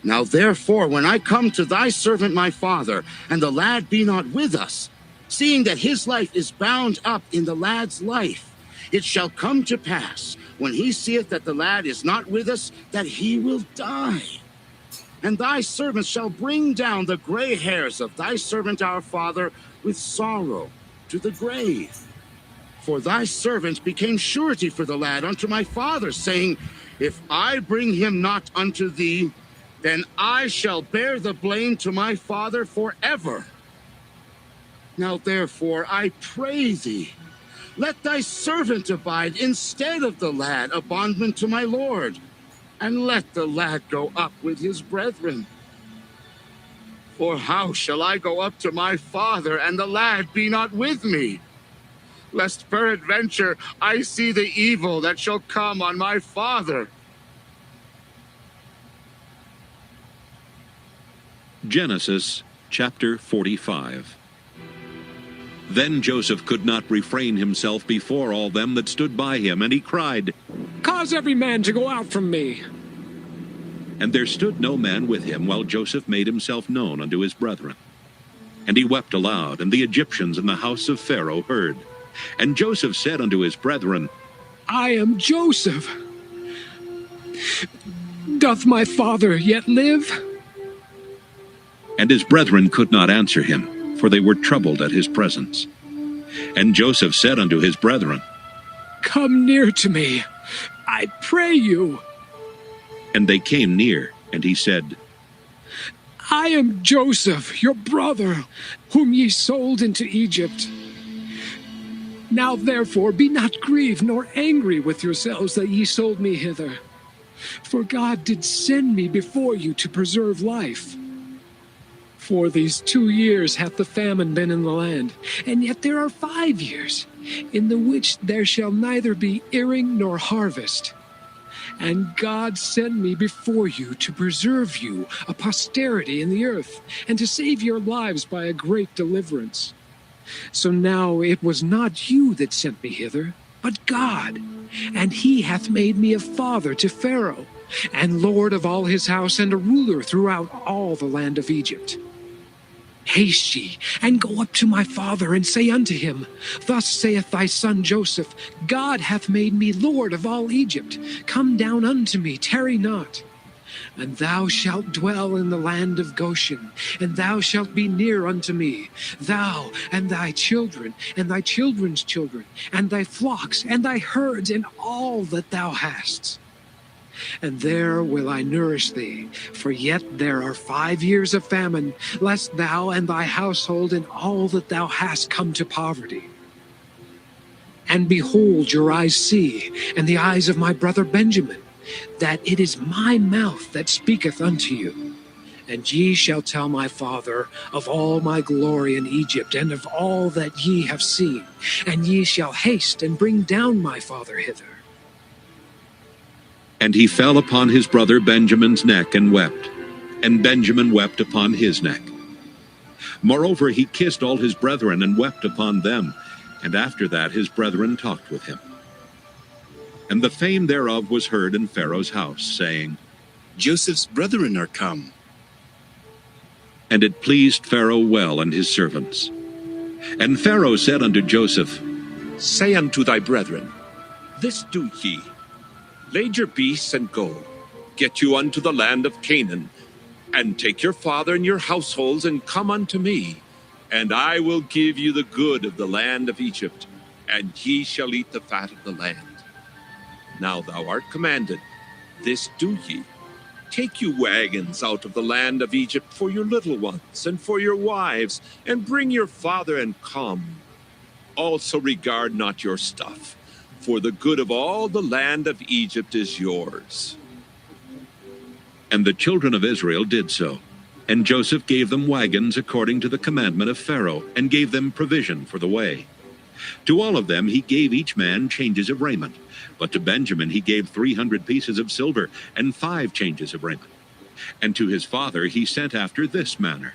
Now therefore, when I come to thy servant my father, and the lad be not with us, seeing that his life is bound up in the lad's life, it shall come to pass, when he seeth that the lad is not with us, that he will die. And thy servants shall bring down the gray hairs of thy servant our father with sorrow to the grave. For thy servant became surety for the lad unto my father, saying, If I bring him not unto thee, then I shall bear the blame to my father forever. Now therefore, I pray thee, let thy servant abide instead of the lad, a bondman to my lord. and let the lad go up with his brethren. For how shall I go up to my father, and the lad be not with me? Lest peradventure I see the evil that shall come on my father. Genesis chapter 45. Then Joseph could not refrain himself before all them that stood by him, and he cried, Cause every man to go out from me. And there stood no man with him, while Joseph made himself known unto his brethren. And he wept aloud, and the Egyptians in the house of Pharaoh heard. And Joseph said unto his brethren, I am Joseph. Doth my father yet live? And his brethren could not answer him, for they were troubled at his presence. And Joseph said unto his brethren, Come near to me, I pray you. And they came near, and he said, I am Joseph, your brother, whom ye sold into Egypt. Now therefore be not grieved nor angry with yourselves that ye sold me hither. For God did send me before you to preserve life. For these 2 years hath the famine been in the land, and yet there are 5 years, in the which there shall neither be earing nor harvest. And God sent me before you to preserve you, a posterity in the earth, and to save your lives by a great deliverance. So now it was not you that sent me hither, but God, and he hath made me a father to Pharaoh, and lord of all his house, and a ruler throughout all the land of Egypt. Haste ye, and go up to my father, and say unto him, Thus saith thy son Joseph, God hath made me lord of all Egypt. Come down unto me, tarry not. And thou shalt dwell in the land of Goshen, and thou shalt be near unto me, thou and thy children, and thy children's children, and thy flocks, and thy herds, and all that thou hast. And there will I nourish thee, for yet there are 5 years of famine, lest thou and thy household and all that thou hast come to poverty. And behold, your eyes see, and the eyes of my brother Benjamin, that it is my mouth that speaketh unto you. And ye shall tell my father of all my glory in Egypt, and of all that ye have seen, and ye shall haste and bring down my father hither. And he fell upon his brother Benjamin's neck and wept, and Benjamin wept upon his neck. Moreover, he kissed all his brethren and wept upon them, and after that his brethren talked with him. And the fame thereof was heard in Pharaoh's house, saying, Joseph's brethren are come. And it pleased Pharaoh well and his servants. And Pharaoh said unto Joseph, Say unto thy brethren, This do ye. Lade your beasts and go. Get you unto the land of Canaan, and take your father and your households, and come unto me, and I will give you the good of the land of Egypt, and ye shall eat the fat of the land. Now thou art commanded, this do ye. Take you wagons out of the land of Egypt for your little ones, and for your wives, and bring your father and come. Also regard not your stuff, for the good of all the land of Egypt is yours. And the children of Israel did so. And Joseph gave them wagons according to the commandment of Pharaoh, and gave them provision for the way. To all of them he gave each man changes of raiment. But to Benjamin he gave 300 pieces of silver, and 5 changes of raiment. And to his father he sent after this manner: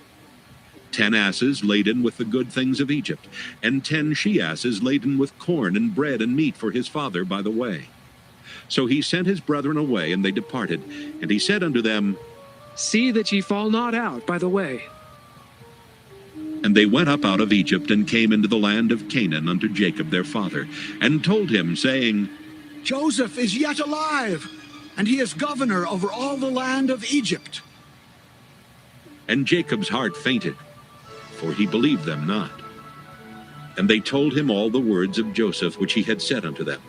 10 asses laden with the good things of Egypt, and 10 she-asses laden with corn and bread and meat for his father by the way. So he sent his brethren away, and they departed. And he said unto them, See that ye fall not out by the way. And they went up out of Egypt, and came into the land of Canaan unto Jacob their father, and told him, saying, Joseph is yet alive, and he is governor over all the land of Egypt. And Jacob's heart fainted, for he believed them not. And they told him all the words of Joseph which he had said unto them.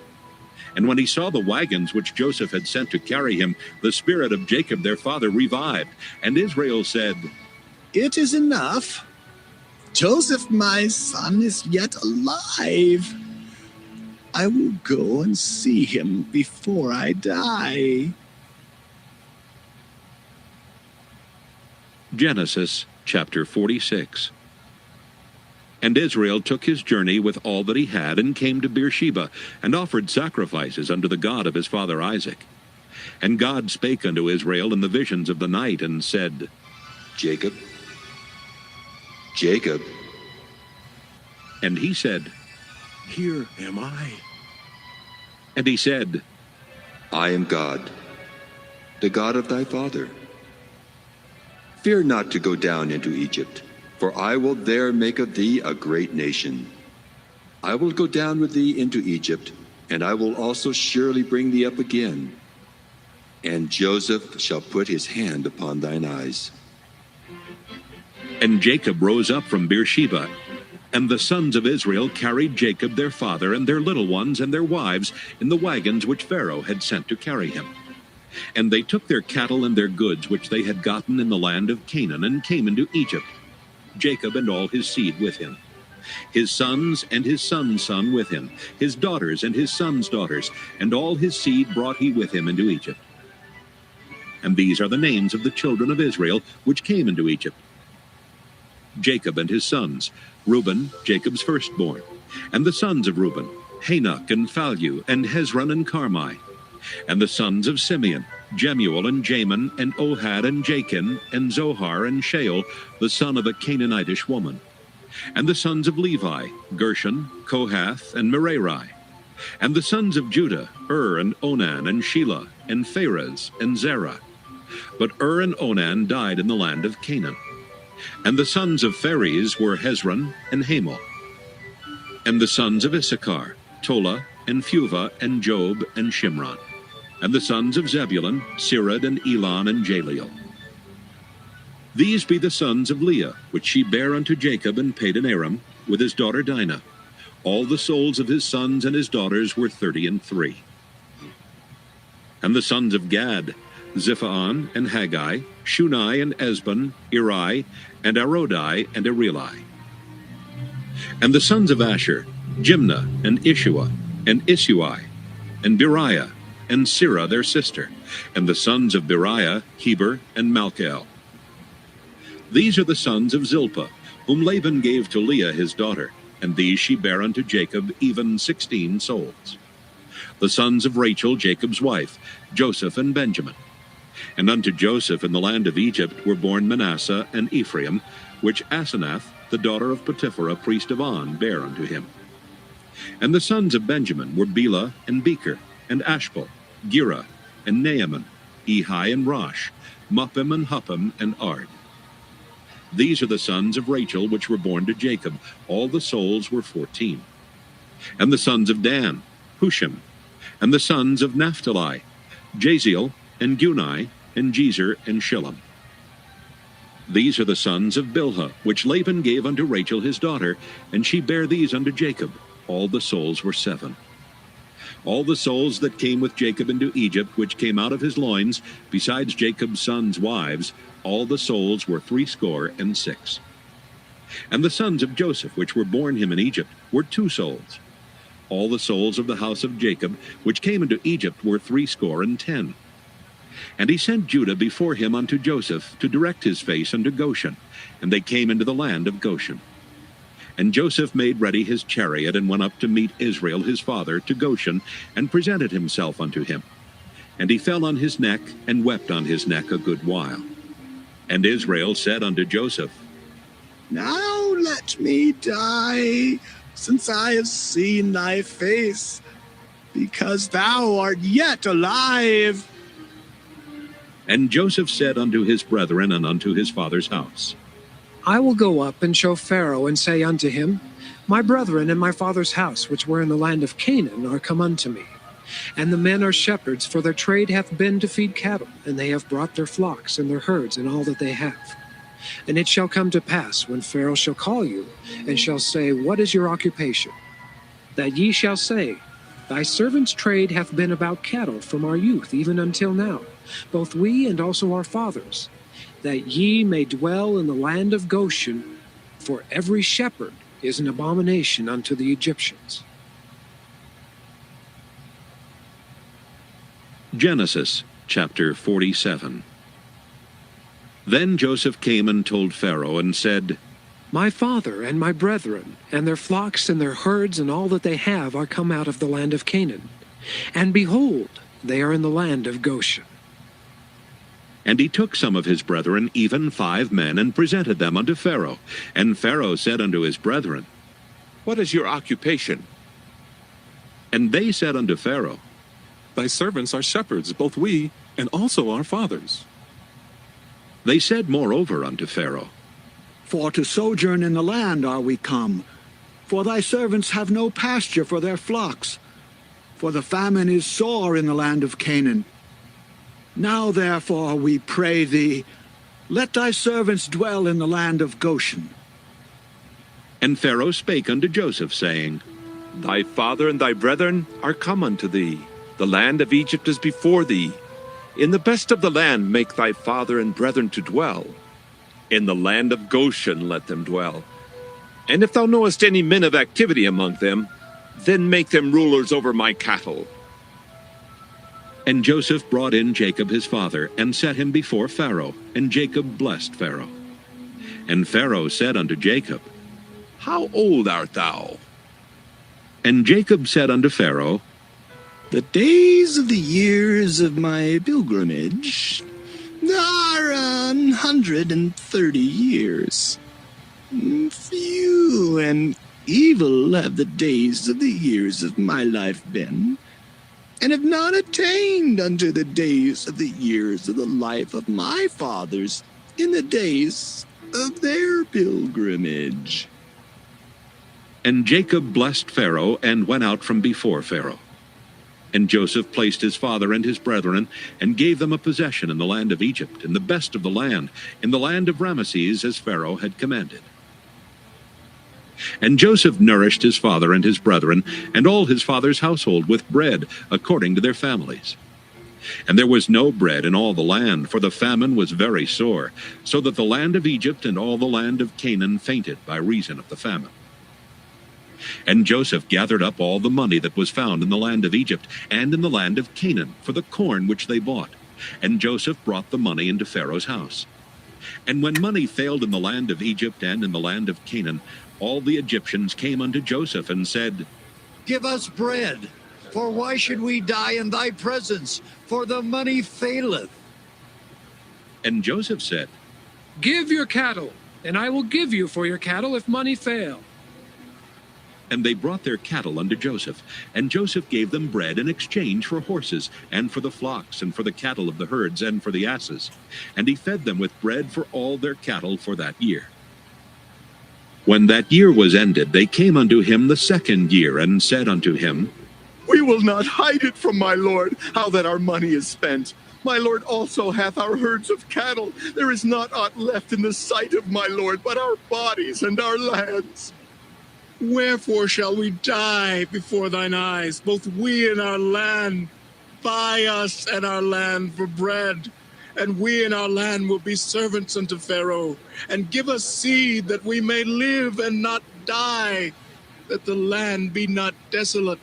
And when he saw the wagons which Joseph had sent to carry him, the spirit of Jacob their father revived. And Israel said, It is enough. Joseph my son is yet alive. I will go and see him before I die. Genesis chapter 46. And Israel took his journey with all that he had, and came to Beersheba, and offered sacrifices unto the God of his father Isaac. And God spake unto Israel in the visions of the night, and said, Jacob, Jacob. And he said, Here am I. And he said, I am God, the God of thy father. Fear not to go down into Egypt, for I will there make of thee a great nation. I will go down with thee into Egypt, and I will also surely bring thee up again. And Joseph shall put his hand upon thine eyes. And Jacob rose up from Beersheba, and the sons of Israel carried Jacob their father and their little ones and their wives in the wagons which Pharaoh had sent to carry him. And they took their cattle and their goods which they had gotten in the land of Canaan, and came into Egypt, Jacob and all his seed with him, his sons and his son's son with him, his daughters and his son's daughters, and all his seed brought he with him into Egypt. And these are the names of the children of Israel which came into Egypt: Jacob and his sons, Reuben, Jacob's firstborn, and the sons of Reuben, Hanok and Phalu, and Hezron and Carmi. And the sons of Simeon, Jemuel and Jamin, and Ohad and Jachin, and Zohar and Shael, the son of a Canaanitish woman. And the sons of Levi, Gershon, Kohath, and Merari. And the sons of Judah, and Onan, and Shelah, and Pharez, and Zerah. But and Onan died in the land of Canaan. And the sons of Pharez were Hezron and Hamel. And the sons of Issachar, Tola, and Phuvah, and Job, and Shimron. And the sons of Zebulun, Sirad, and Elon, and Jaleel. These be the sons of Leah, which she bare unto Jacob in Padan Aram, with his daughter Dinah. All the souls of his sons and his daughters were 33. And the sons of Gad, Ziphaon, and Haggai, Shunai, and Esbon, Eri, and Arodai, and Areli. And the sons of Asher, Jimnah, and Ishua, and Isui, and Beriah, and Sirah their sister, and the sons of Beriah, Heber, and Malchiel. These are the sons of Zilpah, whom Laban gave to Leah his daughter, and these she bare unto Jacob, even 16 souls. The sons of Rachel, Jacob's wife, Joseph and Benjamin. And unto Joseph in the land of Egypt were born Manasseh and Ephraim, which Asenath, the daughter of Potipherah, priest of On, bare unto him. And the sons of Benjamin were Bela and Becher, and Ashbel, Gera, and Naaman, Ehi and Rosh, Muppim and Huppim, and Ard. These are the sons of Rachel which were born to Jacob. All the souls were 14. And the sons of Dan, Hushim. And the sons of Naphtali, Jaziel, and Guni, and Jezer, and Shillem. These are the sons of Bilhah, which Laban gave unto Rachel his daughter, and she bare these unto Jacob. All the souls were 7. All the souls that came with Jacob into Egypt, which came out of his loins, besides Jacob's sons' wives, all the souls were 66. And the sons of Joseph, which were born him in Egypt, were 2 souls. All the souls of the house of Jacob, which came into Egypt, were 70. And he sent Judah before him unto Joseph, to direct his face unto Goshen. And they came into the land of Goshen. And Joseph made ready his chariot, and went up to meet Israel his father to Goshen, and presented himself unto him. And he fell on his neck, and wept on his neck a good while. And Israel said unto Joseph, Now let me die, since I have seen thy face, because thou art yet alive. And Joseph said unto his brethren and unto his father's house, I will go up and show Pharaoh, and say unto him, My brethren and my father's house, which were in the land of Canaan, are come unto me. And the men are shepherds, for their trade hath been to feed cattle, and they have brought their flocks and their herds and all that they have. And it shall come to pass, when Pharaoh shall call you, and shall say, What is your occupation? That ye shall say, Thy servant's trade hath been about cattle from our youth even until now, both we and also our fathers, that ye may dwell in the land of Goshen, for every shepherd is an abomination unto the Egyptians. Genesis chapter 47. Then Joseph came and told Pharaoh and said, My father and my brethren, and their flocks and their herds and all that they have are come out of the land of Canaan. And behold, they are in the land of Goshen. And he took some of his brethren, even 5 men, and presented them unto Pharaoh. And Pharaoh said unto his brethren, What is your occupation? And they said unto Pharaoh, Thy servants are shepherds, both we and also our fathers. They said moreover unto Pharaoh, For to sojourn in the land are we come, for thy servants have no pasture for their flocks, for the famine is sore in the land of Canaan. Now therefore, we pray thee, let thy servants dwell in the land of Goshen. And Pharaoh spake unto Joseph, saying, Thy father and thy brethren are come unto thee. The land of Egypt is before thee. In the best of the land make thy father and brethren to dwell. In the land of Goshen let them dwell. And if thou knowest any men of activity among them, then make them rulers over my cattle. And Joseph brought in Jacob his father, and set him before Pharaoh, and Jacob blessed Pharaoh. And Pharaoh said unto Jacob, How old art thou? And Jacob said unto Pharaoh, The days of the years of my pilgrimage are 130 years. Few and evil have the days of the years of my life been, and have not attained unto the days of the years of the life of my fathers in the days of their pilgrimage. And Jacob blessed Pharaoh, and went out from before Pharaoh. And Joseph placed his father and his brethren, and gave them a possession in the land of Egypt, in the best of the land, in the land of Ramesses, as Pharaoh had commanded. And Joseph nourished his father and his brethren, and all his father's household with bread, according to their families. And there was no bread in all the land, for the famine was very sore, so that the land of Egypt and all the land of Canaan fainted by reason of the famine. And Joseph gathered up all the money that was found in the land of Egypt and in the land of Canaan for the corn which they bought. And Joseph brought the money into Pharaoh's house. And when money failed in the land of Egypt and in the land of Canaan, all the Egyptians came unto Joseph and said, Give us bread, for why should we die in thy presence? For the money faileth. And Joseph said, Give your cattle, and I will give you for your cattle if money fail. And they brought their cattle unto Joseph, and Joseph gave them bread in exchange for horses, and for the flocks, and for the cattle of the herds, and for the asses. And he fed them with bread for all their cattle for that year. When that year was ended, they came unto him the 2nd year, and said unto him, We will not hide it from my lord, how that our money is spent. My lord also hath our herds of cattle. There is not aught left in the sight of my lord, but our bodies and our lands. Wherefore shall we die before thine eyes, both we and our land? Buy us and our land for bread, and we and our land will be servants unto Pharaoh, and give us seed that we may live and not die, that the land be not desolate.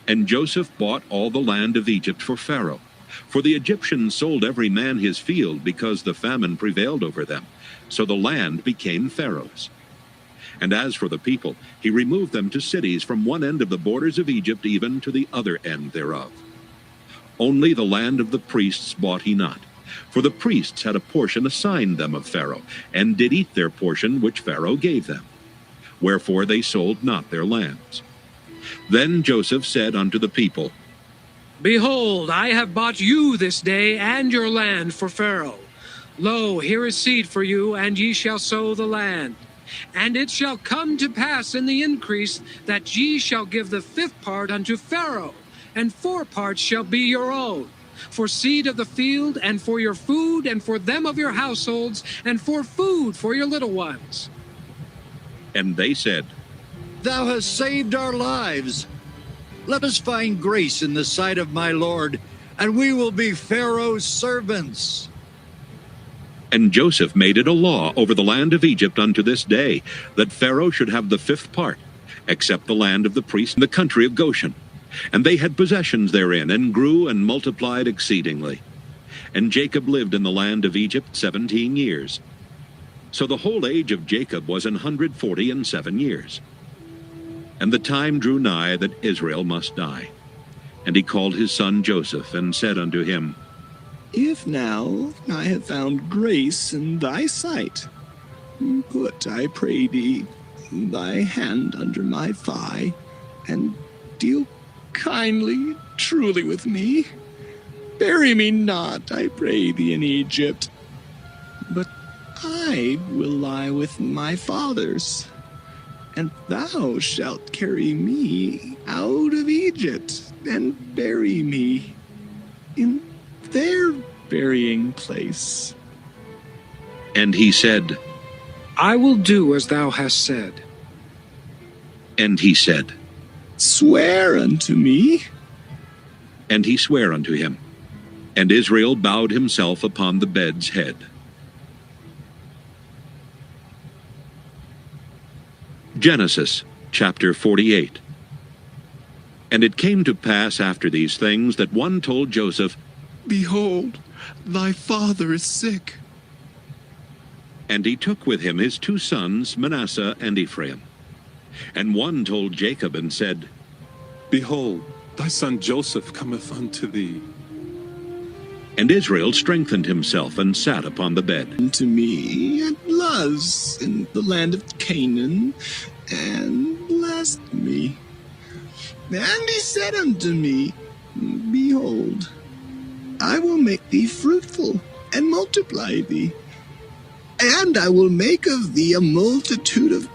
And Joseph bought all the land of Egypt for Pharaoh. For the Egyptians sold every man his field, because the famine prevailed over them. So the land became Pharaoh's. And as for the people, he removed them to cities from one end of the borders of Egypt even to the other end thereof. Only the land of the priests bought he not, for the priests had a portion assigned them of Pharaoh, and did eat their portion which Pharaoh gave them. Wherefore they sold not their lands. Then Joseph said unto the people, Behold, I have bought you this day and your land for Pharaoh. Lo, here is seed for you, and ye shall sow the land. And it shall come to pass in the increase that ye shall give the 5th part unto Pharaoh, and 4 parts shall be your own, for seed of the field, and for your food, and for them of your households, and for food for your little ones. And they said, Thou hast saved our lives. Let us find grace in the sight of my lord, and we will be Pharaoh's servants. And Joseph made it a law over the land of Egypt unto this day, that Pharaoh should have the 5th part, except the land of the priests in the country of Goshen. And they had possessions therein, and grew and multiplied exceedingly. And Jacob lived in the land of Egypt 17 years. So the whole age of Jacob was 147 years. And the time drew nigh that Israel must die. And he called his son Joseph, and said unto him, If now I have found grace in thy sight, put, I pray thee, thy hand under my thigh, and deal kindly, truly with me. Bury me not, I pray thee, in Egypt, but I will lie with my fathers, and thou shalt carry me out of Egypt, and bury me in their burying place. And he said, I will do as thou hast said. And he said, Swear unto me. And he sware unto him. And Israel bowed himself upon the bed's head. Genesis chapter 48. And it came to pass after these things that one told Joseph, Behold, thy father is sick. And he took with him his 2 sons, Manasseh and Ephraim. And one told Jacob and said, Behold, thy son Joseph cometh unto thee. And Israel strengthened himself and sat upon the bed. Unto me at Luz in the land of Canaan, and blessed me. And he said unto me, Behold, I will make thee fruitful, and multiply thee. And I will make of thee a multitude of